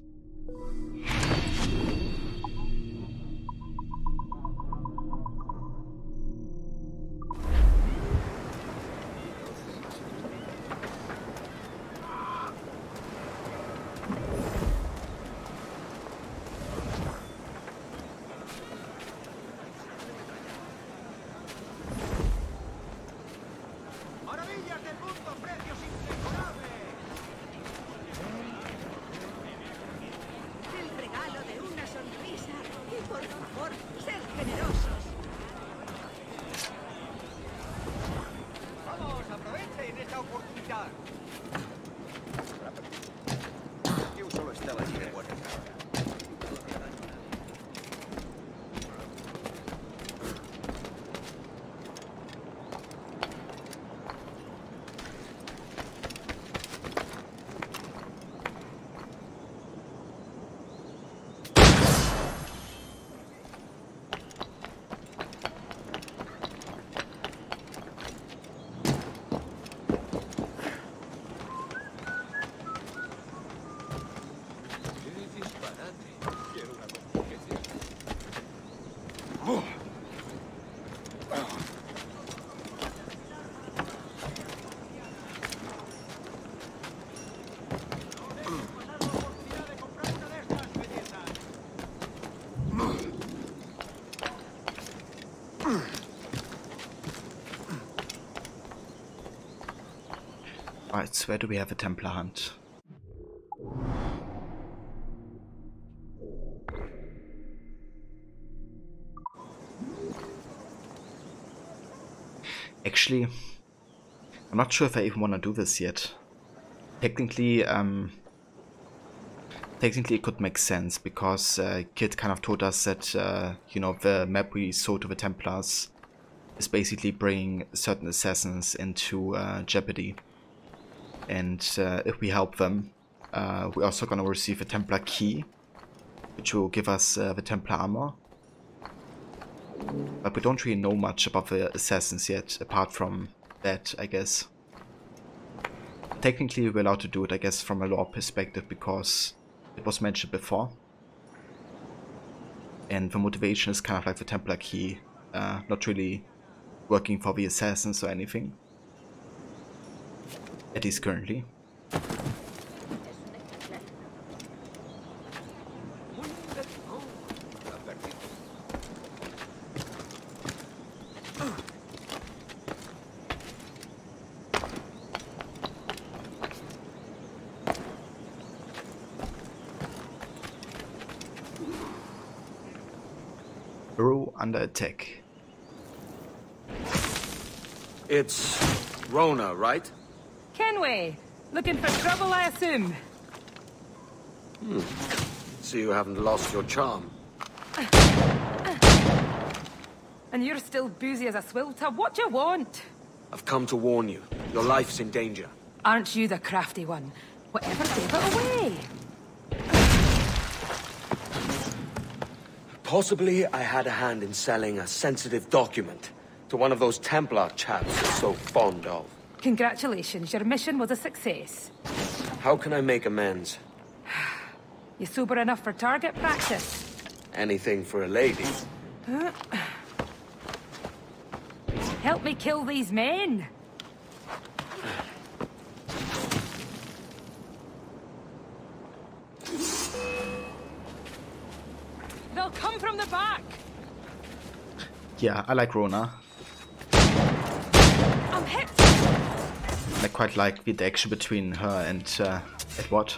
Right, so where do we have a Templar hunt? Actually, I'm not sure if I even want to do this yet. Technically, it could make sense because Kit kind of told us that you know, the map we sold to the Templars is basically bringing certain assassins into jeopardy. And if we help them, we're also going to receive a Templar key, which will give us the Templar armor. But we don't really know much about the assassins yet, apart from that, I guess. Technically, we're allowed to do it, I guess, from a lore perspective, because it was mentioned before. And the motivation is kind of like the Templar key, not really working for the assassins or anything. At least currently. Peru under attack. It's Rona, right? Kenway, looking for trouble, I assume. See, you haven't lost your charm. And you're still boozy as a swilter. What do you want? I've come to warn you. Your life's in danger. Aren't you the crafty one? Whatever gave it away? Possibly I had a hand in selling a sensitive document to one of those Templar chaps you're so fond of. Congratulations, your mission was a success. How can I make amends? You sober enough for target practice? Anything for a lady. Help me kill these men. They'll come from the back. Yeah, I like Rona. I'm hit. I quite like the action between her and Edward.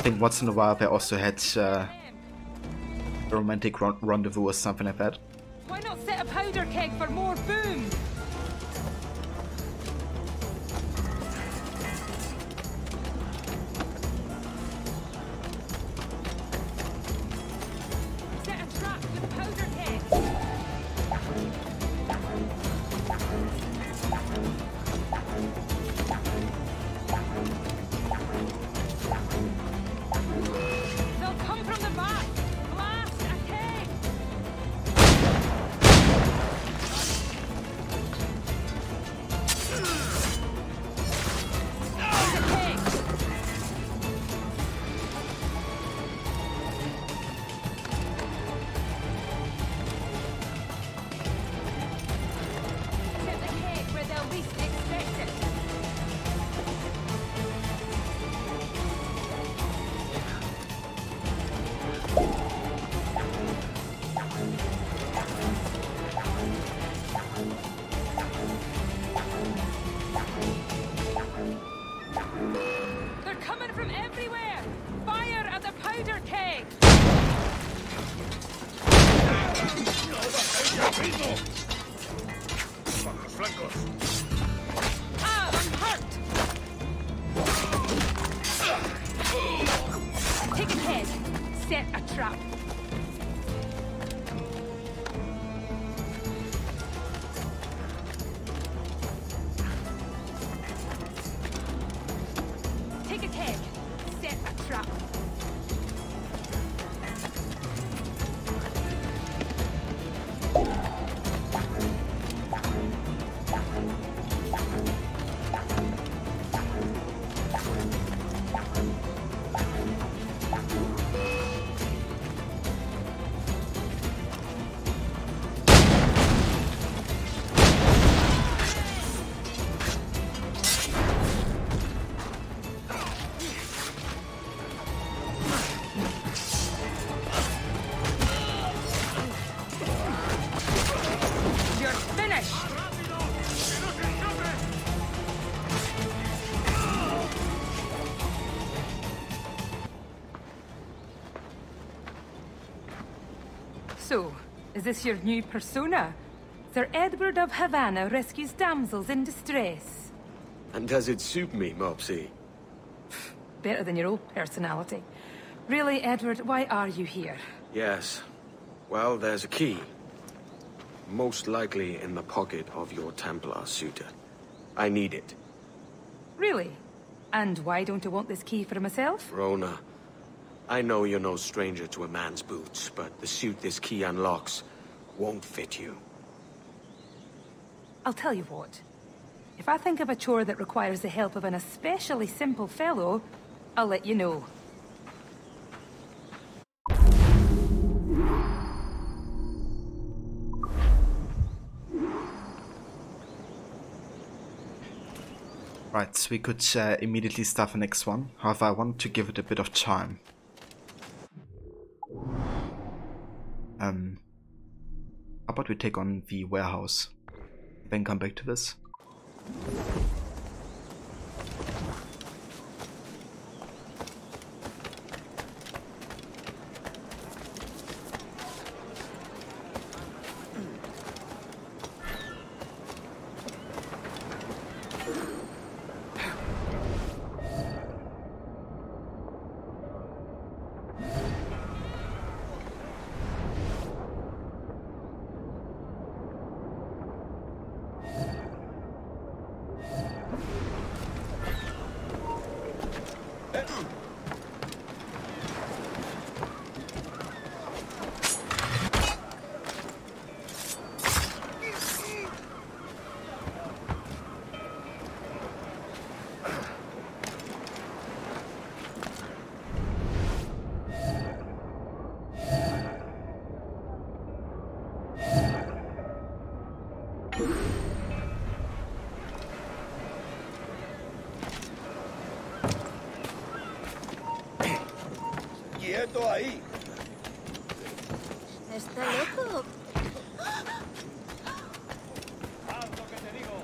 think once in a while they also had a romantic rendezvous or something like that. Why not set a powder keg for more boom? Set a trap with powder kegs. They'll come from the back. Blast a keg. They're coming from everywhere! Fire at the powder keg! Ah, I'm hurt! Take a keg. Set a trap. Take a keg. Set a trap. You're finished! So, is this your new persona? Sir Edward of Havana rescues damsels in distress. And does it suit me, Mopsy? Better than your old personality. Really, Edward, why are you here? Yes. Well, there's a key. Most likely in the pocket of your Templar suitor. I need it. Really? And why don't you want this key for myself? Rona, I know you're no stranger to a man's boots, but the suit this key unlocks won't fit you. I'll tell you what. If I think of a chore that requires the help of an especially simple fellow, I'll let you know. Right, so we could immediately start the next one. However, I want to give it a bit of time. How about we take on the warehouse, then come back to this? ¡Quieto ahí! Está loco. Haz lo que te digo.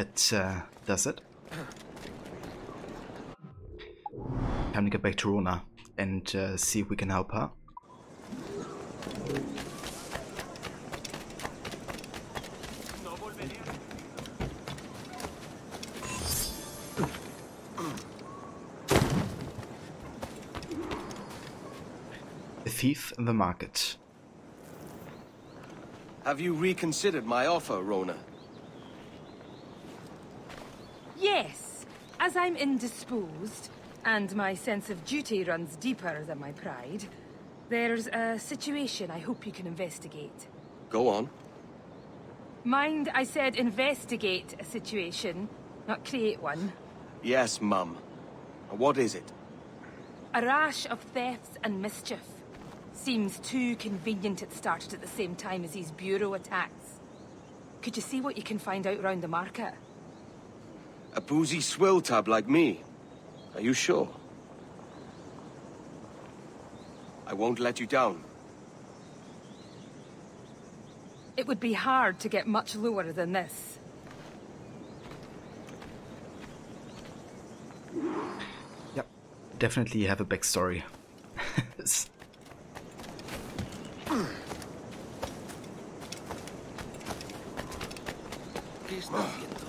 that does it. Time to get back to Rona and see if we can help her. The thief in the market. Have you reconsidered my offer, Rona? Yes, as I'm indisposed, and my sense of duty runs deeper than my pride, there's a situation I hope you can investigate. Go on. Mind, I said investigate a situation, not create one. Yes, Mum. What is it? A rash of thefts and mischief. Seems too convenient it started at the same time as these bureau attacks. Could you see what you can find out round the market? A boozy swill tab like me? Are you sure? I won't let you down. It would be hard to get much lower than this. Yep, definitely have a backstory. ¿Qué estás haciendo?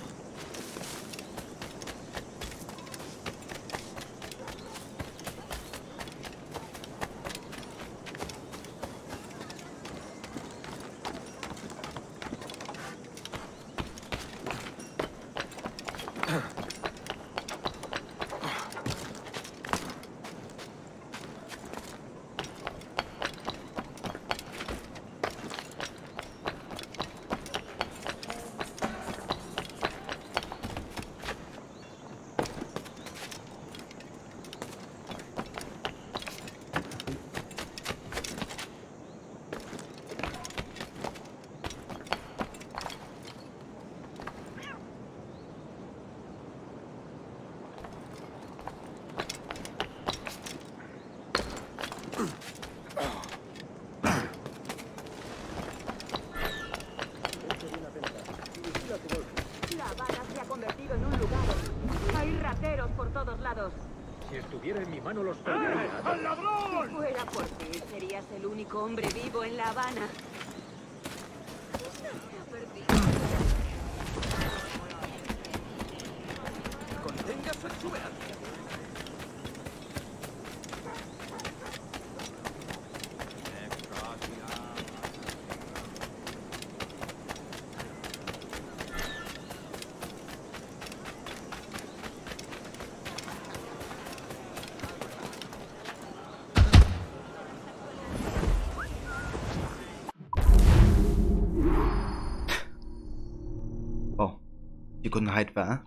La Habana se ha convertido en un lugar. Hay rateros por todos lados. Si estuviera en mi mano los perdería. ¡Al ladrón! Si fuera por ti, serías el único hombre vivo en La Habana. Contenga su exuberancia. Oh, you couldn't hide there.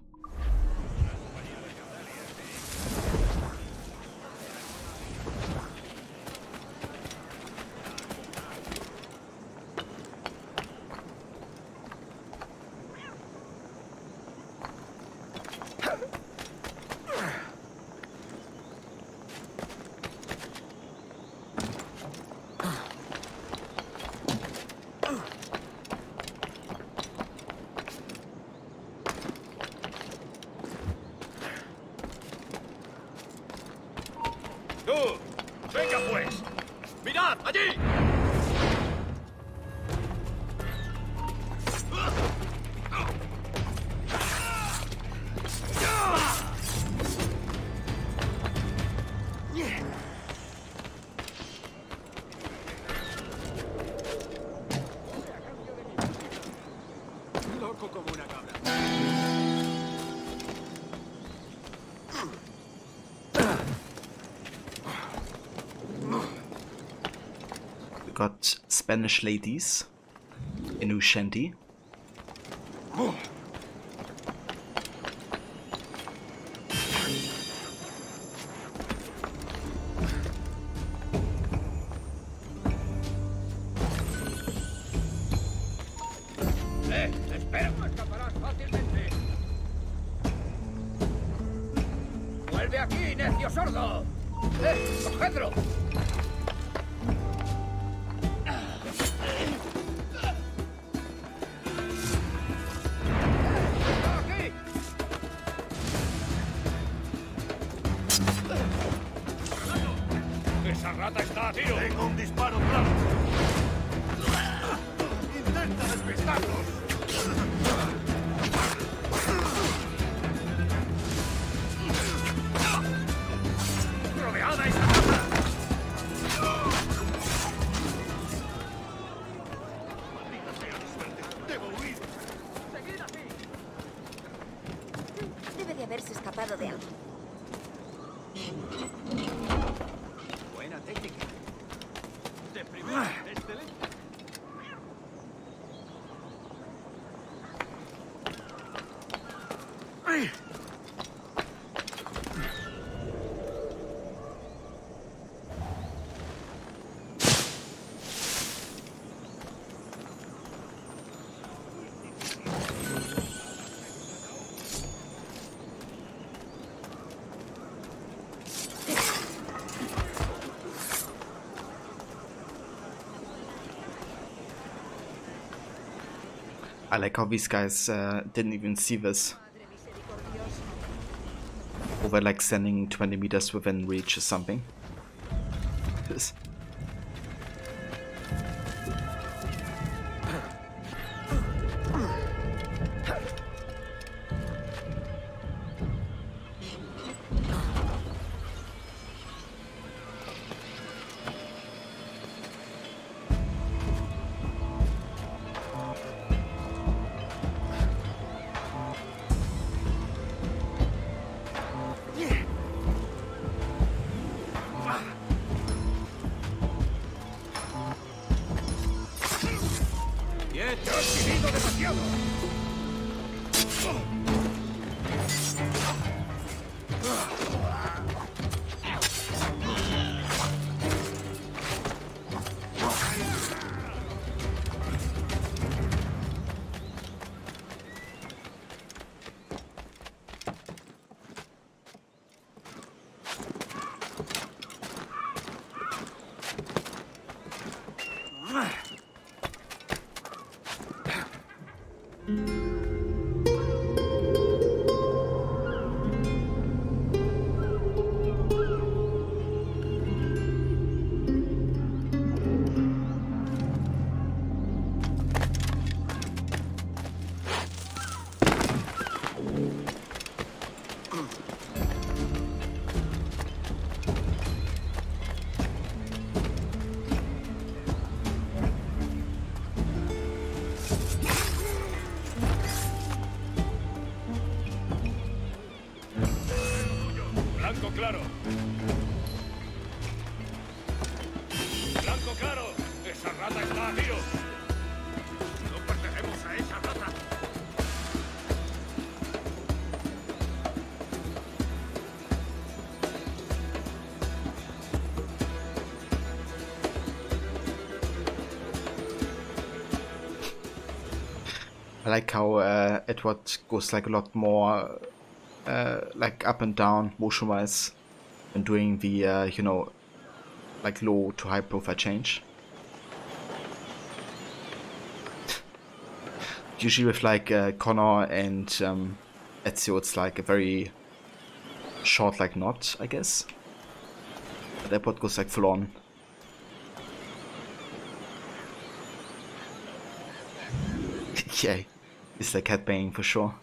¡Tú! ¡Venga pues! ¡Mirad! ¡Allí! Loco como una cabra. We got Spanish ladies in Ushanti. ¡Espera! ¡No escaparás fácilmente! ¡Vuelve aquí, necio sordo! ¡Cogedlo! ¡Aquí! ¡Esa rata está a tiro! ¡Tengo un disparo claro! ¡Intenta despistarlos! ¡Rodeada esa rata! ¡Maldita sea mi suerte! ¡Debo huir! ¡Seguid así! Debe de haberse escapado de algo. Buena técnica. De primera, excelente. I like how these guys didn't even see this. Or were like standing 20 meters within reach or something. Blanco claro. Blanco claro. Esa rata está a tiro. No pertenecemos a esa rata. I like how Edward goes like a lot more like up and down motion wise and doing the you know, like low to high profile change. Usually with like Connor and Ezio it's like a very short like knot, I guess. But Edward goes like full on. Yeah, it's like headbanging for sure.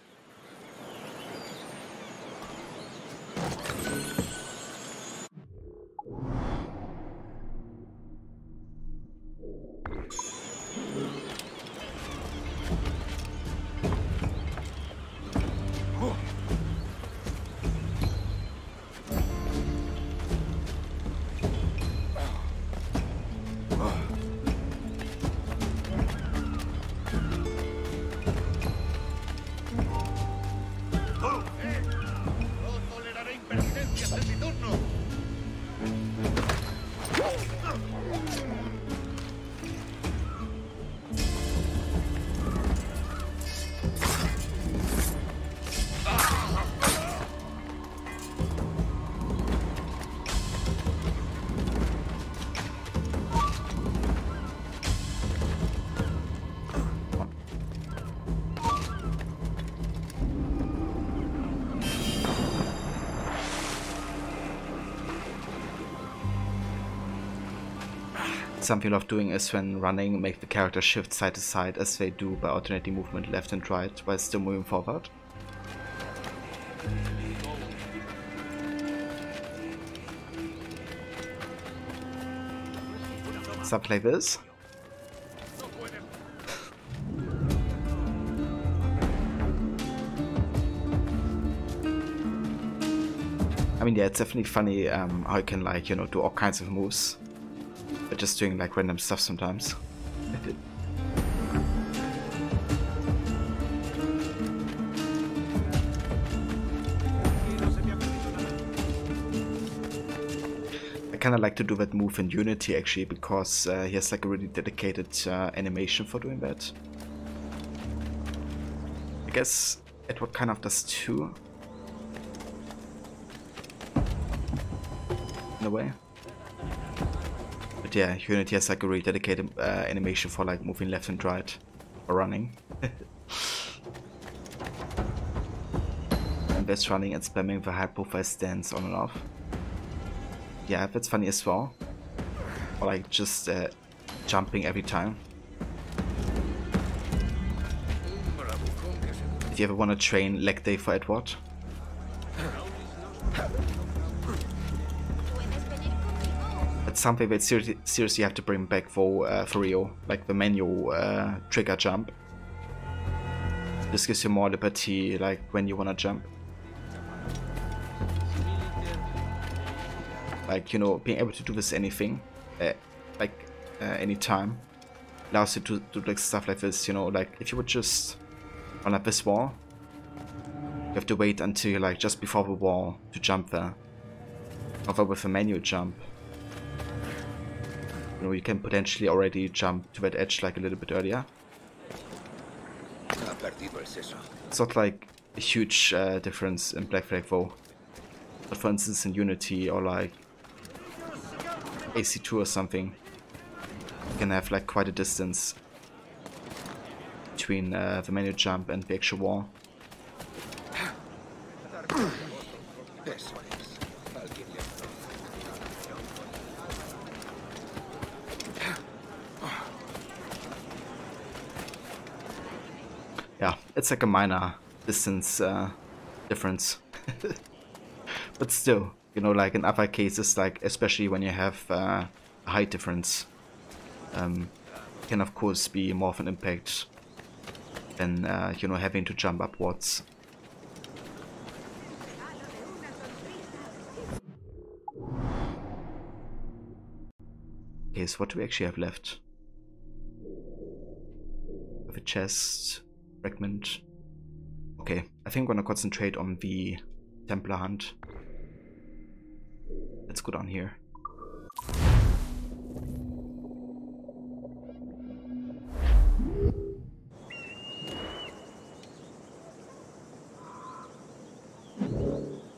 Something I love doing is when running, make the character shift side to side as they do by alternating movement left and right while still moving forward. Stuff like this. I mean, yeah, it's definitely funny how you can, like, you know, do all kinds of moves, but just doing like random stuff sometimes. I kind of like to do that move in Unity actually, because he has like a really dedicated animation for doing that. I guess Edward kind of does too, in a way. But yeah, Unity has like a really dedicated animation for like moving left and right or running. And that's running and spamming the high profile stance on and off. Yeah, that's funny as well. Or like just jumping every time. If you ever want to train leg day for Edward. That's something that seriously have to bring back for Rio, like the manual trigger jump. This gives you more liberty, like when you wanna jump. Like, you know, being able to do this anything, anytime, allows you to do like stuff like this. You know, like if you would just run up this wall, you have to wait until like just before the wall to jump there. However, with a manual jump, you know, you can potentially already jump to that edge like a little bit earlier. It's not like a huge difference in Black Flag though. But for instance in Unity or like AC2 or something, you can have like quite a distance between the manual jump and the actual wall. Yeah, it's like a minor distance difference. But still, you know, like in other cases, like especially when you have a height difference, can of course be more of an impact than you know, having to jump upwards. Okay, so what do we actually have left? We have a chest, fragment. Okay, I think I'm gonna concentrate on the Templar hunt. Let's go down here.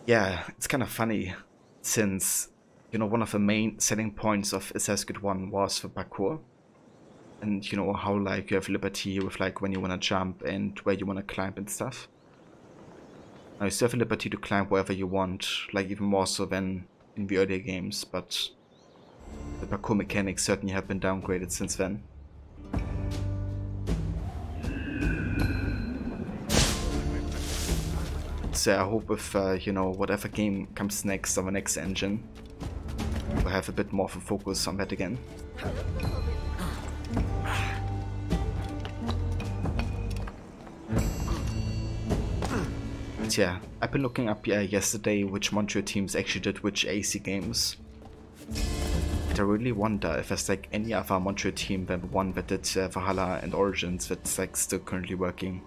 Yeah, it's kind of funny, since, you know, one of the main selling points of Assassin's Creed 1 was the parkour. And, you know, how, like, you have liberty with, like, when you want to jump and where you want to climb and stuff. Now, you still have liberty to climb wherever you want, like, even more so than in the earlier games, but the parkour mechanics certainly have been downgraded since then. So I hope with, you know, whatever game comes next on the next engine, we'll have a bit more of a focus on that again. But yeah, I've been looking up yesterday which Montreal teams actually did which AC games. And I really wonder if there's like any other Montreal team than the one that did Valhalla and Origins that's like still currently working.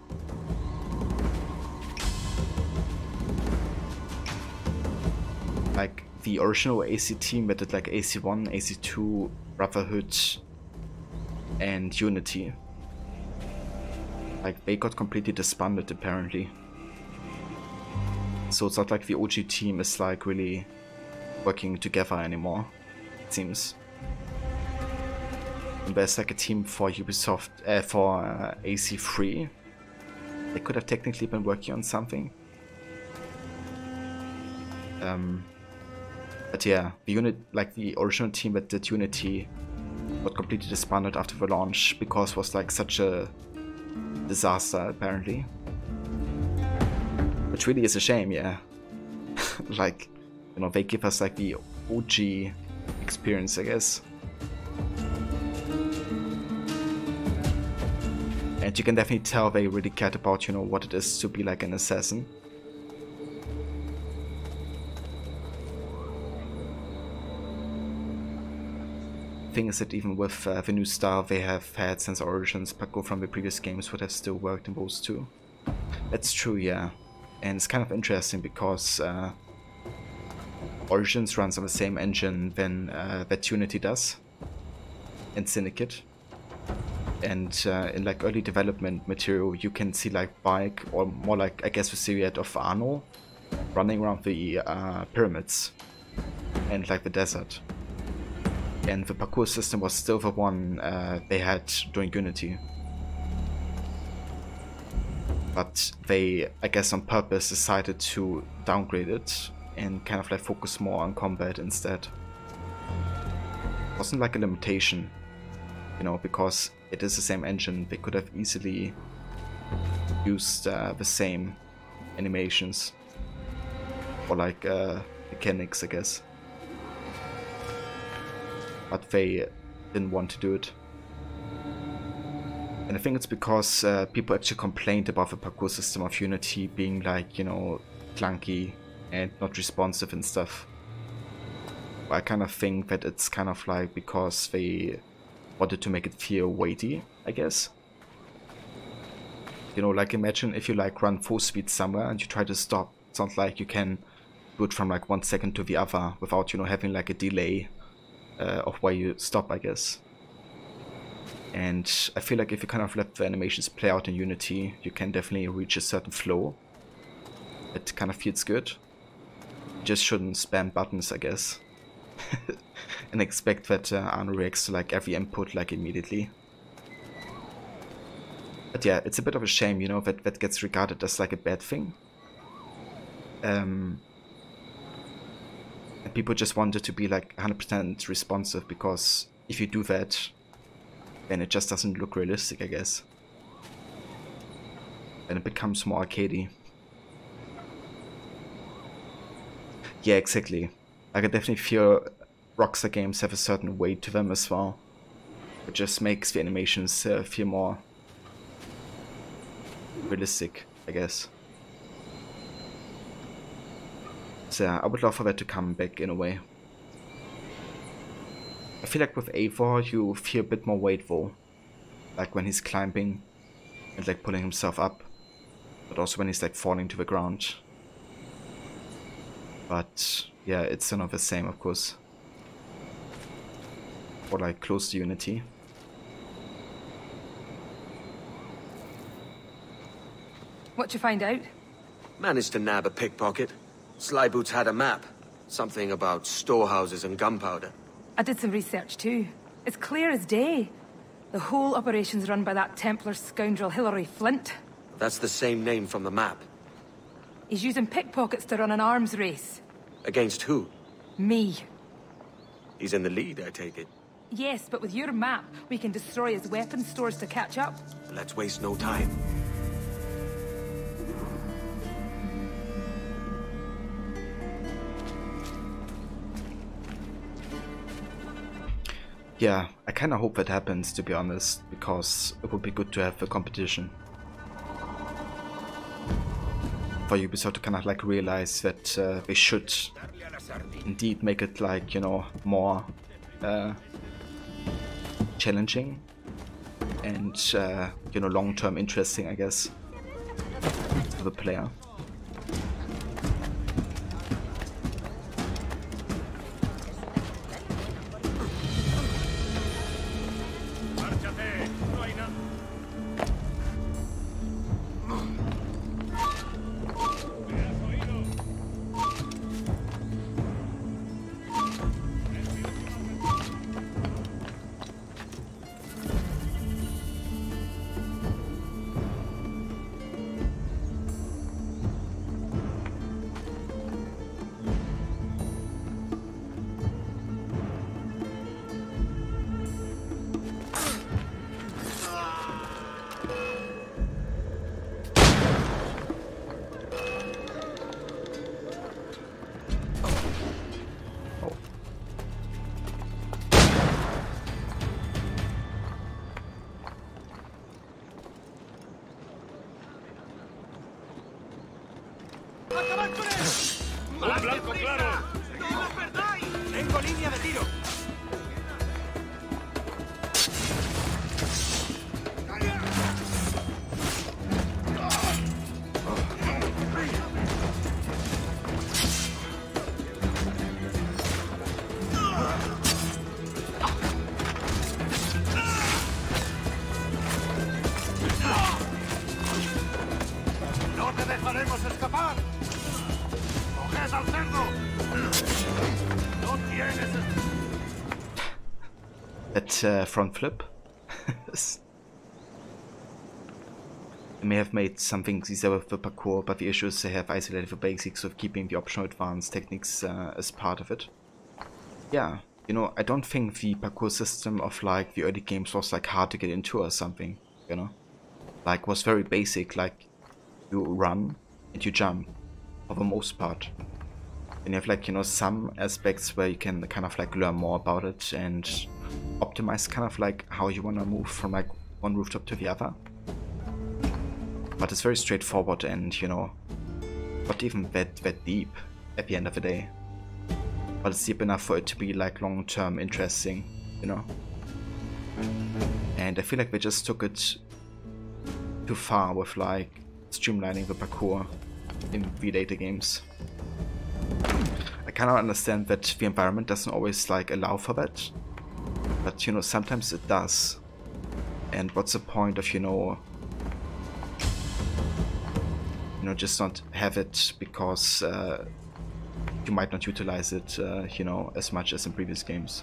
Like the original AC team that did like AC1, AC2, Brotherhood and Unity. Like they got completely disbanded apparently. So it's not like the OG team is like really working together anymore, it seems. And there's like a team for Ubisoft, for AC3. They could have technically been working on something. But yeah, the original team that did Unity got completely disbanded after the launch because it was like such a disaster apparently. Which really is a shame, yeah. Like, you know, they give us like the OG experience, I guess. And you can definitely tell they really cared about, you know, what it is to be like an assassin. Thing is that even with the new style they have had since Origins, parkour from the previous games would have still worked in those too. That's true, yeah. And it's kind of interesting because Origins runs on the same engine that Unity does and Syndicate. And in like early development material you can see like Bike, or more like I guess the silhouette of Arno running around the pyramids and like the desert. And the parkour system was still the one they had during Unity. But they, I guess on purpose, decided to downgrade it and kind of like focus more on combat instead. It wasn't like a limitation, you know, because it is the same engine. They could have easily used the same animations or like mechanics, I guess. But they didn't want to do it. And I think it's because people actually complained about the parkour system of Unity being like, you know, clunky and not responsive and stuff. I kind of think that it's kind of like because they wanted to make it feel weighty, I guess. You know, like imagine if you like run full speed somewhere and you try to stop. It's not like you can do it from like 1 second to the other without, you know, having like a delay of where you stop, I guess. And I feel like if you kind of let the animations play out in Unity, you can definitely reach a certain flow. It kind of feels good. You just shouldn't spam buttons, I guess. And expect that Arno reacts to like every input like immediately. But yeah, it's a bit of a shame, you know, that that gets regarded as like a bad thing. And people just want it to be like 100% responsive, because if you do that, then it just doesn't look realistic, I guess. And it becomes more arcadey. Yeah, exactly. I can definitely feel Rockstar games have a certain weight to them as well. It just makes the animations feel more realistic, I guess. So yeah, I would love for that to come back in a way. I feel like with Eivor you feel a bit more weight though. Like when he's climbing and like pulling himself up. But also when he's like falling to the ground. But yeah, it's still not the same, of course. Or like close to Unity. What'd you find out? Managed to nab a pickpocket. Slyboots had a map. Something about storehouses and gunpowder. I did some research too. It's clear as day. The whole operation's run by that Templar scoundrel Hilary Flint. That's the same name from the map. He's using pickpockets to run an arms race. Against who? Me. He's in the lead, I take it. Yes, but with your map, we can destroy his weapon stores to catch up. Let's waste no time. Yeah, I kinda hope that happens, to be honest, because it would be good to have a competition. For Ubisoft to kind of like realize that they should indeed make it like, you know, more challenging and, you know, long-term interesting, I guess, for the player. ¡No te dejaremos escapar! ¡Coged al cerdo! ¡No tienes... That front flip. They may have made some things easier with the parkour, but the issue is they have isolated the basics of keeping the optional advanced techniques as part of it. Yeah, you know, I don't think the parkour system of like the early games was like hard to get into or something, you know? Like was very basic, like you run and you jump for the most part. And you have like, you know, some aspects where you can kind of like learn more about it and optimize kind of like how you want to move from like one rooftop to the other. But it's very straightforward and, you know, not even that deep at the end of the day. But it's deep enough for it to be like long-term interesting, you know. And I feel like they just took it too far with like streamlining the parkour in the later games. I kind of understand that the environment doesn't always like allow for that, but you know, sometimes it does. And what's the point of, you know, just not have it because you might not utilize it, you know, as much as in previous games.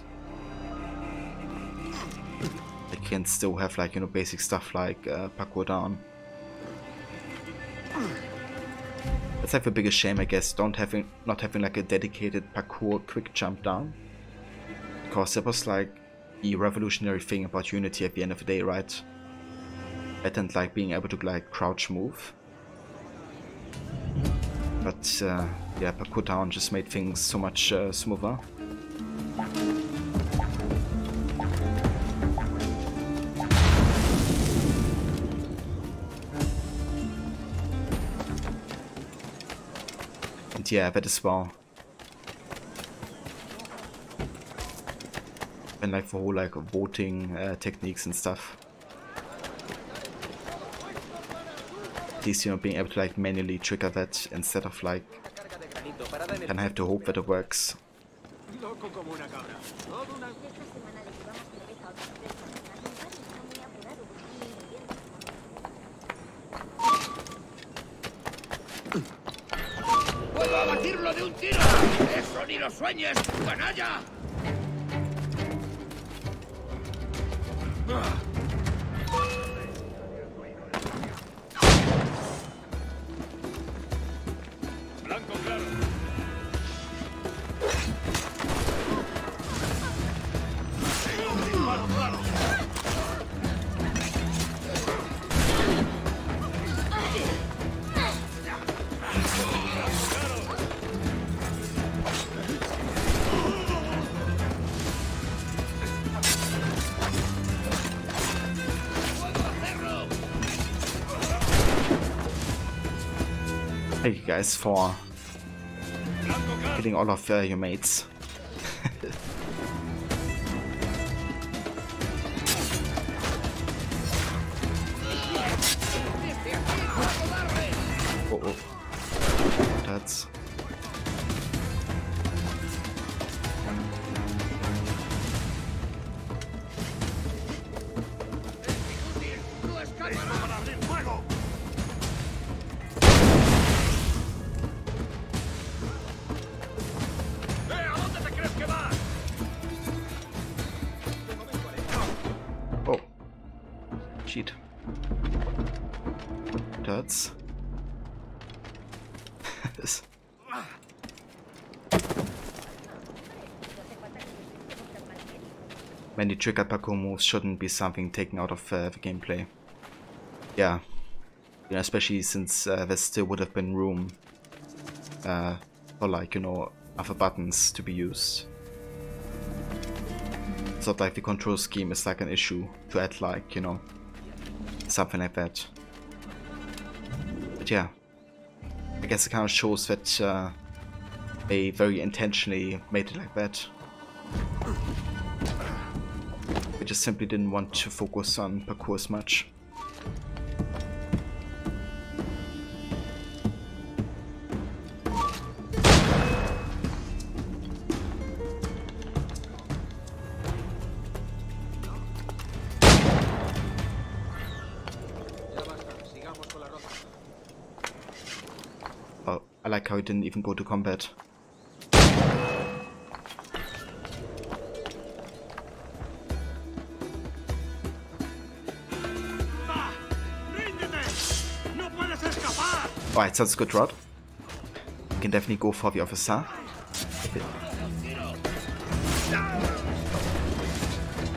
You can still have like, you know, basic stuff like parkour down. That's like the biggest shame, I guess, not having like a dedicated parkour quick jump down, because that was like the revolutionary thing about Unity at the end of the day, right? Better than like being able to like crouch move. But yeah, parkour down just made things so much smoother. And yeah, that as well. And like the whole like voting techniques and stuff. At least, you know, being able to like manually trigger that instead of like and I have to hope that it works. ¡Puedo abatirlo de un tiro! ¡Eso ni lo sueñes, canalla! Thank you guys for killing all of your mates. Oh, that's Turds. Many trigger parkour moves shouldn't be something taken out of the gameplay. Yeah, you know, especially since there still would have been room for like, you know, other buttons to be used. It's not like the control scheme is like an issue to add like, you know, something like that. But yeah, I guess it kind of shows that they very intentionally made it like that. We just simply didn't want to focus on parkour as much. Oh, I like how it didn't even go to combat. Alright, sounds good, Rod. We can definitely go for the officer.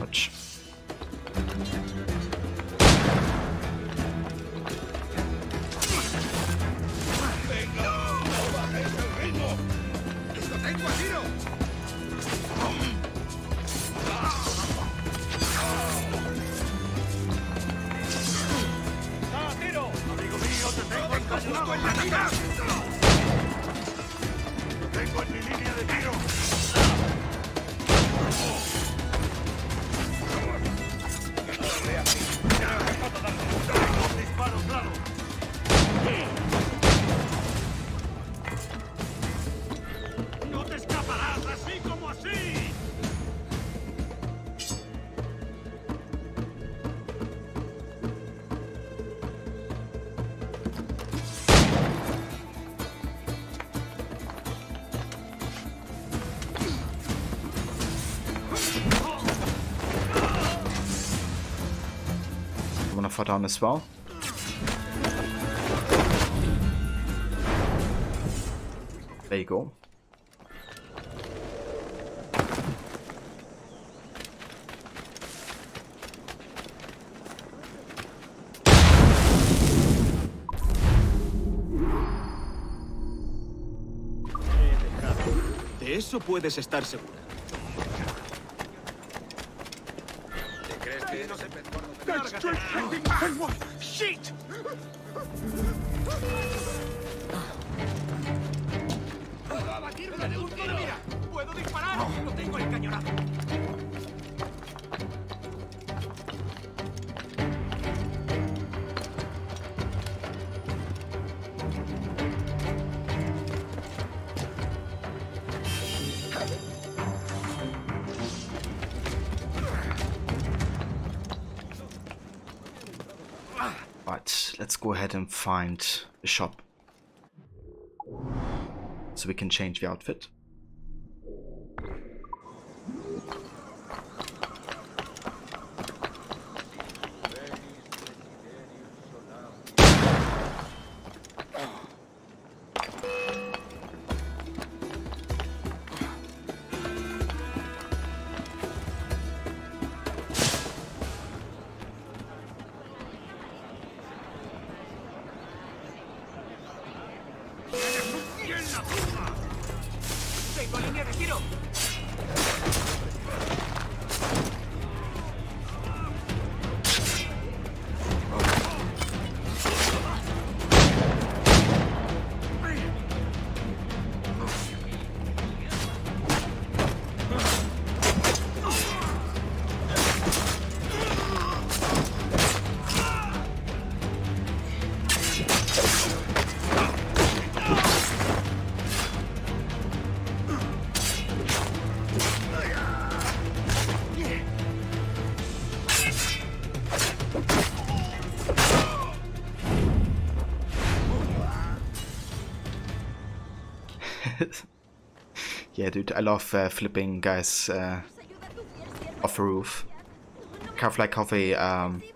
Watch. Tengo en mi línea de tiro. Tengo un disparo claro. No te escaparás así como así. I'm gonna fall down as well. There you go. De eso puedes estar segura. ¿Te crees que no se Shit! ¡Puedo abatirme de un tiro! ¡Mira! ¡Puedo disparar! ¡No tengo el cañonazo! Right, let's go ahead and find a shop so we can change the outfit. ¡Tengo línea de tiro! Yeah, dude, I love flipping guys off a roof. Kind of like how they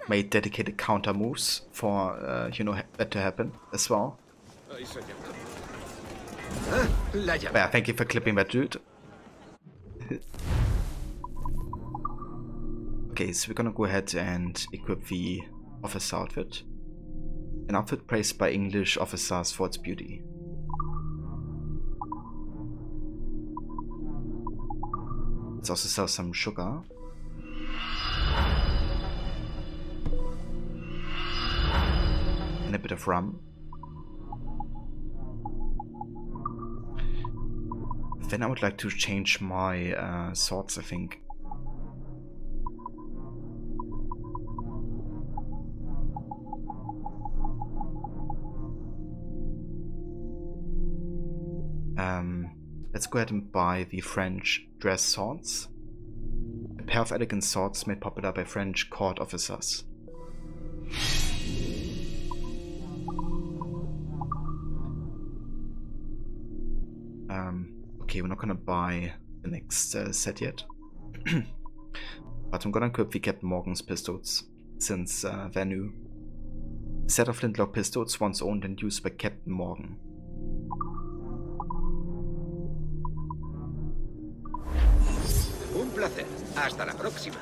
made dedicated counter moves for, you know, that to happen as well. Yeah, thank you for clipping that, dude. Okay, so we're gonna go ahead and equip the officer outfit. An outfit praised by English officers for its beauty. Let's also sell some sugar. And a bit of rum. Then I would like to change my swords, I think. Let's go ahead and buy the French dress swords. A pair of elegant swords made popular by French court officers. Okay, we're not gonna buy the next set yet. But I'm gonna equip the Captain Morgan's pistols, since they're new. A set of flintlock pistols once owned and used by Captain Morgan. Un placer. Hasta la próxima.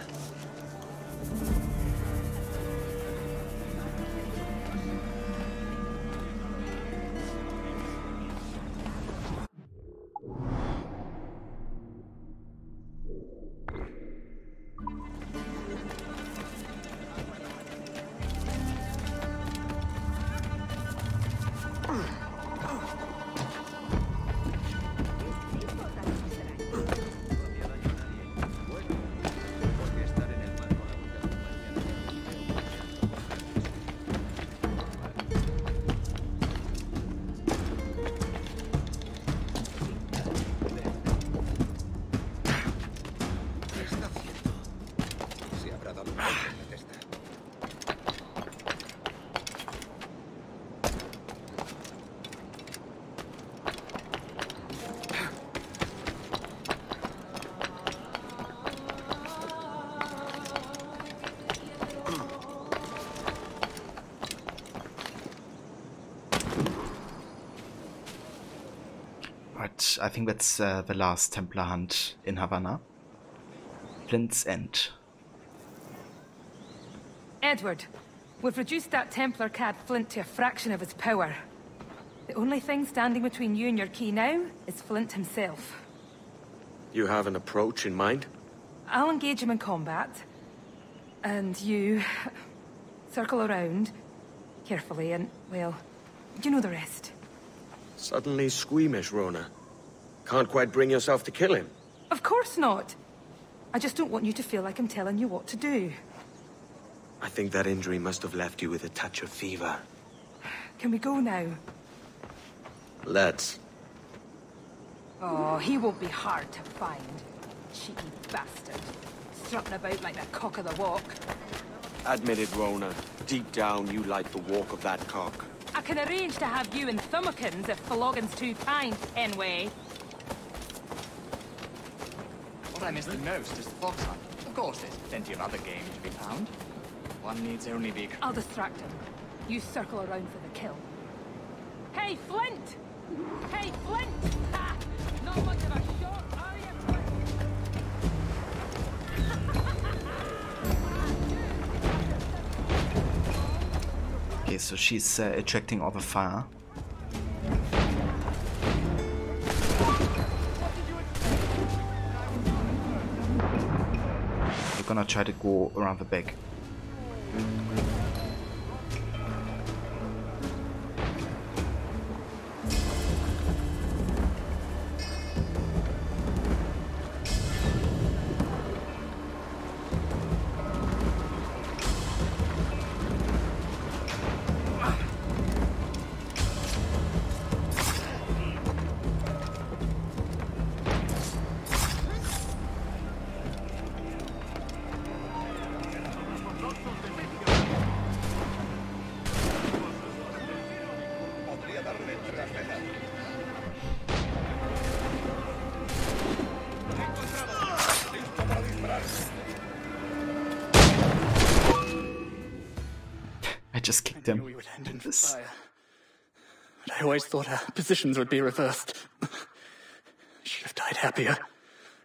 Right, I think that's the last Templar hunt in Havana. Flint's End. Edward, we've reduced that Templar cad Flint to a fraction of his power. The only thing standing between you and your key now is Flint himself. You have an approach in mind? I'll engage him in combat. And you circle around carefully and, well, you know the rest. Suddenly squeamish, Rona. Can't quite bring yourself to kill him. Of course not. I just don't want you to feel like I'm telling you what to do. I think that injury must have left you with a touch of fever. Can we go now? Let's. Oh, he won't be hard to find. Cheeky bastard. Strutting about like the cock of the walk. Admit it, Rona. Deep down, you like the walk of that cock. I can arrange to have you in Thumbikins if Phlogin's too kind, Kenway. What I miss the most is the fox hunt. Of course, there's plenty of other game to be found. One needs only be... I'll distract him. You circle around for the kill. Hey, Flint! Hey, Flint! Ha! Not much of a shot, are you, Flint? Okay, so she's ejecting all the fire. We're gonna try to go around the back. I just kicked him. We would end in fire. But I always thought our positions would be reversed. I should have died happier,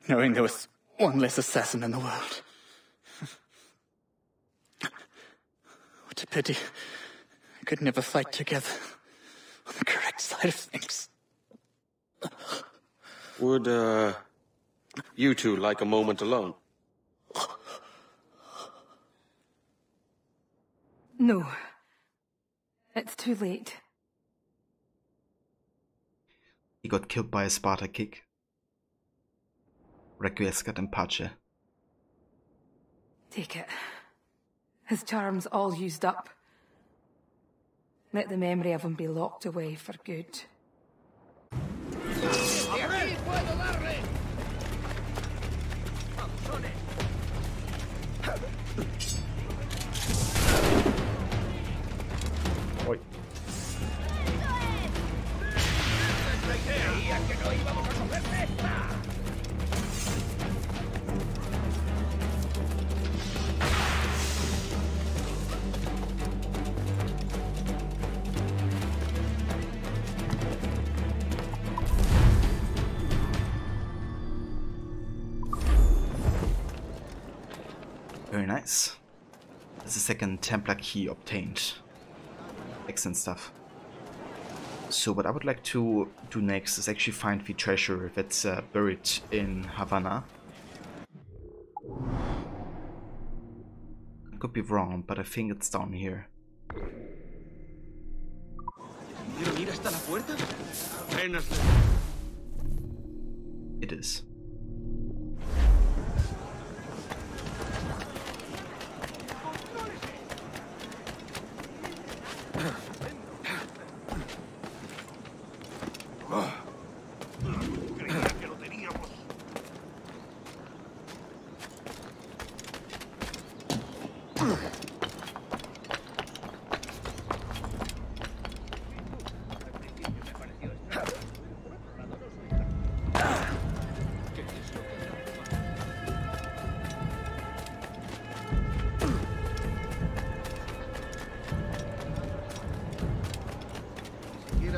knowing there was one less assassin in the world. What a pity. We could never fight together on the correct side of things. Would, you two like a moment alone? No. It's too late. He got killed by a Sparta kick. Requiescat in pace. Take it. His charm's all used up. Let the memory of him be locked away for good. Oi. Very nice. That's the second Templar key obtained. Excellent stuff. So what I would like to do next is actually find the treasure that's buried in Havana. I could be wrong, but I think it's down here. It is.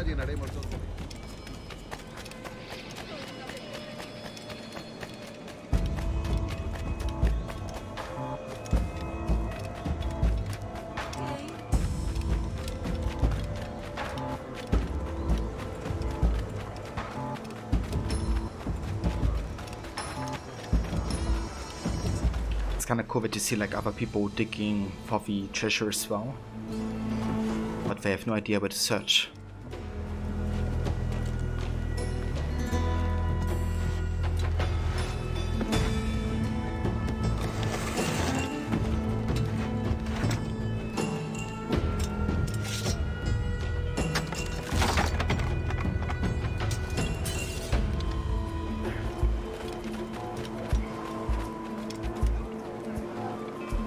Llenaremos dos. It's kind of cool to see like other people digging for the treasure as well, but they have no idea where to search.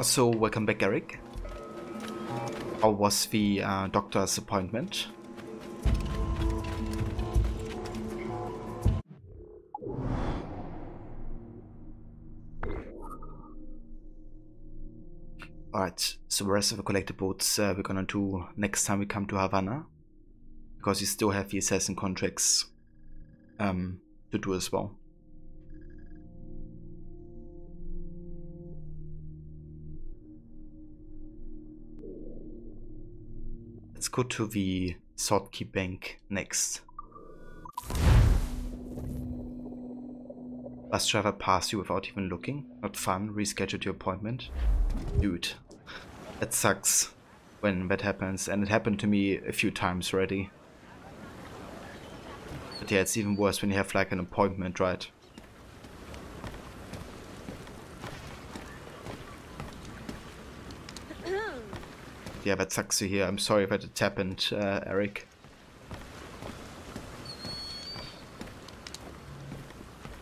So, welcome back, Eric. How was the doctor's appointment? Alright, so the rest of the collectibles we're gonna do next time we come to Havana, because we still have the assassin contracts to do as well. Let's go to the Swordkeep Bank next. Bus driver passed you without even looking. Not fun. Rescheduled your appointment. Dude, that sucks when that happens, and it happened to me a few times already. But yeah, it's even worse when you have like an appointment, right? Yeah, that sucks to hear. I'm sorry that it happened, Eric.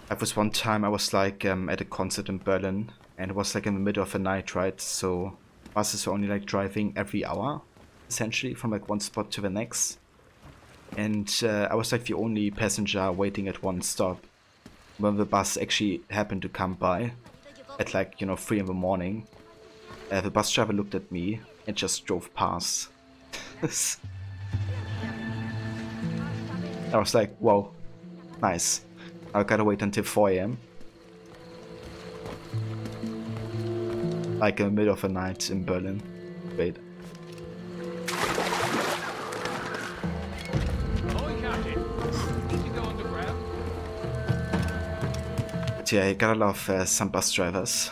There was one time I was like at a concert in Berlin, and it was like in the middle of the night, right? So buses were only like driving every hour, essentially, from like one spot to the next. And I was like the only passenger waiting at one stop when the bus actually happened to come by at like, 3 in the morning. The bus driver looked at me and just drove past. I was like, whoa, nice. I gotta wait until 4 AM. Like in the middle of the night in Berlin. Wait. But yeah, you gotta love some bus drivers.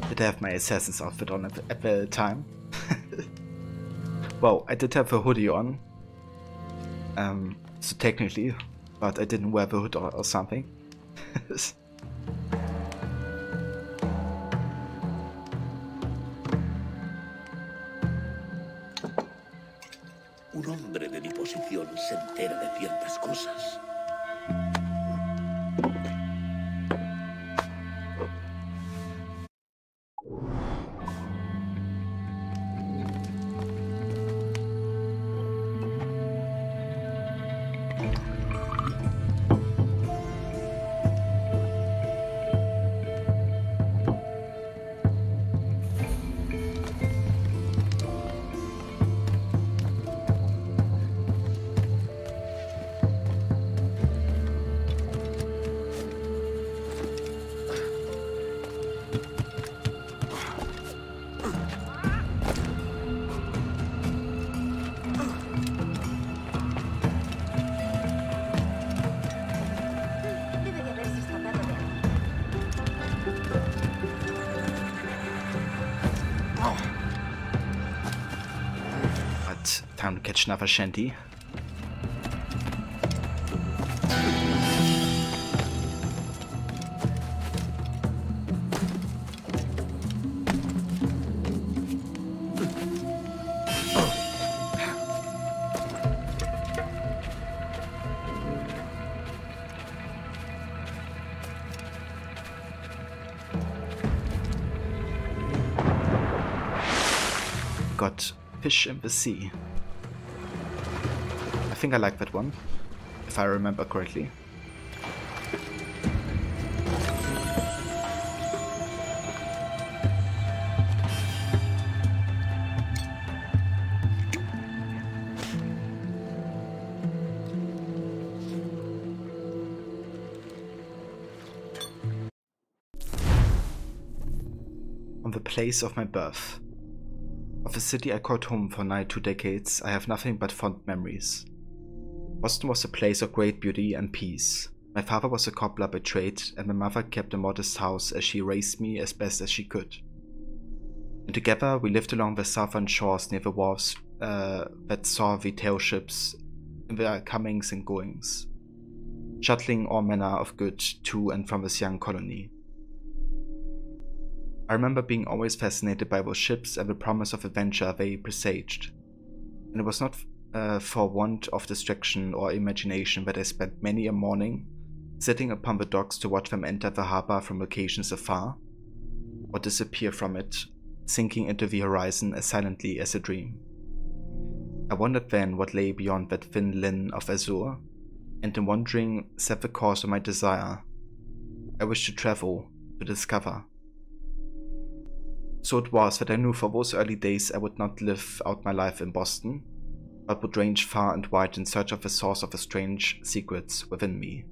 Did have my assassin's outfit on at the time. Well, I did have a hoodie on. So technically, but I didn't wear the hood or something. Un hombre de mi posición se entera de ciertas cosas. Time to catch another shanty. Got fish in the sea. I think I like that one, if I remember correctly. On the place of my birth. Of a city I called home for nigh 2 decades, I have nothing but fond memories. Boston was a place of great beauty and peace. My father was a cobbler by trade, and my mother kept a modest house as she raised me as best as she could. And together we lived along the southern shores near the wharves that saw the tail ships in their comings and goings, shuttling all manner of good to and from this young colony. I remember being always fascinated by those ships and the promise of adventure they presaged, and it was not for want of distraction or imagination that I spent many a morning sitting upon the docks to watch them enter the harbor from locations afar, or disappear from it, sinking into the horizon as silently as a dream. I wondered then what lay beyond that thin line of azure, and in wondering set the course of my desire. I wished to travel, to discover. So it was that I knew for those early days I would not live out my life in Boston, but would range far and wide in search of the source of the strange secrets within me.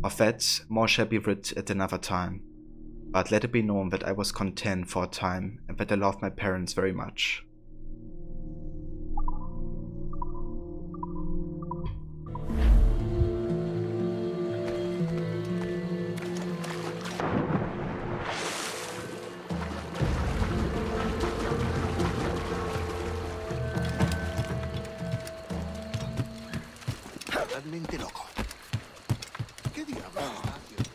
Of that, more shall be writ at another time, but let it be known that I was content for a time, and that I loved my parents very much. Totalmente loco. ¿Qué diablos está haciendo?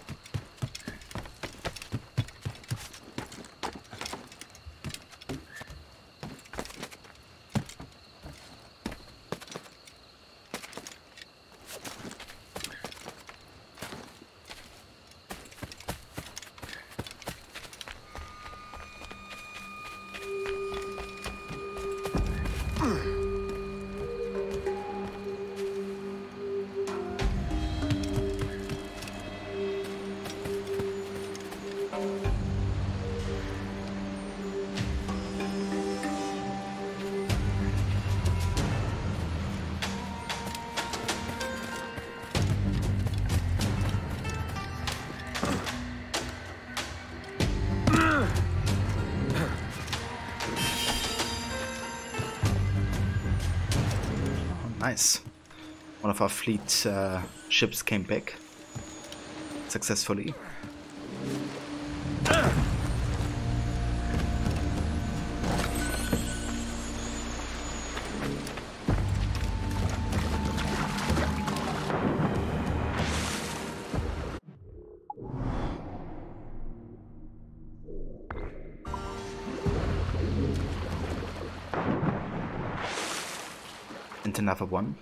Nice. One of our fleet ships came back successfully. And another one.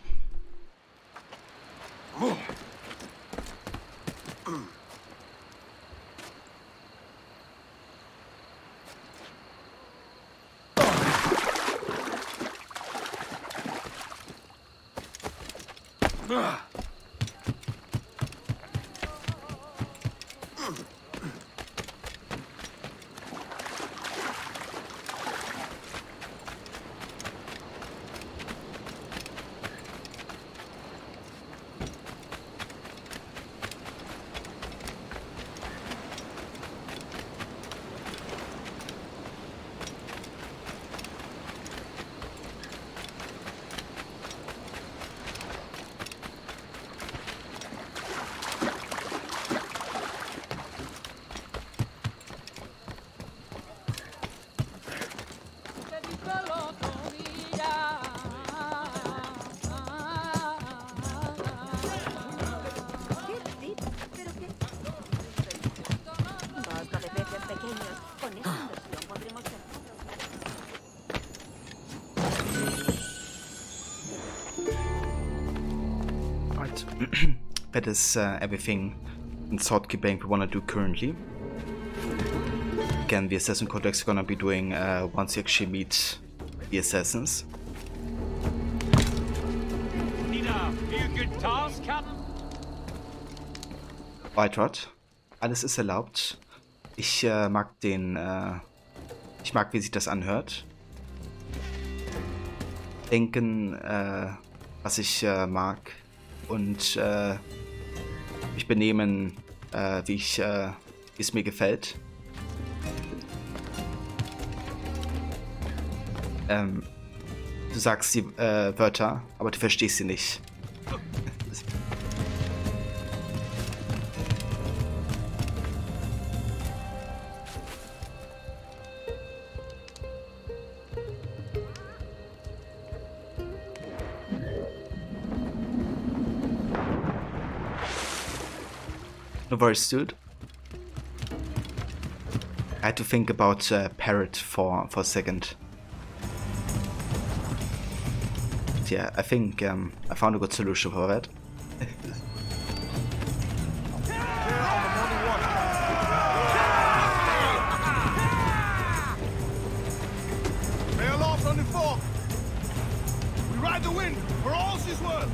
That is everything in Swordkeeping we want to do currently. Again, the Assassin Codex is gonna be doing once you actually meet the Assassins. Need a few good tasks, Captain? White Rod, alles ist erlaubt. Ich mag den, ich mag, wie sich das anhört. Denken, was ich mag, und mich benehmen, wie es mir gefällt. Du sagst die Wörter, aber du verstehst sie nicht. No worries, dude. I had to think about Parrot for a second. But yeah, I think I found a good solution for that. Lay aloft on the fog. We ride the wind for all she's worth.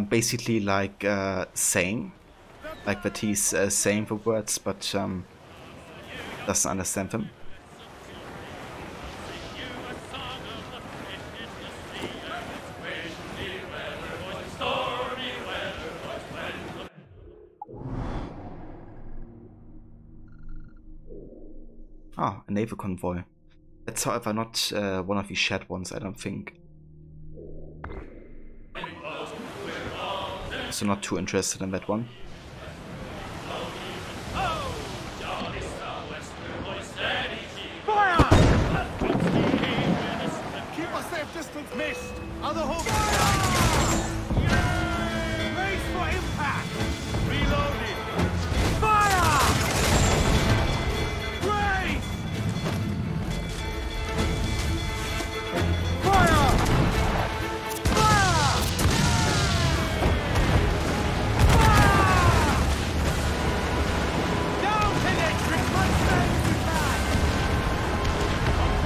Basically like saying, like that he's saying the words, but doesn't understand them. Ah, a naval convoy. That's however not one of the shared ones, I don't think. So not too interested in that one. Fire! Keep a safe distance, missed. Other home. Race for impact. Reloading. Fire! Race! Fire! Fire! Down, penetrate! Much better as you can!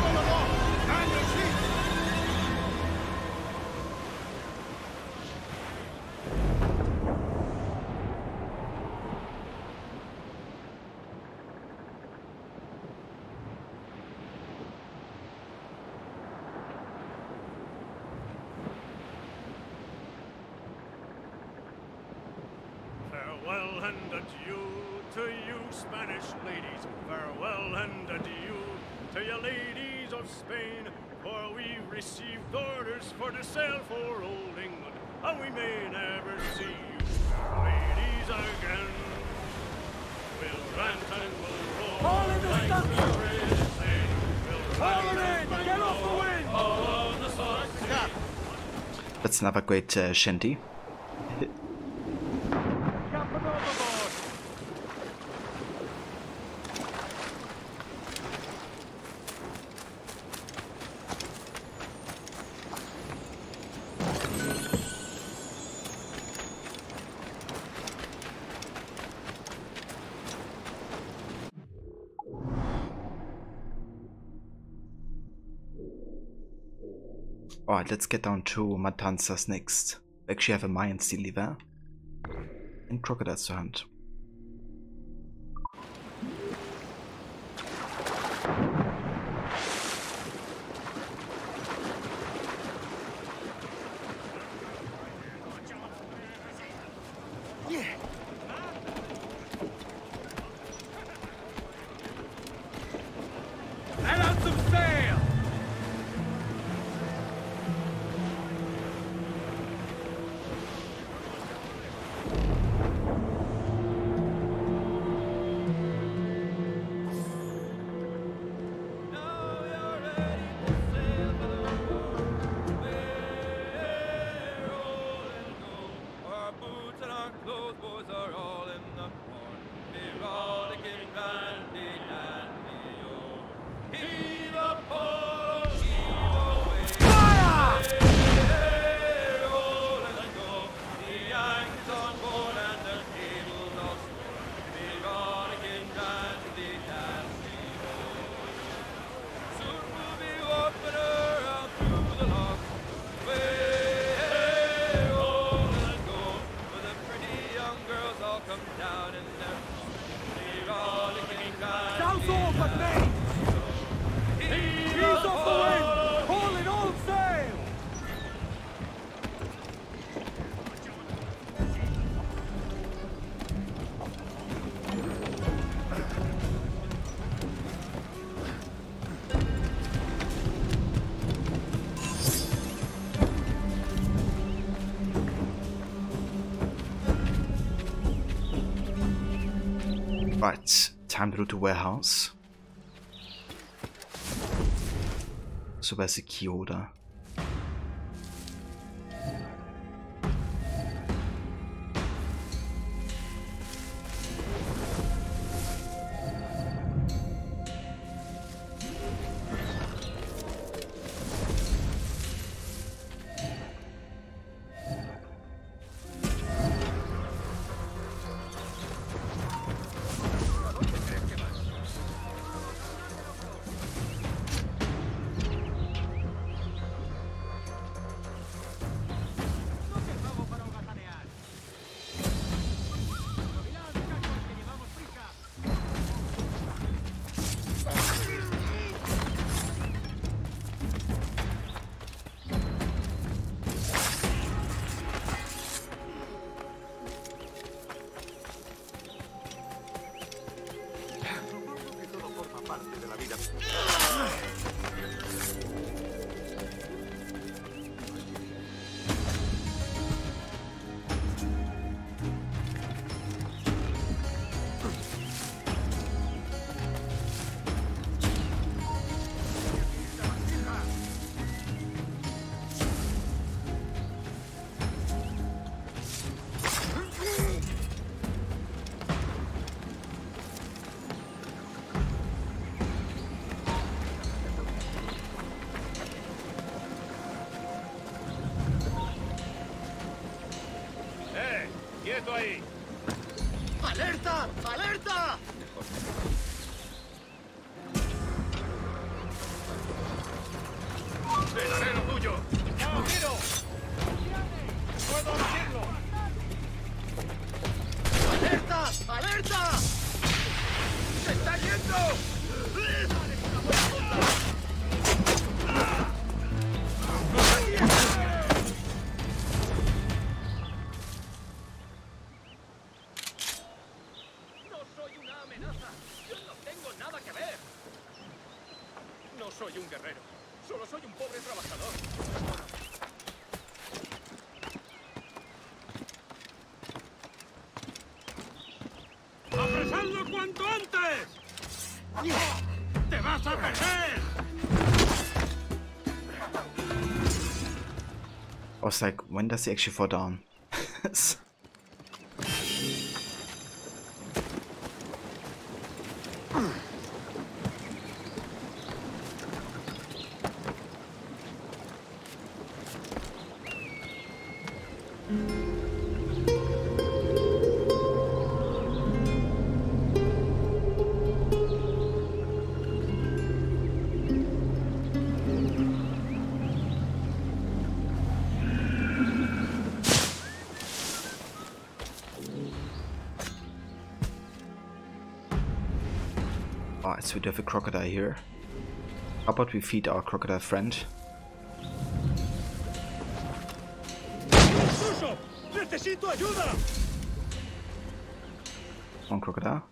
Roll along. And the sheep. Farewell and adieu to you, Spanish ladies. Farewell and adieu to you, ladies of Spain. For we received orders for to sail for old England, and we may never see you, ladies, again. We'll rant and we'll roll. All in the like stuff. we're insane. We'll All rant in! and we'll Get off the roll. wind! All of the swords. That's another great shanty. Jump overboard! Alright, let's get down to Matanzas next. We actually have a Mayan Steely there. And crocodiles to hunt. Let out some sail! Our boots and our clothes, boys, are all in the port. We're rollicking randy dandy-o. Heave a pole, heave away. Fire! Hey, roll and go. The Yankees on board and the cables all square. We're rollicking randy-dandy-o. Soon we'll be whooping her out through the lock. Hey, roll and go. For the pretty young girls all come down in their We're rollicking South off at me! Ease off the wind! Hauling all sail! Right, time to go to warehouse. So where's the key holder? ¡Quieto ahí! ¡Alerta! ¡Alerta! ¡Te daré lo tuyo! ¡Caballero! ¡Puedo decirlo! ¡Alerta! ¡Alerta! ¡Se está yendo! ¡No soy una amenaza! ¡Yo no tengo nada que ver! No soy un guerrero. Solo soy un pobre trabajador. ¡Apresadlo cuanto antes! ¡Te vas a perder! I was like, when does he actually fall down? Alright, so we do have a crocodile here. How about we feed our crocodile friend? ¡Necesito ayuda! Come on, crocodile.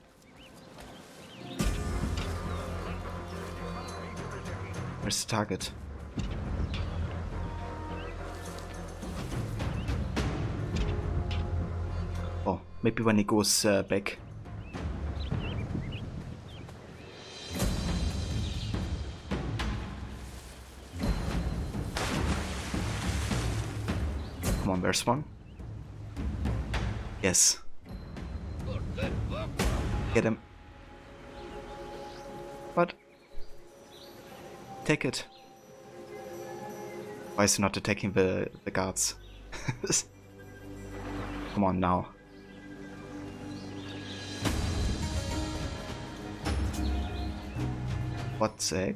Where's the target? Oh, maybe when he goes back. Come on, there's one. Yes. Get him. What? Take it. Why is he not attacking the guards? Come on now. What's a?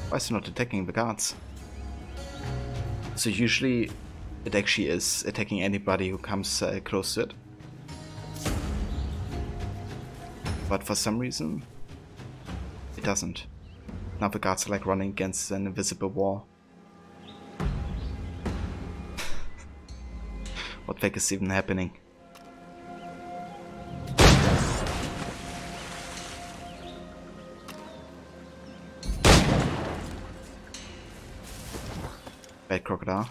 Why is he not attacking the guards? So usually it actually is attacking anybody who comes close to it. But for some reason it doesn't. Now the guards are like running against an invisible wall. What the heck is even happening? Bad crocodile.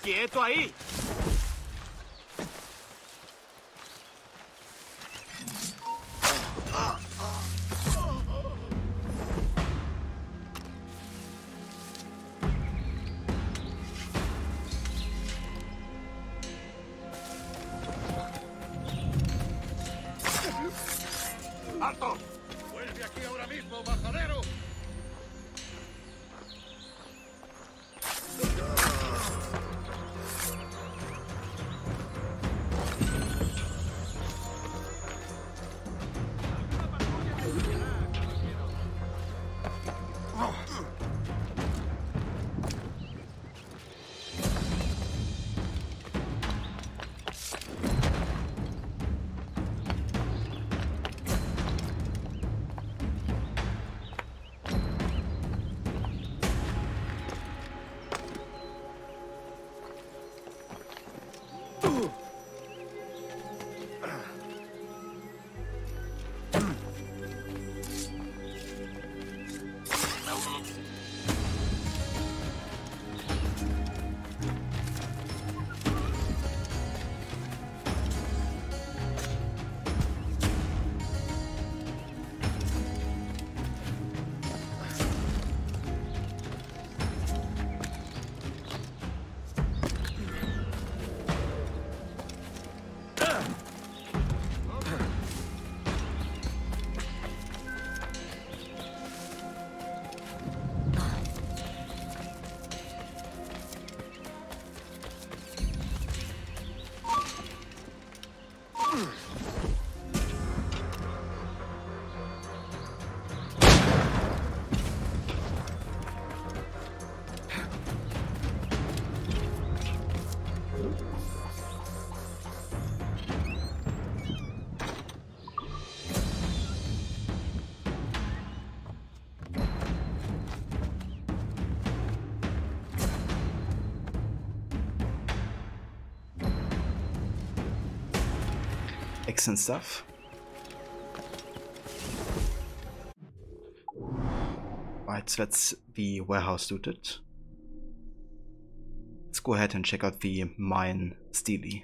¡Quieto ahí! ¡Alto! ¡Vuelve aquí ahora mismo, majadero! Excellent stuff. Right, so that's the warehouse looted. Let's go ahead and check out the Mayan Stele.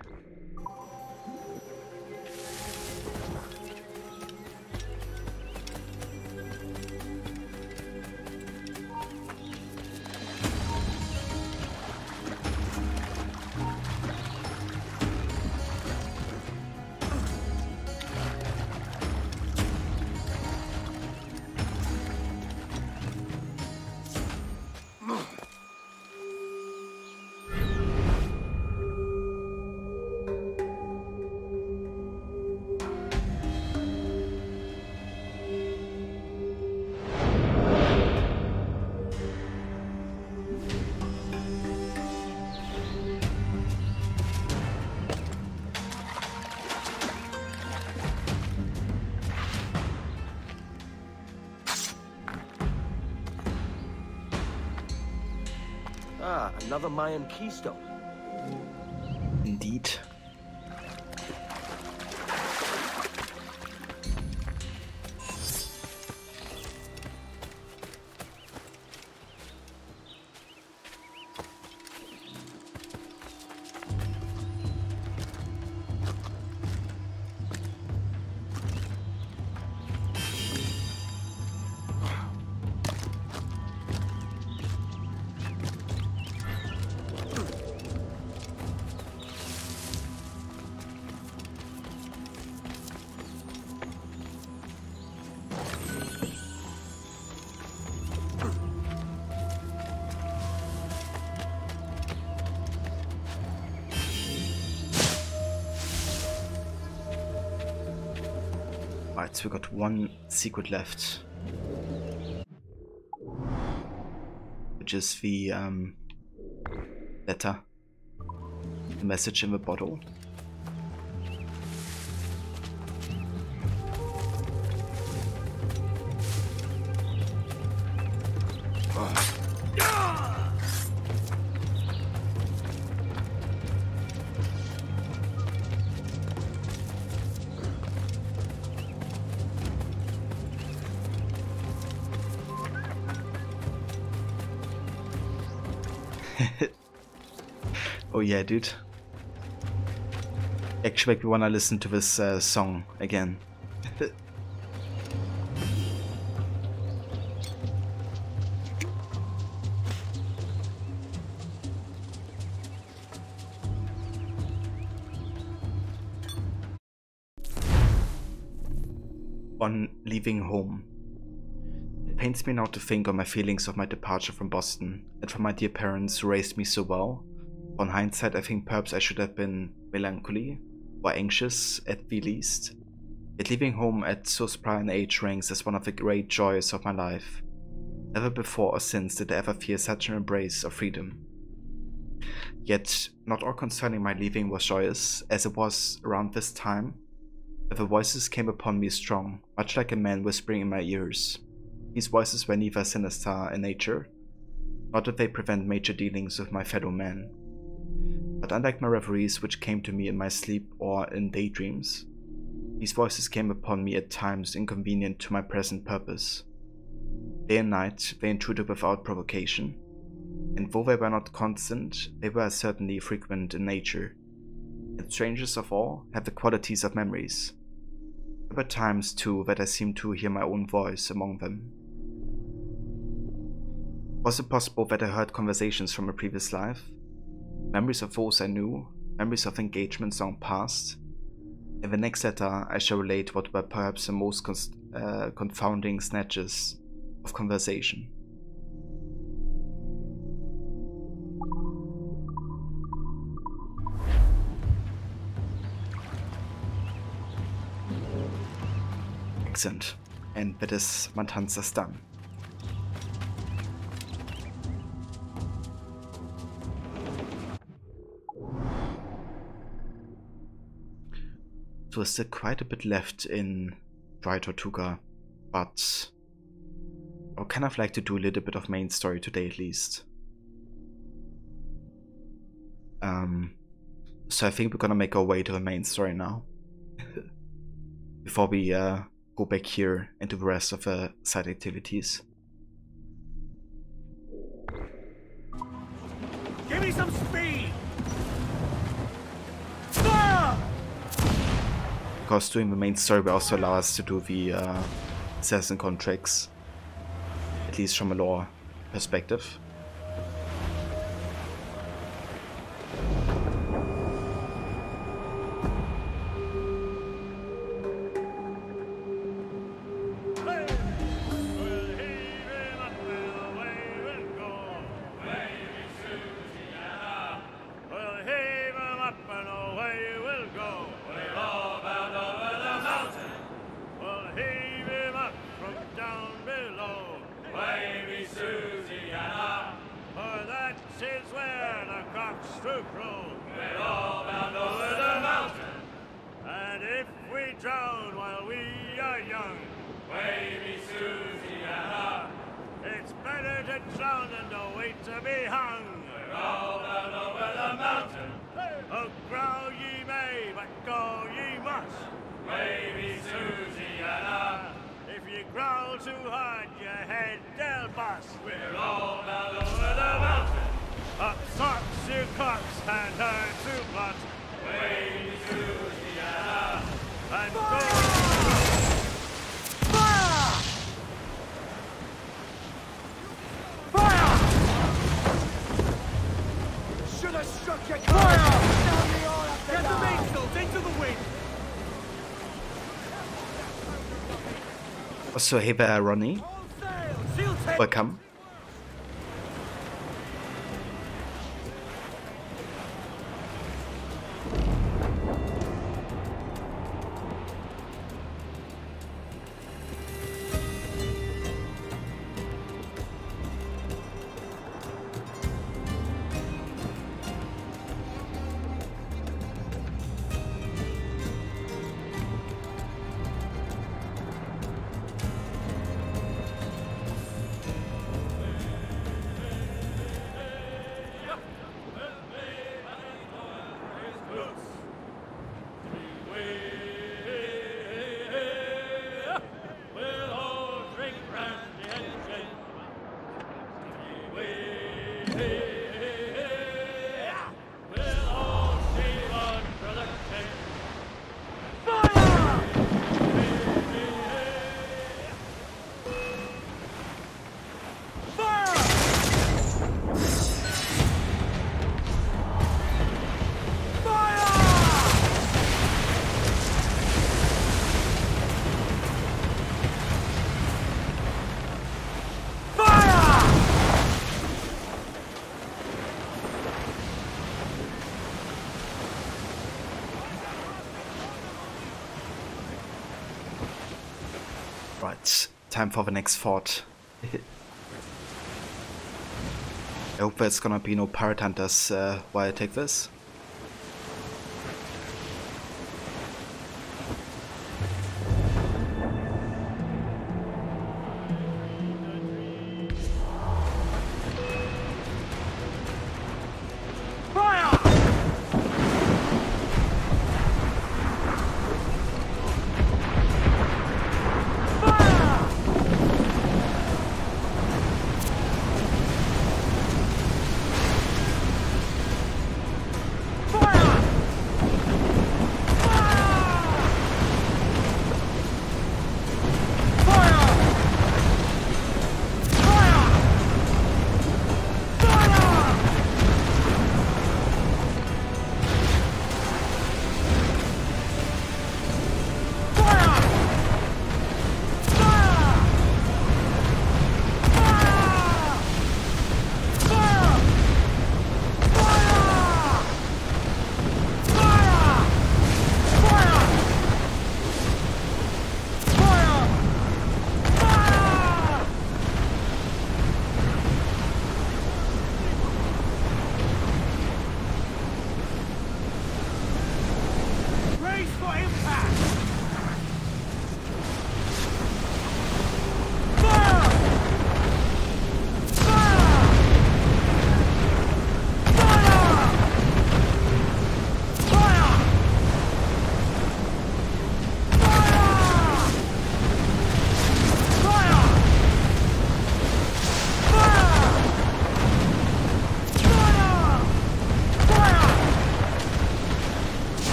Ah, another Mayan keystone. Indeed. Right, so we got one secret left, which is the letter, the message in the bottle. Oh yeah, dude. Actually make me wanna listen to this song again. On leaving home. It pains me now to think on my feelings of my departure from Boston, and from my dear parents who raised me so well. On hindsight, I think perhaps I should have been melancholy, or anxious at the least. Yet leaving home at so spry an age ranks as one of the great joys of my life. Never before or since did I ever feel such an embrace of freedom. Yet, not all concerning my leaving was joyous, as it was around this time that the voices came upon me strong, much like a man whispering in my ears. These voices were neither sinister in nature, nor did they prevent major dealings with my fellow men. But unlike my reveries, which came to me in my sleep or in daydreams, these voices came upon me at times inconvenient to my present purpose. Day and night they intruded without provocation, and though they were not constant, they were certainly frequent in nature, and strangest of all, had the qualities of memories. There were times, too, that I seemed to hear my own voice among them. Was it possible that I heard conversations from a previous life? Memories of those I knew, memories of engagements long past. In the next letter I shall relate what were perhaps the most confounding snatches of conversation. Excellent, and that is Matanzas done. So there's still quite a bit left in Dry Tortuga, but I would kind of like to do a little bit of main story today at least. So I think we're gonna make our way to the main story now. before we go back here into the rest of the side activities. Give me some speed! Fire! Because doing the main story will also allow us to do the assassin contracts, at least from a lore perspective. So hey there, Ronnie. Welcome. Right, time for the next fort. I hope there's gonna be no pirate hunters while I take this.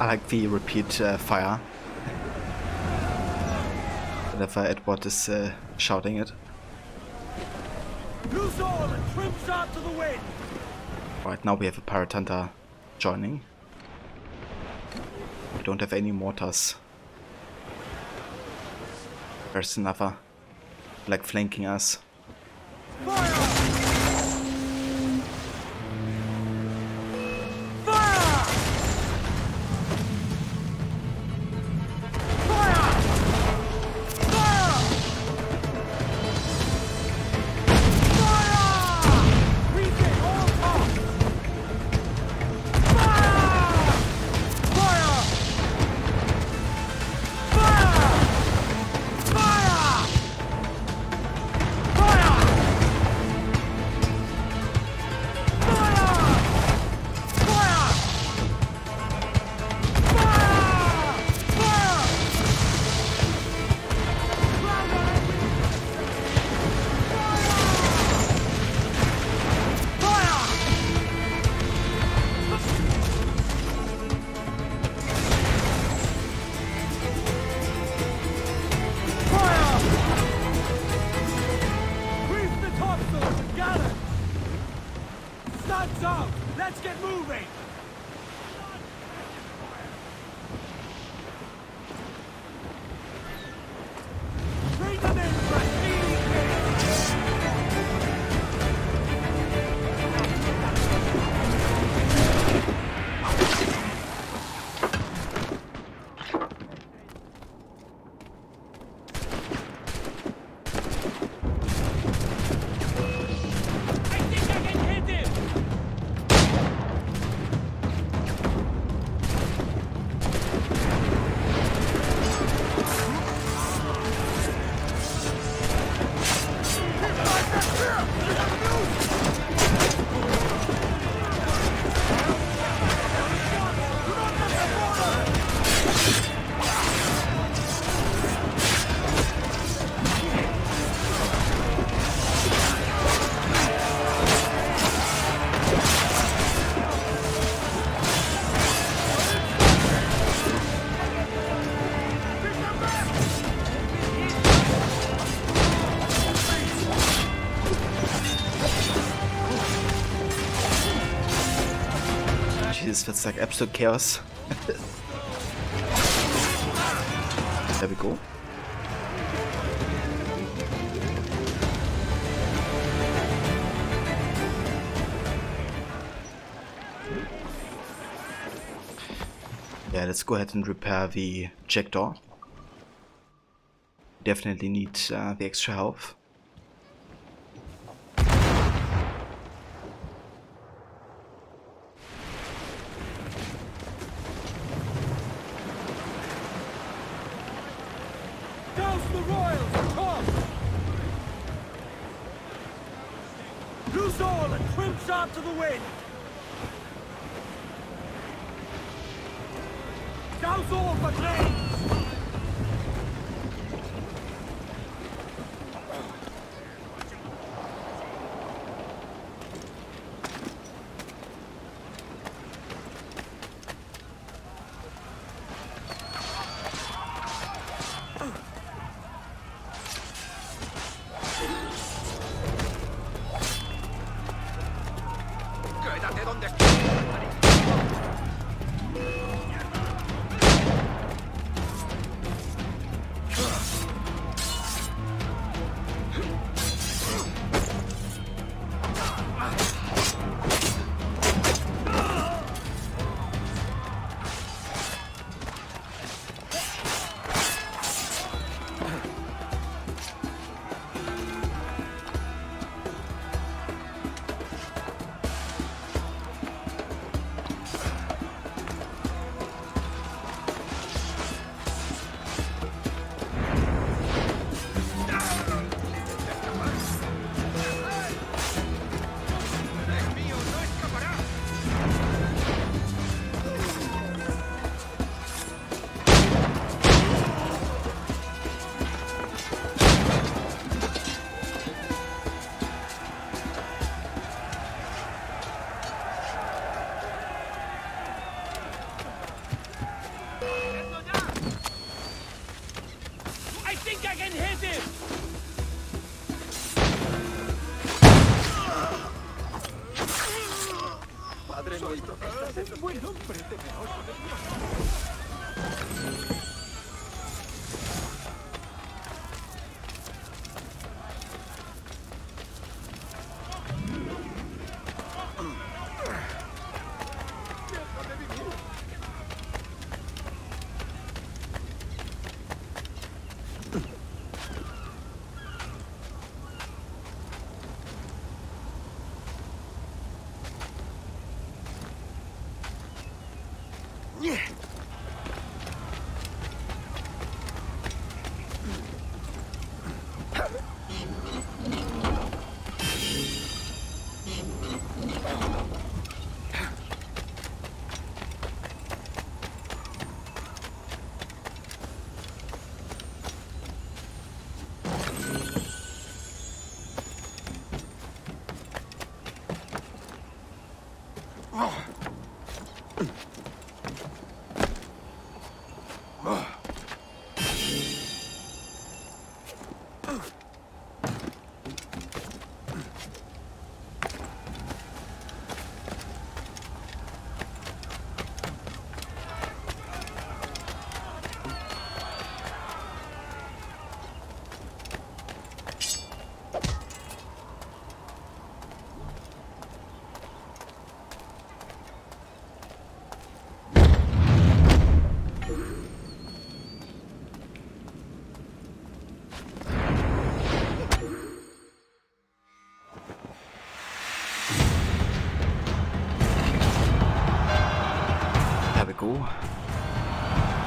like the repeat fire whenever Edward is shouting it. Loose all and trim sharp to the wind! Right, now we have a pirate hunter joining. We don't have any mortars. There's another like flanking us. Let's get moving! Bring them in for a speedy That's like absolute chaos. There we go. Yeah, let's go ahead and repair the jackdaw. Definitely need the extra health. Loose all and trim sharp to the wind! Douse all for planes! Es un buen hombre, temeroso de Dios.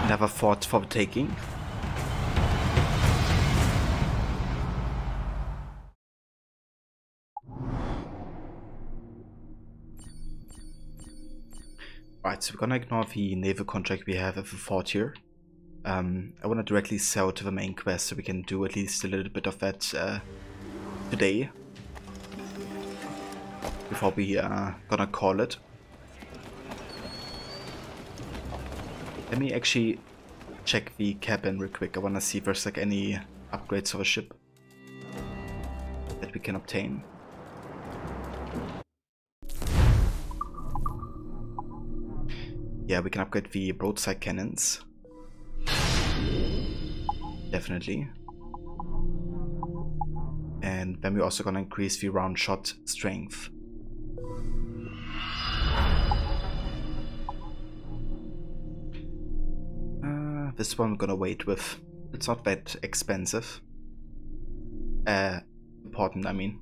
Never fought for the taking. Right, so we're gonna ignore the naval contract we have at the fort here. I want to directly sell to the main quest so we can do at least a little bit of that today. Before we gonna call it. Let me actually check the cabin real quick. I want to see if there's like any upgrades of a ship that we can obtain. Yeah, we can upgrade the broadside cannons. Definitely. And then we're also gonna increase the round shot strength. This one I'm gonna wait with. It's not that expensive. Important, I mean.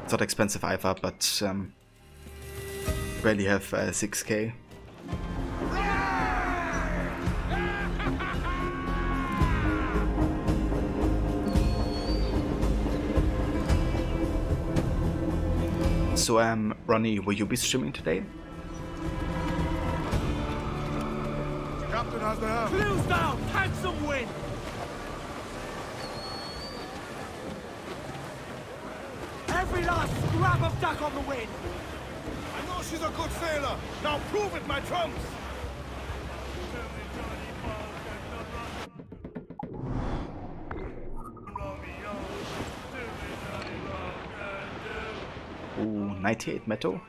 It's not expensive either, but barely have 6k. So Ronnie, will you be streaming today? Captain has the helm. Clews down! Catch some wind! Every last scrap of duck on the wind! I know she's a good sailor. Now prove it, my trumps! Ooh, 98 metal.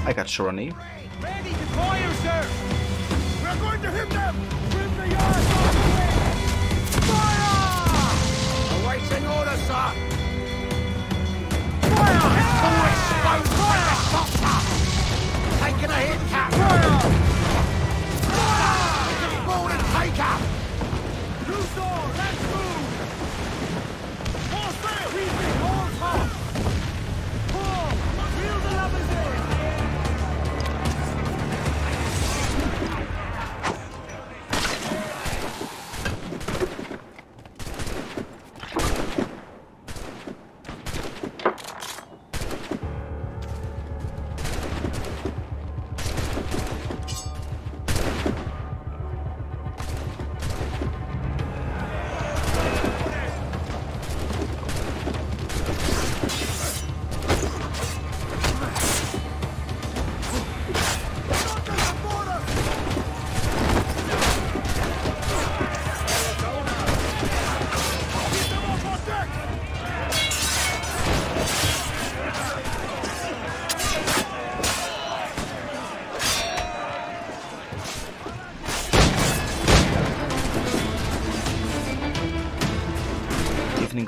I got Shirani. Ready to fire, sir! We're going to hit them! Trim the yards off the wind! Fire! Awaiting orders, sir! Fire! Taking a hit, Cap! Fire! Fire! Board and take up! Luthor, let's move! More sail! We've all top! Pull! Reel the lovers in!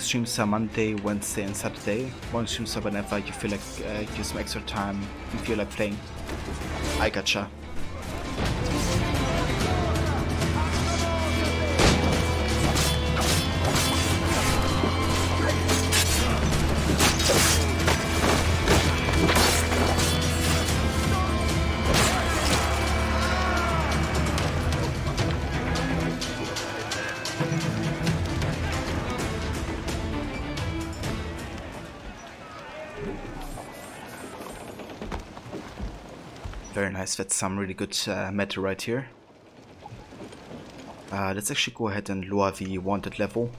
Morning streams are Monday, Wednesday and Saturday. Morning streams are whenever you feel like you some extra time and feel like playing. I gotcha. Very nice, that's some really good meta right here. Let's actually go ahead and lower the wanted level,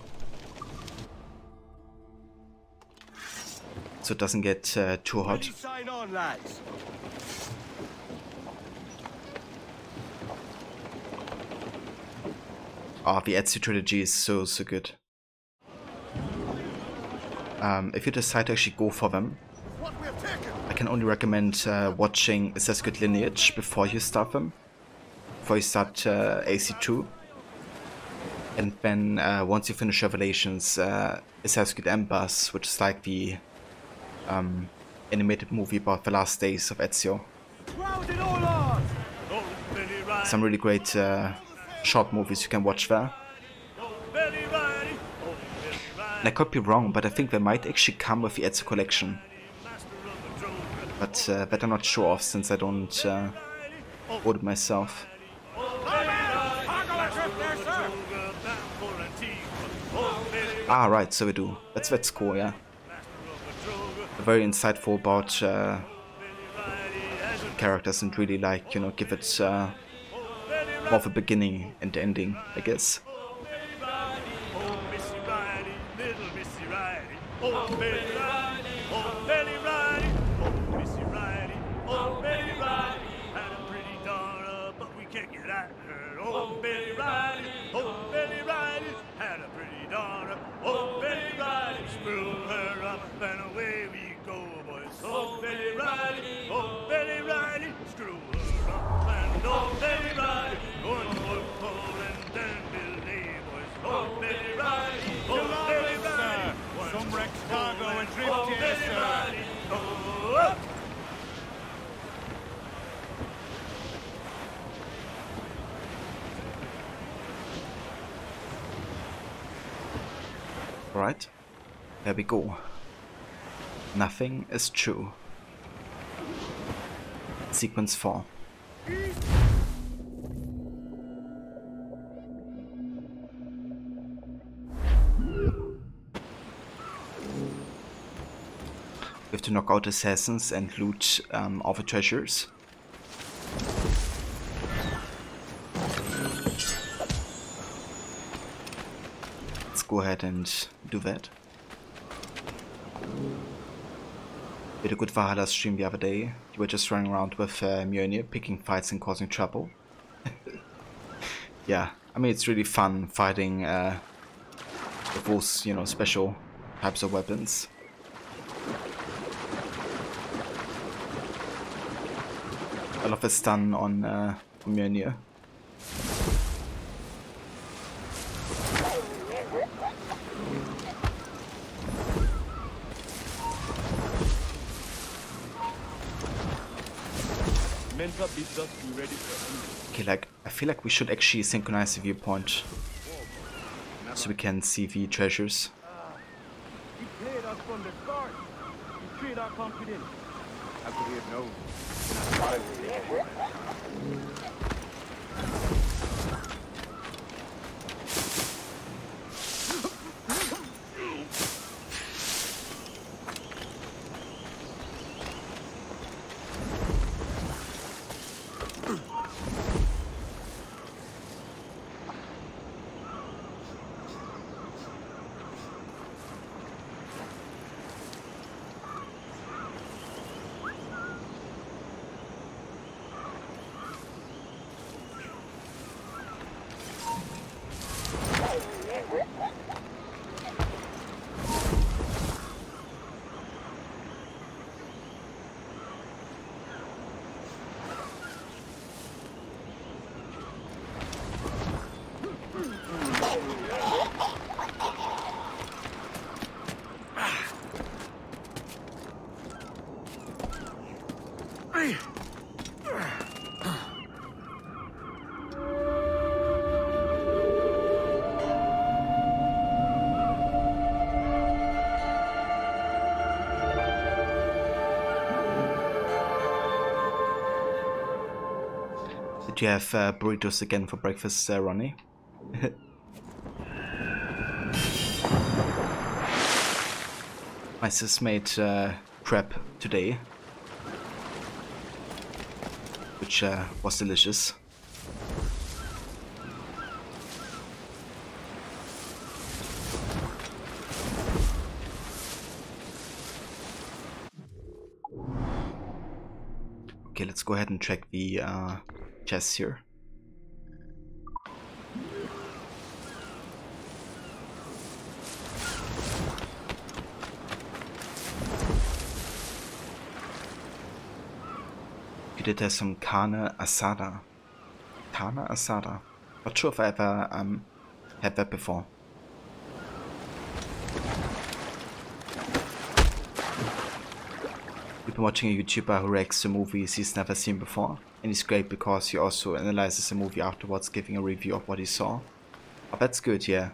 so it doesn't get too hot. Sign on, lads. Oh, the Ezio trilogy is so good. If you decide to actually go for them, I can only recommend watching Assassin's Creed Lineage before you start them. Before you start AC2. And then once you finish Revelations, Assassin's Creed Embers, which is like the animated movie about the last days of Ezio. Some really great short movies you can watch there. And I could be wrong, but I think they might actually come with the Ezio collection. But that I'm not sure of, since I don't order it myself. Ah, right, so we do. That's cool, yeah. Very insightful about characters and really, like, you know, give it more of a beginning and ending, I guess. Right, there we go. Nothing is true. Sequence 4. We have to knock out assassins and loot all the treasures. Let's go ahead and do that. We had a good Valhalla stream the other day. You were just running around with Mjolnir, picking fights and causing trouble. Yeah, I mean, it's really fun fighting with those, you know, special types of weapons. I love the stun on Mjolnir. Okay, like, I feel like we should actually synchronize the viewpoint so we can see the treasures. You played us from the start. You treat our confidence. How could he have known? Why would Did you have burritos again for breakfast, Ronnie? My sis made crab today, which was delicious. Okay, let's go ahead and check the chests here. We did have some carne asada. Carne asada. Not sure if I ever had that before. We've been watching a YouTuber who reacts to movies he's never seen before, and he's great because he also analyzes a movie afterwards, giving a review of what he saw. Oh, that's good, yeah.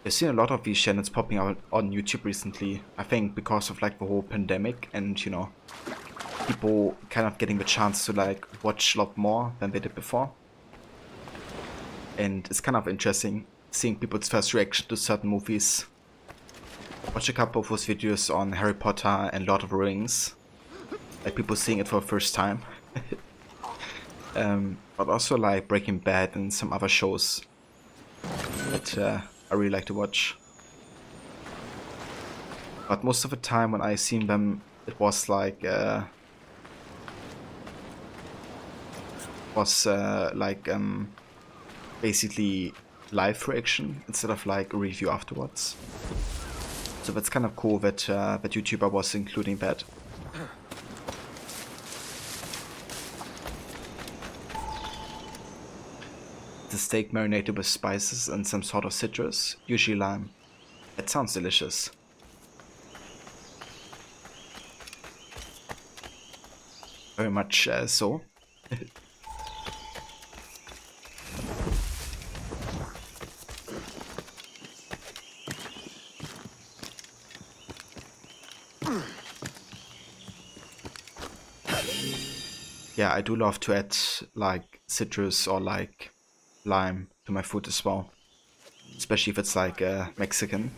I've seen a lot of these channels popping out on YouTube recently, I think because of like the whole pandemic and, you know, people kind of getting the chance to like watch a lot more than they did before. And it's kind of interesting seeing people's first reaction to certain movies. Watch a couple of those videos on Harry Potter and Lord of the Rings. Like people seeing it for the first time. But also like Breaking Bad and some other shows that I really like to watch. But most of the time when I seen them, it was like basically live reaction instead of like a review afterwards. So that's kind of cool that that YouTuber was including that. The steak marinated with spices and some sort of citrus, usually lime. That sounds delicious. Very much so. Yeah, I do love to add like citrus or like lime to my food as well, especially if it's like Mexican.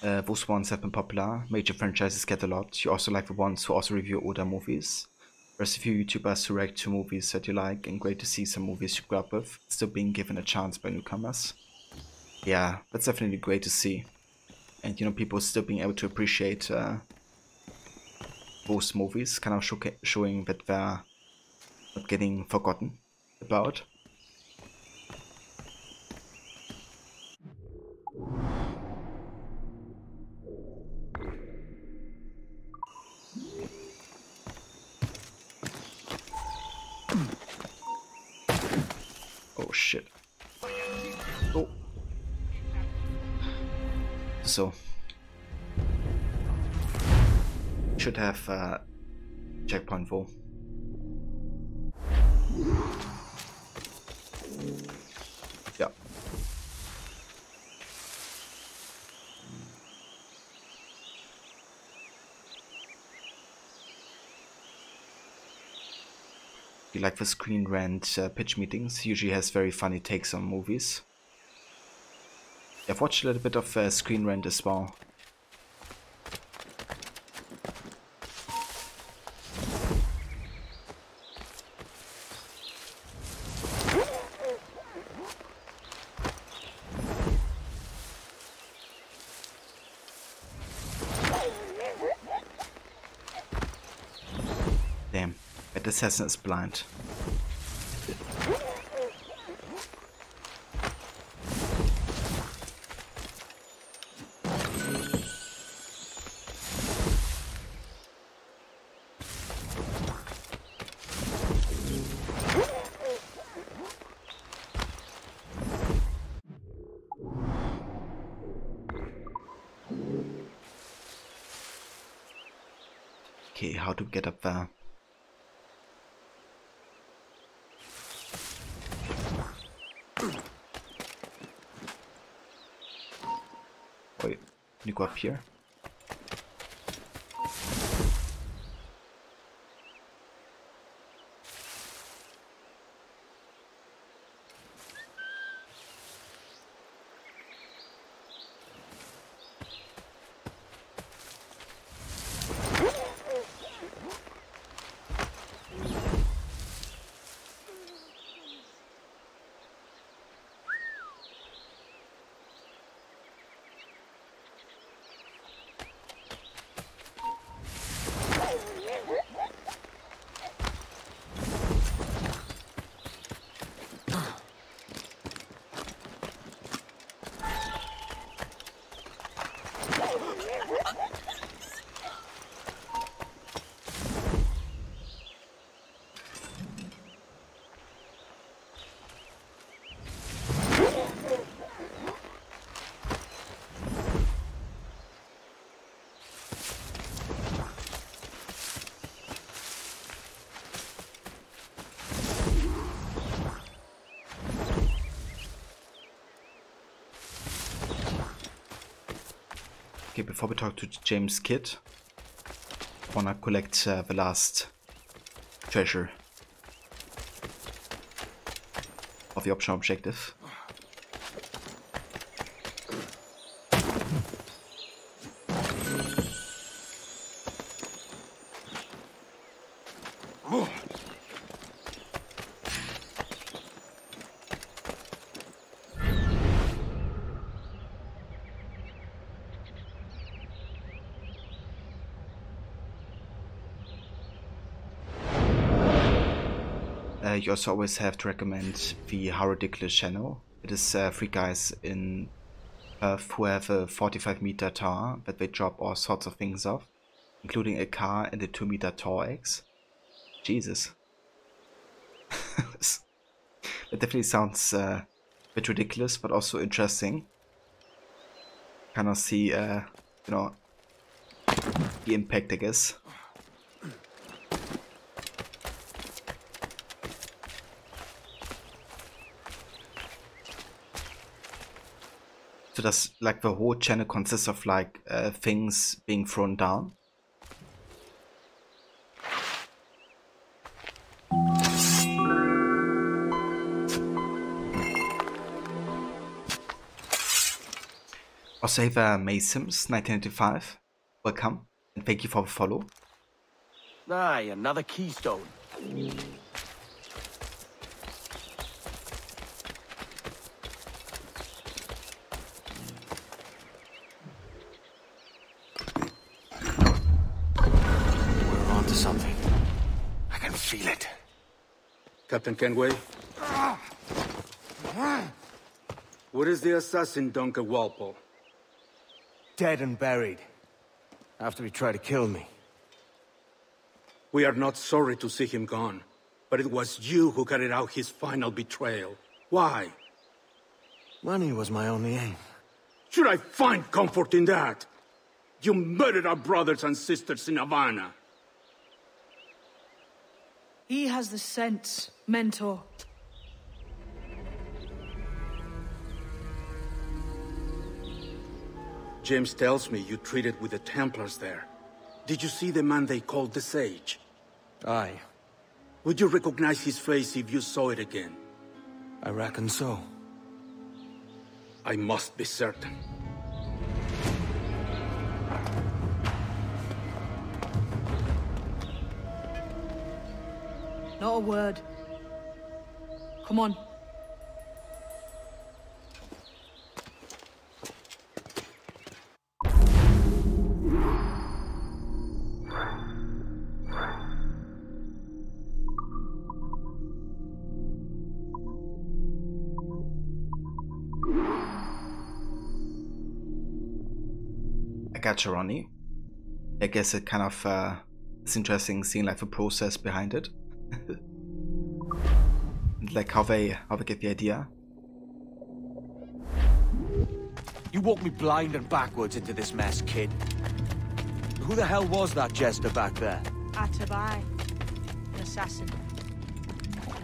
Those ones have been popular. Major franchises get a lot. You also like the ones who also review older movies. There's a few YouTubers who react to movies that you like, and great to see some movies you grew up with still being given a chance by newcomers. Yeah, that's definitely great to see. And you know, people still being able to appreciate those movies, kind of showing that they're not getting forgotten about. Oh shit. Oh. So should have checkpoint full. Yeah. You like the Screen Rant pitch meetings? Usually has very funny takes on movies. I've watched a little bit of Screen Rant as well. Damn, that assassin is blind. Okay, how to get up there? Wait, can you go up here? Okay, before we talk to James Kidd, I wanna collect the last treasure of the optional objective. You also always have to recommend the How Ridiculous channel. It is 3 guys in Perth who have a 45-meter tower that they drop all sorts of things off, including a car and a 2-meter tall axe. Jesus. It definitely sounds a bit ridiculous, but also interesting. Kind of see, you know, the impact, I guess. So does like the whole channel consists of like things being thrown down? Also have Maysims 1995. Welcome and thank you for the follow. Aye, another keystone. Something. I can feel it. Captain Kenway? Where is the assassin, Duncan Walpole? Dead and buried. After he tried to kill me. We are not sorry to see him gone, but it was you who carried out his final betrayal. Why? Money was my only aim. Should I find comfort in that? You murdered our brothers and sisters in Havana. He has the sense, Mentor. James tells me you treated with the Templars there. Did you see the man they called the Sage? Aye. Would you recognize his face if you saw it again? I reckon so. I must be certain. Not a word. Come on. I gotcha, Ronnie. I guess it kind of it's interesting seeing like the process behind it. Like how they get the idea. You walked me blind and backwards into this mess, kid. Who the hell was that jester back there? Atabai, an assassin.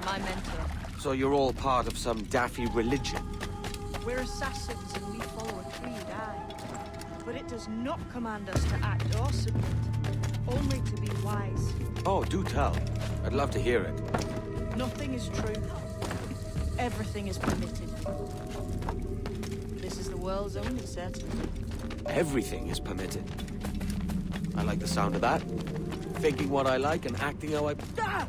My mentor. So you're all part of some daffy religion? We're assassins and we follow a creed, aye. But it does not command us to act or submit, only to be wise. Oh, do tell. I'd love to hear it. Nothing is true. Everything is permitted. This is the world's only certainty. Everything is permitted. I like the sound of that. Thinking what I like and acting how I... Ah!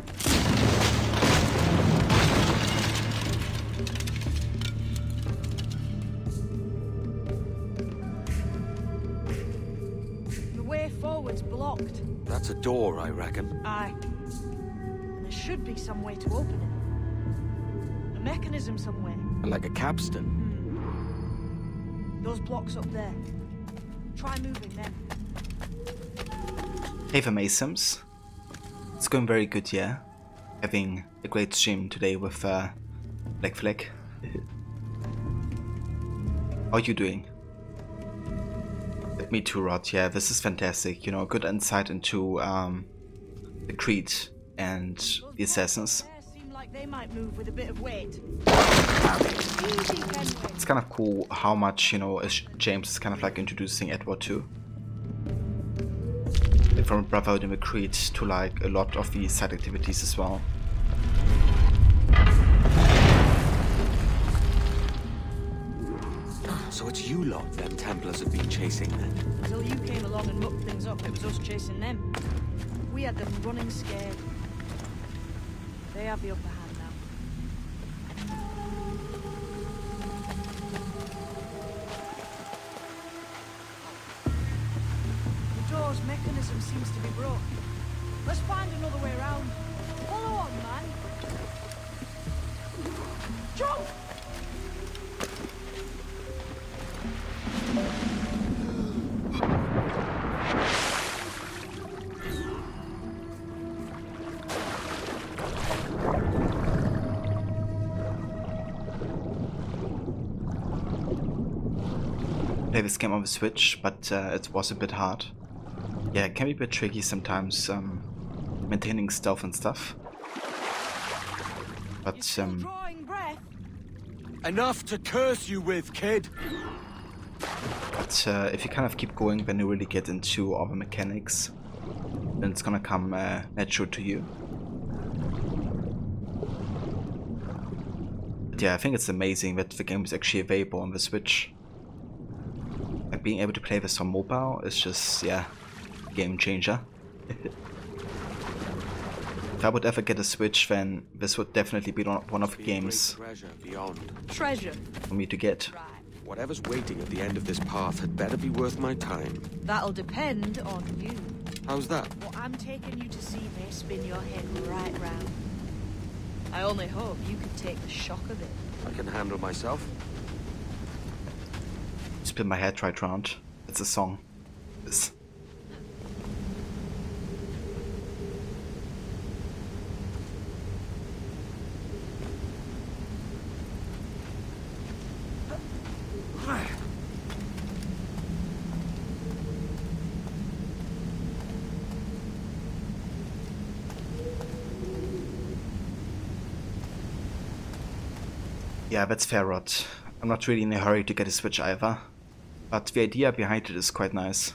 The way forward's blocked. That's a door, I reckon. Aye. And there should be some way to open it. A mechanism somewhere. Like a capstan. Those blocks up there. Try moving them. Hey for Maysims. It's going very good, yeah? Having a great stream today with Black Flag. How are you doing? Me too, Rod. Yeah, this is fantastic. You know, good insight into the Creed and the Assassins. Seem like They might move with a bit of weight. Easy, Kenway. It's kind of cool how much, you know, James is kind of like introducing Edward to. And from Brotherhood and Creed to like a lot of the side activities as well. So it's you lot them Templars have been chasing then? Until you came along and mucked things up, it was us chasing them. We had them running scared. They have the upper hand now. The door's mechanism seems to be broken. Let's find another way around. Follow on, man. Jump! Play this game on the Switch, but it was a bit hard. Yeah, it can be a bit tricky sometimes, maintaining stealth and stuff. But Drawing breath. Enough to curse you with, kid! But if you kind of keep going, then you really get into all the mechanics, then it's gonna come natural to you. But yeah, I think it's amazing that the game is actually available on the Switch. Like being able to play this on mobile is just, yeah, game changer. If I would ever get a Switch, then this would definitely be one of the games Treasure. for me to get. Whatever's waiting at the end of this path had better be worth my time. That'll depend on you. How's that? What I'm taking you to see may spin your head right round. I only hope you can take the shock of it. I can handle myself. Spin my head right round. It's a song. This. Yeah, that's fair, Rod. I'm not really in a hurry to get a Switch either, but the idea behind it is quite nice.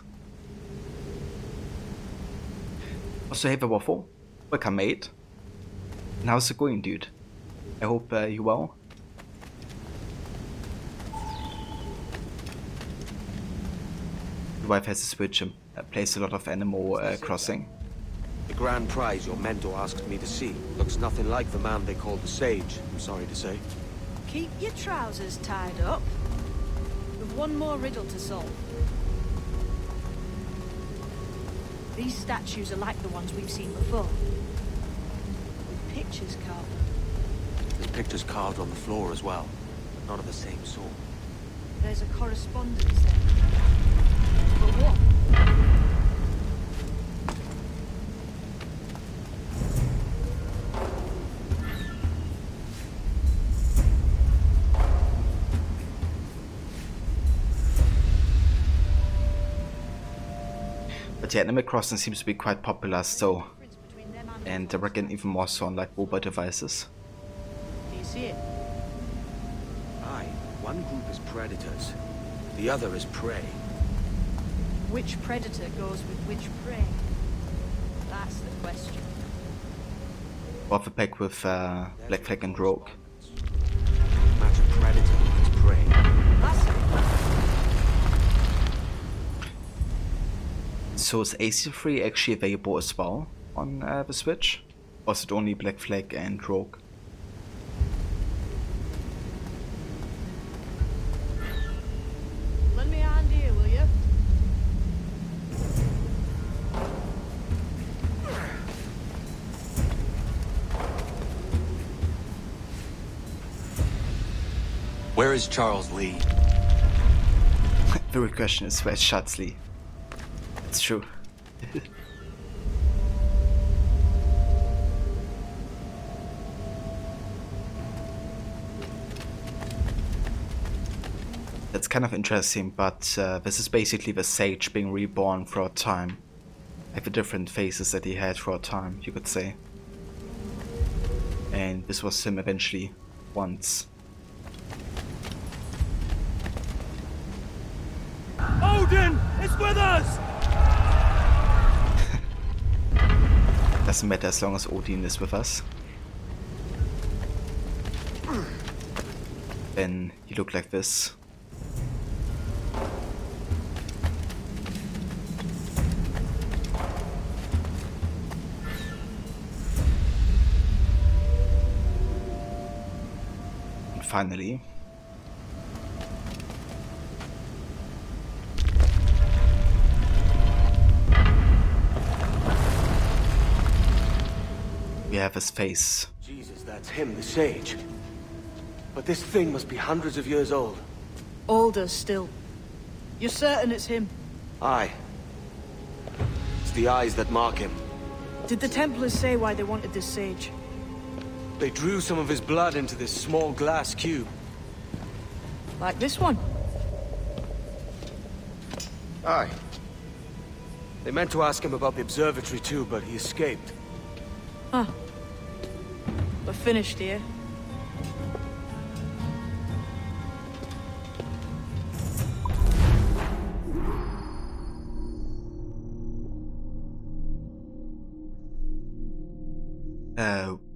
Also, hey, the Waffle. Welcome, mate. And how's it going, dude? I hope you're well. Your wife has a Switch and plays a lot of Animal Crossing. The grand prize your mentor asked me to see looks nothing like the man they called the Sage, I'm sorry to say. Keep your trousers tied up. We've one more riddle to solve. These statues are like the ones we've seen before. With pictures carved. There's pictures carved on the floor as well, but not of the same sort. There's a correspondence there. But what? But yeah, Animal Crossing seems to be quite popular still, and I reckon even more so on like mobile devices. Do you see it? Aye, one group is predators, the other is prey. Which predator goes with which prey? That's the question. Off a pack with Black Flag and Rogue. Match a predator with its prey. That's it. So is AC3 actually available as well on the Switch? Or is it only Black Flag and Rogue? Lend me a hand here, will you? Where is Charles Lee? The real question is where's Charles Lee? It's true. That's kind of interesting, but this is basically the Sage being reborn for a time. Like the different phases that he had for a time, you could say. And this was him eventually, once. Odin is with us! Doesn't matter as long as Odin is with us. Then he looked like this. And finally, we have his face. Jesus, that's him, the sage. But this thing must be hundreds of years old. Older still. You're certain it's him? Aye. It's the eyes that mark him. Did the Templars say why they wanted this sage? They drew some of his blood into this small glass cube. Like this one? Aye. They meant to ask him about the observatory too, but he escaped. Huh. We're finished here.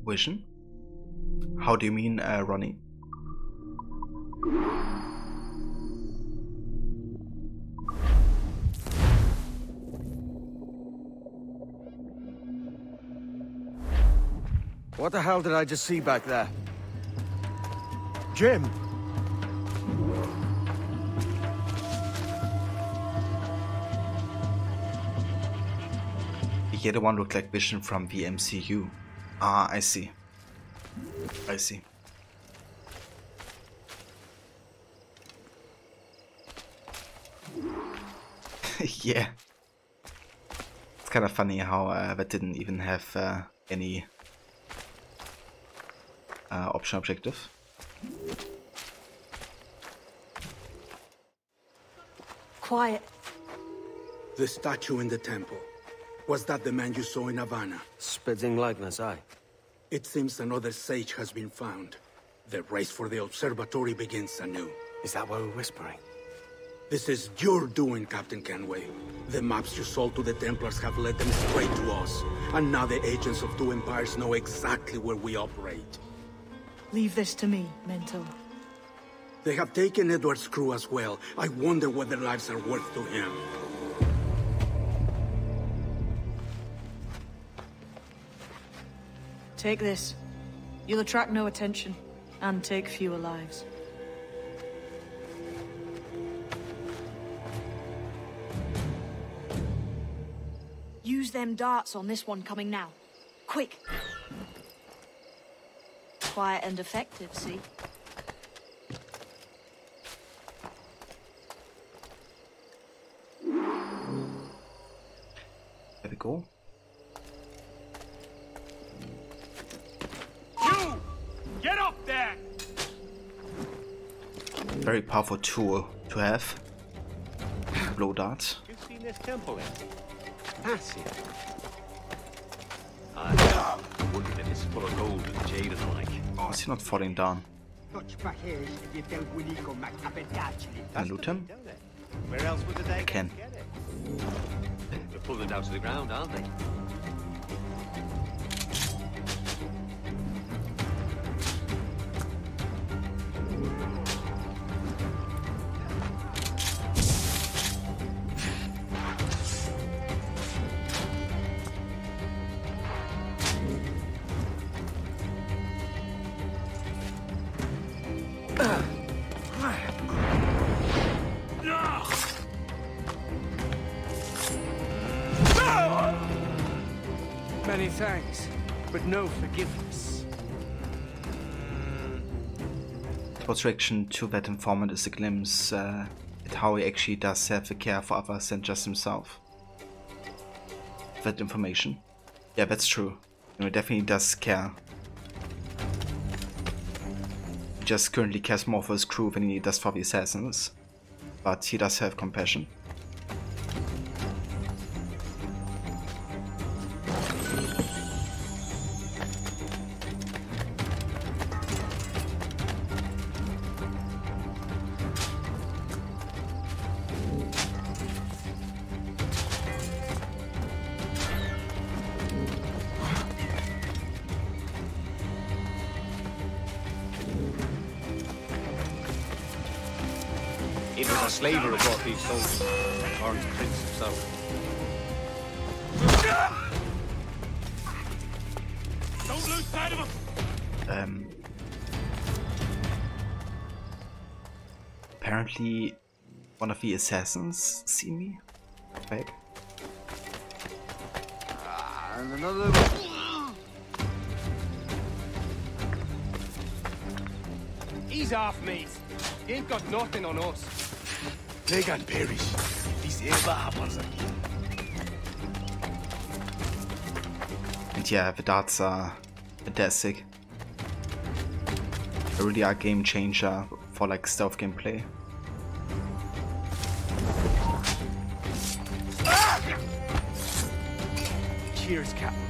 Vision? How do you mean, Ronnie? What the hell did I just see back there? Jim! The other one looked like Vision from the MCU. Ah, I see. I see. Yeah. It's kind of funny how that didn't even have any option objective. Quiet. The statue in the temple. Was that the man you saw in Havana? Spitting likeness, aye. It seems another sage has been found. The race for the observatory begins anew. Is that why we're whispering? This is your doing, Captain Kenway. The maps you sold to the Templars have led them straight to us. And now the agents of two empires know exactly where we operate. Leave this to me, Mental. They have taken Edward's crew as well. I wonder what their lives are worth to him. Take this. You'll attract no attention, and take fewer lives. Use them darts on this one coming now. Quick! Quiet and effective, see? There we go. You! Get up there! Very powerful tool to have. Blow dart. You've seen this temple in? Massive. I wonder if it's full of gold and jade and the like. Oh, is he not falling down? Can I loot him? Where else would they I can. get it? They're pulling down to the ground, aren't they? Many thanks, but no forgiveness. Towards reaction to that informant is a glimpse at how he actually does have a care for others than just himself. That information. Yeah, that's true. You know, he definitely does care. He just currently cares more for his crew than he does for the assassins. But he does have compassion. It was a slaver who brought these soldiers. Orange Prince himself. Don't lose sight of him! Apparently one of the assassins see me. Back. And another. Ease off, mate. You ain't got nothing on us. They can perish. This ever happens again. And yeah, the darts are fantastic. They really are a game changer for like stealth gameplay. Cheers, Captain.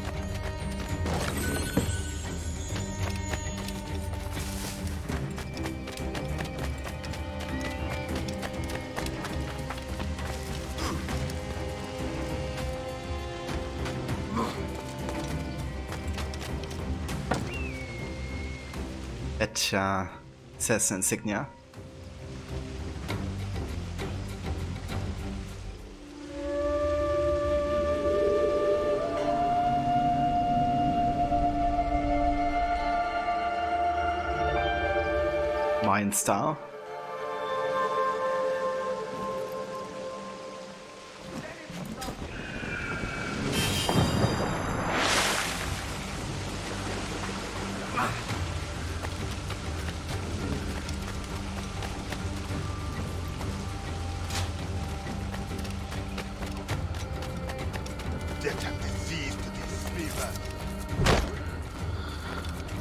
That says insignia. Mayan Star.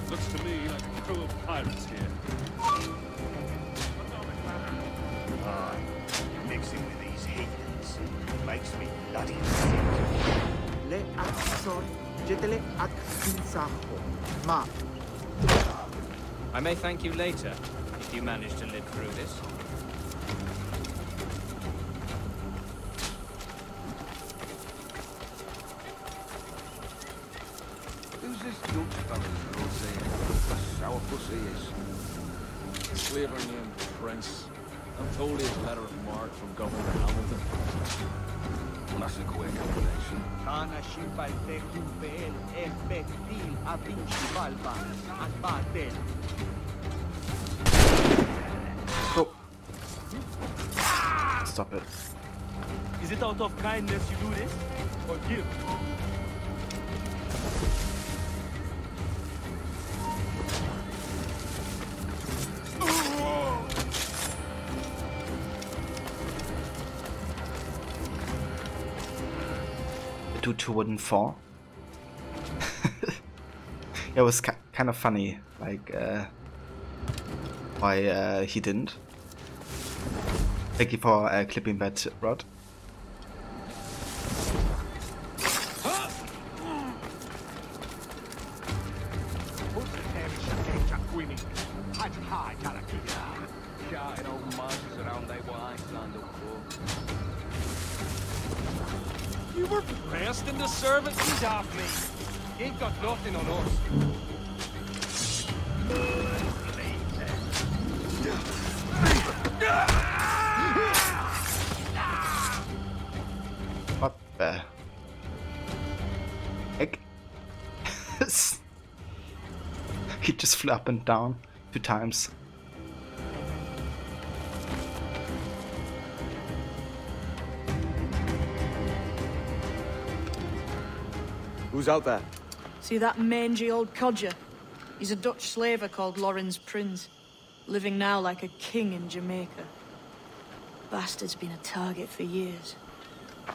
Looks to me like a crew of pirates here. Mixing with these heathens makes me bloody sick. Le Akson, Jetele Aksinsaho, Ma. I may thank you later, if you manage to live through this. Who's this Dutch fellow you're all saying? Sourpuss he is. Slaver named Prince. I'm told he has a letter of marque from Governor Hamilton. Well, that's a quick combination. Kana Shibal Tekubel, Efektil, Avinci Balba, and Batel. Oh. Stop it. Is it out of kindness you do this? Or give? The dude who wouldn't fall. It was kind of funny, like why he didn't. Thank you for clipping that, Rod. You were pressed into service. Ease off, mate. You ain't got nothing on us. What the heck? He just flew up and down 2 times. Who's out there? See that mangy old codger? He's a Dutch slaver called Lorenz Prinz, living now like a king in Jamaica. Bastard's been a target for years.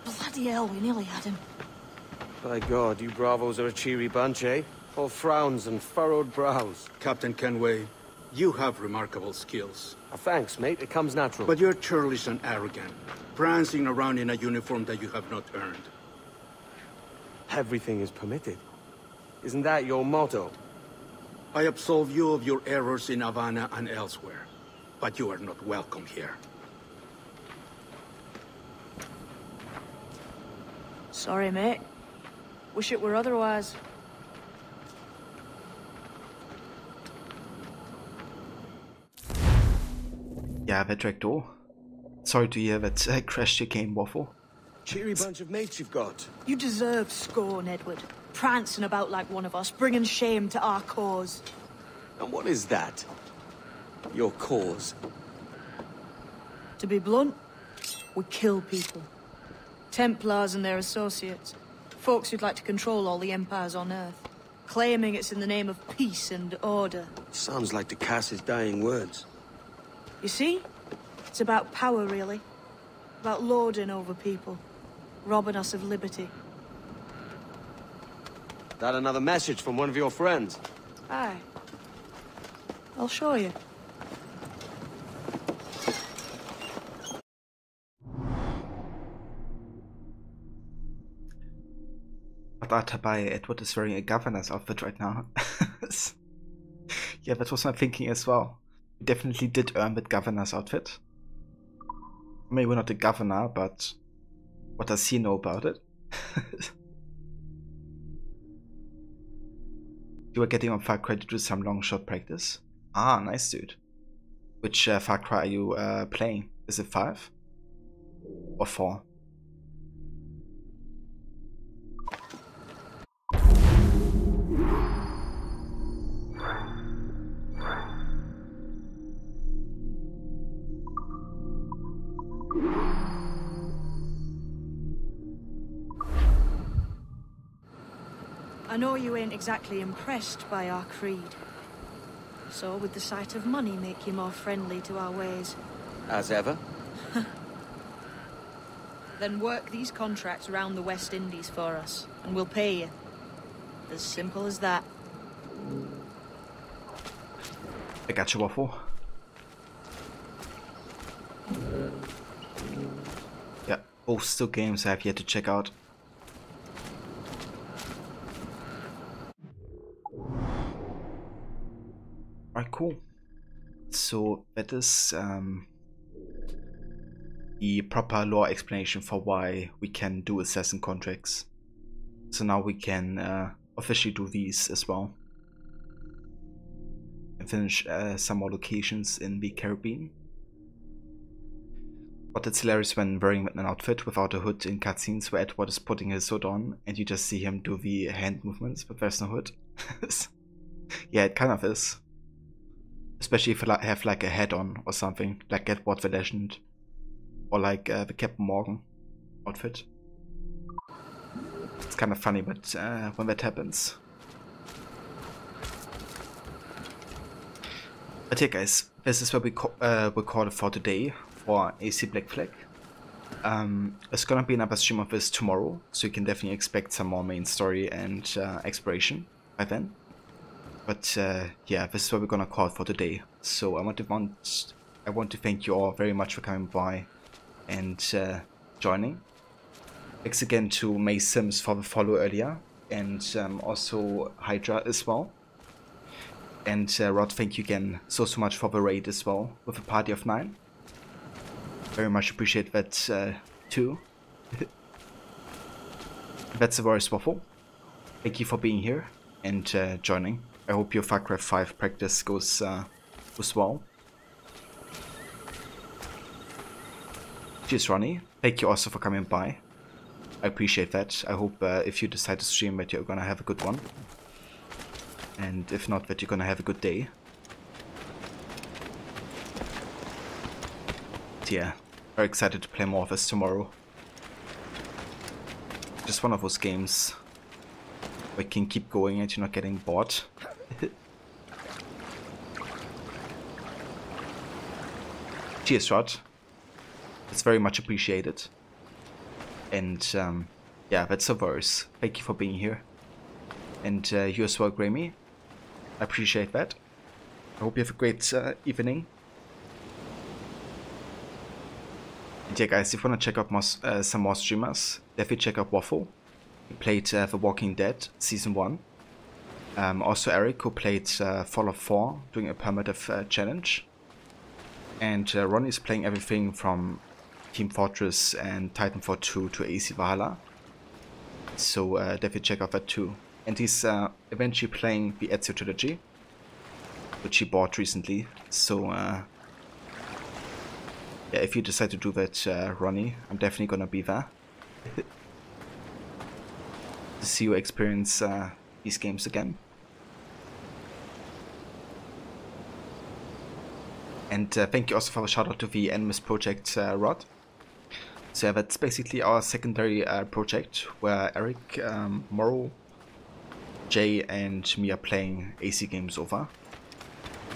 Bloody hell, we nearly had him. By God, you bravos are a cheery bunch, eh? All frowns and furrowed brows. Captain Kenway, you have remarkable skills. Thanks, mate. It comes natural. But you're churlish and arrogant, prancing around in a uniform that you have not earned. Everything is permitted. Isn't that your motto? I absolve you of your errors in Havana and elsewhere, but you are not welcome here. Sorry, mate. Wish it were otherwise. Ja, wer trackt door? Sorry to hear that crashed your game, Waffle. Cheery bunch of mates you've got. You deserve scorn, Edward. Prancing about like one of us, bringing shame to our cause. And what is that? Your cause? To be blunt, we kill people. Templars and their associates. Folks who'd like to control all the empires on Earth. Claiming it's in the name of peace and order. Sounds like to Cass's dying words. You see? It's about power, really. About lording over people. Robbing us of liberty. That another message from one of your friends? Aye. I'll show you. Atabai, Edward is wearing a governor's outfit right now. Yeah, that was my thinking as well. He definitely did earn that governor's outfit. Maybe not the governor, but what does he know about it? You are getting on Far Cry to do some long shot practice. Ah, nice, dude. Which Far Cry are you playing? Is it 5? Or 4? I know you ain't exactly impressed by our creed. So would the sight of money make you more friendly to our ways? As ever? Then work these contracts around the West Indies for us, and we'll pay you. As simple as that. I got you, Waffle. Yeah, both still games I have yet to check out. Alright, cool. So that is the proper lore explanation for why we can do assassin contracts. So now we can officially do these as well. And finish some more locations in the Caribbean. But it's hilarious when wearing an outfit without a hood in cutscenes where Edward is putting his hood on and you just see him do the hand movements, but there's no hood. Yeah, it kind of is. Especially if you have like a head on or something, like Edward the Legend. Or like the Captain Morgan outfit. It's kind of funny, but when that happens. But yeah guys, this is where we record it for today, for AC Black Flag. It's gonna be another stream of this tomorrow, so you can definitely expect some more main story and exploration by then. But yeah, this is what we're gonna call it for today. So I want to thank you all very much for coming by and joining. Thanks again to May Sims for the follow earlier, and also Hydra as well. And Rod, thank you again so much for the raid as well with a party of 9. Very much appreciate that too. That's the Voice Waffle. Thank you for being here and joining. I hope your Far Cry 5 practice goes well. Cheers, Ronnie. Thank you also for coming by. I appreciate that. I hope if you decide to stream that you're gonna have a good one. And if not, that you're gonna have a good day. But yeah, very excited to play more of this tomorrow. Just one of those games where you can keep going and you're not getting bored. Cheers, Rod. It's very much appreciated. And yeah, that's a verse. Thank you for being here. And you as well, Grammy. I appreciate that. I hope you have a great evening. And yeah guys, if you want to check out more, some more streamers, definitely check out Waffle. He played The Walking Dead Season 1. Also Eric, who played Fallout 4, doing a permadeath challenge. And Ronnie is playing everything from Team Fortress and Titanfall 2 to AC Valhalla. So definitely check out that too. And he's eventually playing the Ezio trilogy, which he bought recently. So yeah, if you decide to do that, Ronnie, I'm definitely gonna be there to see you experience these games again. And thank you also for the shout out to the Animus project, Rod. So yeah, that's basically our secondary project where Eric, Morrow, Jay and me are playing AC games over.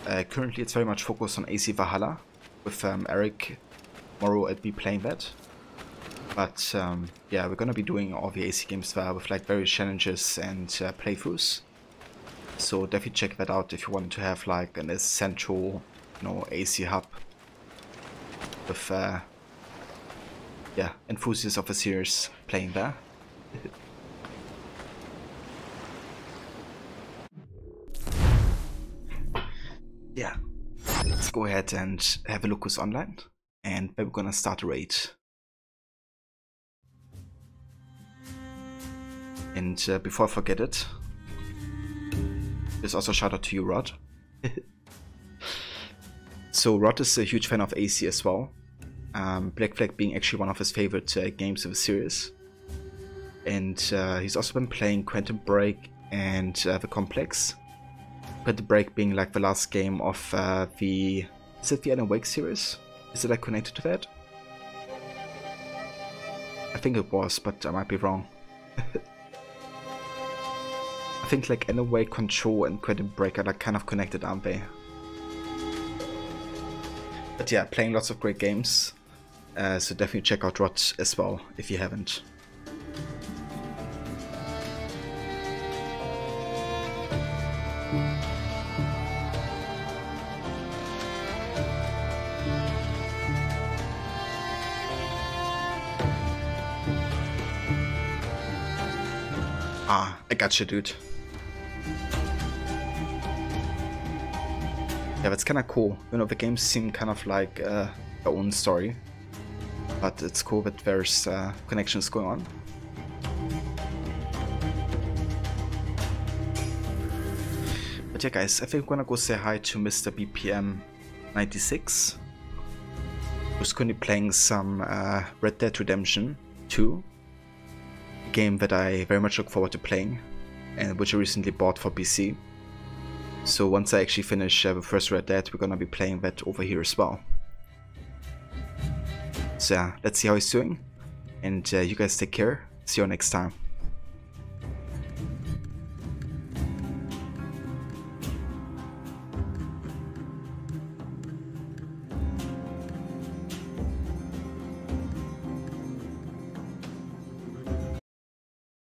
Currently it's very much focused on AC Valhalla, with Eric, Morrow and me playing that. But yeah, we're gonna be doing all the AC games there with like various challenges and playthroughs. So definitely check that out if you want to have like an essential, you know, AC hub with yeah, enthusiasts of the series playing there. Yeah, let's go ahead and have a look who's online, and maybe we're gonna start a raid. And before I forget it, there's also a shout out to you, Rod. So Rod is a huge fan of AC as well. Black Flag being actually one of his favorite games of the series. And he's also been playing Quantum Break and The Complex. Quantum Break being like the last game of the... Is it the Alan Wake series? Is it like connected to that? I think it was, but I might be wrong. I think like Alan Wake, Control and Quantum Break are like kind of connected, aren't they? But yeah, playing lots of great games. So definitely check out Rod as well if you haven't. Ah, I gotcha, dude. Yeah, that's kind of cool. You know, the games seem kind of like their own story, but it's cool that there's connections going on. But yeah, guys, I think we're gonna go say hi to Mr. BPM96, who's currently playing some Red Dead Redemption 2, a game that I very much look forward to playing, and which I recently bought for PC. So once I actually finish the first Red Dead, we're gonna be playing that over here as well. So yeah, let's see how he's doing, and you guys take care. See you next time.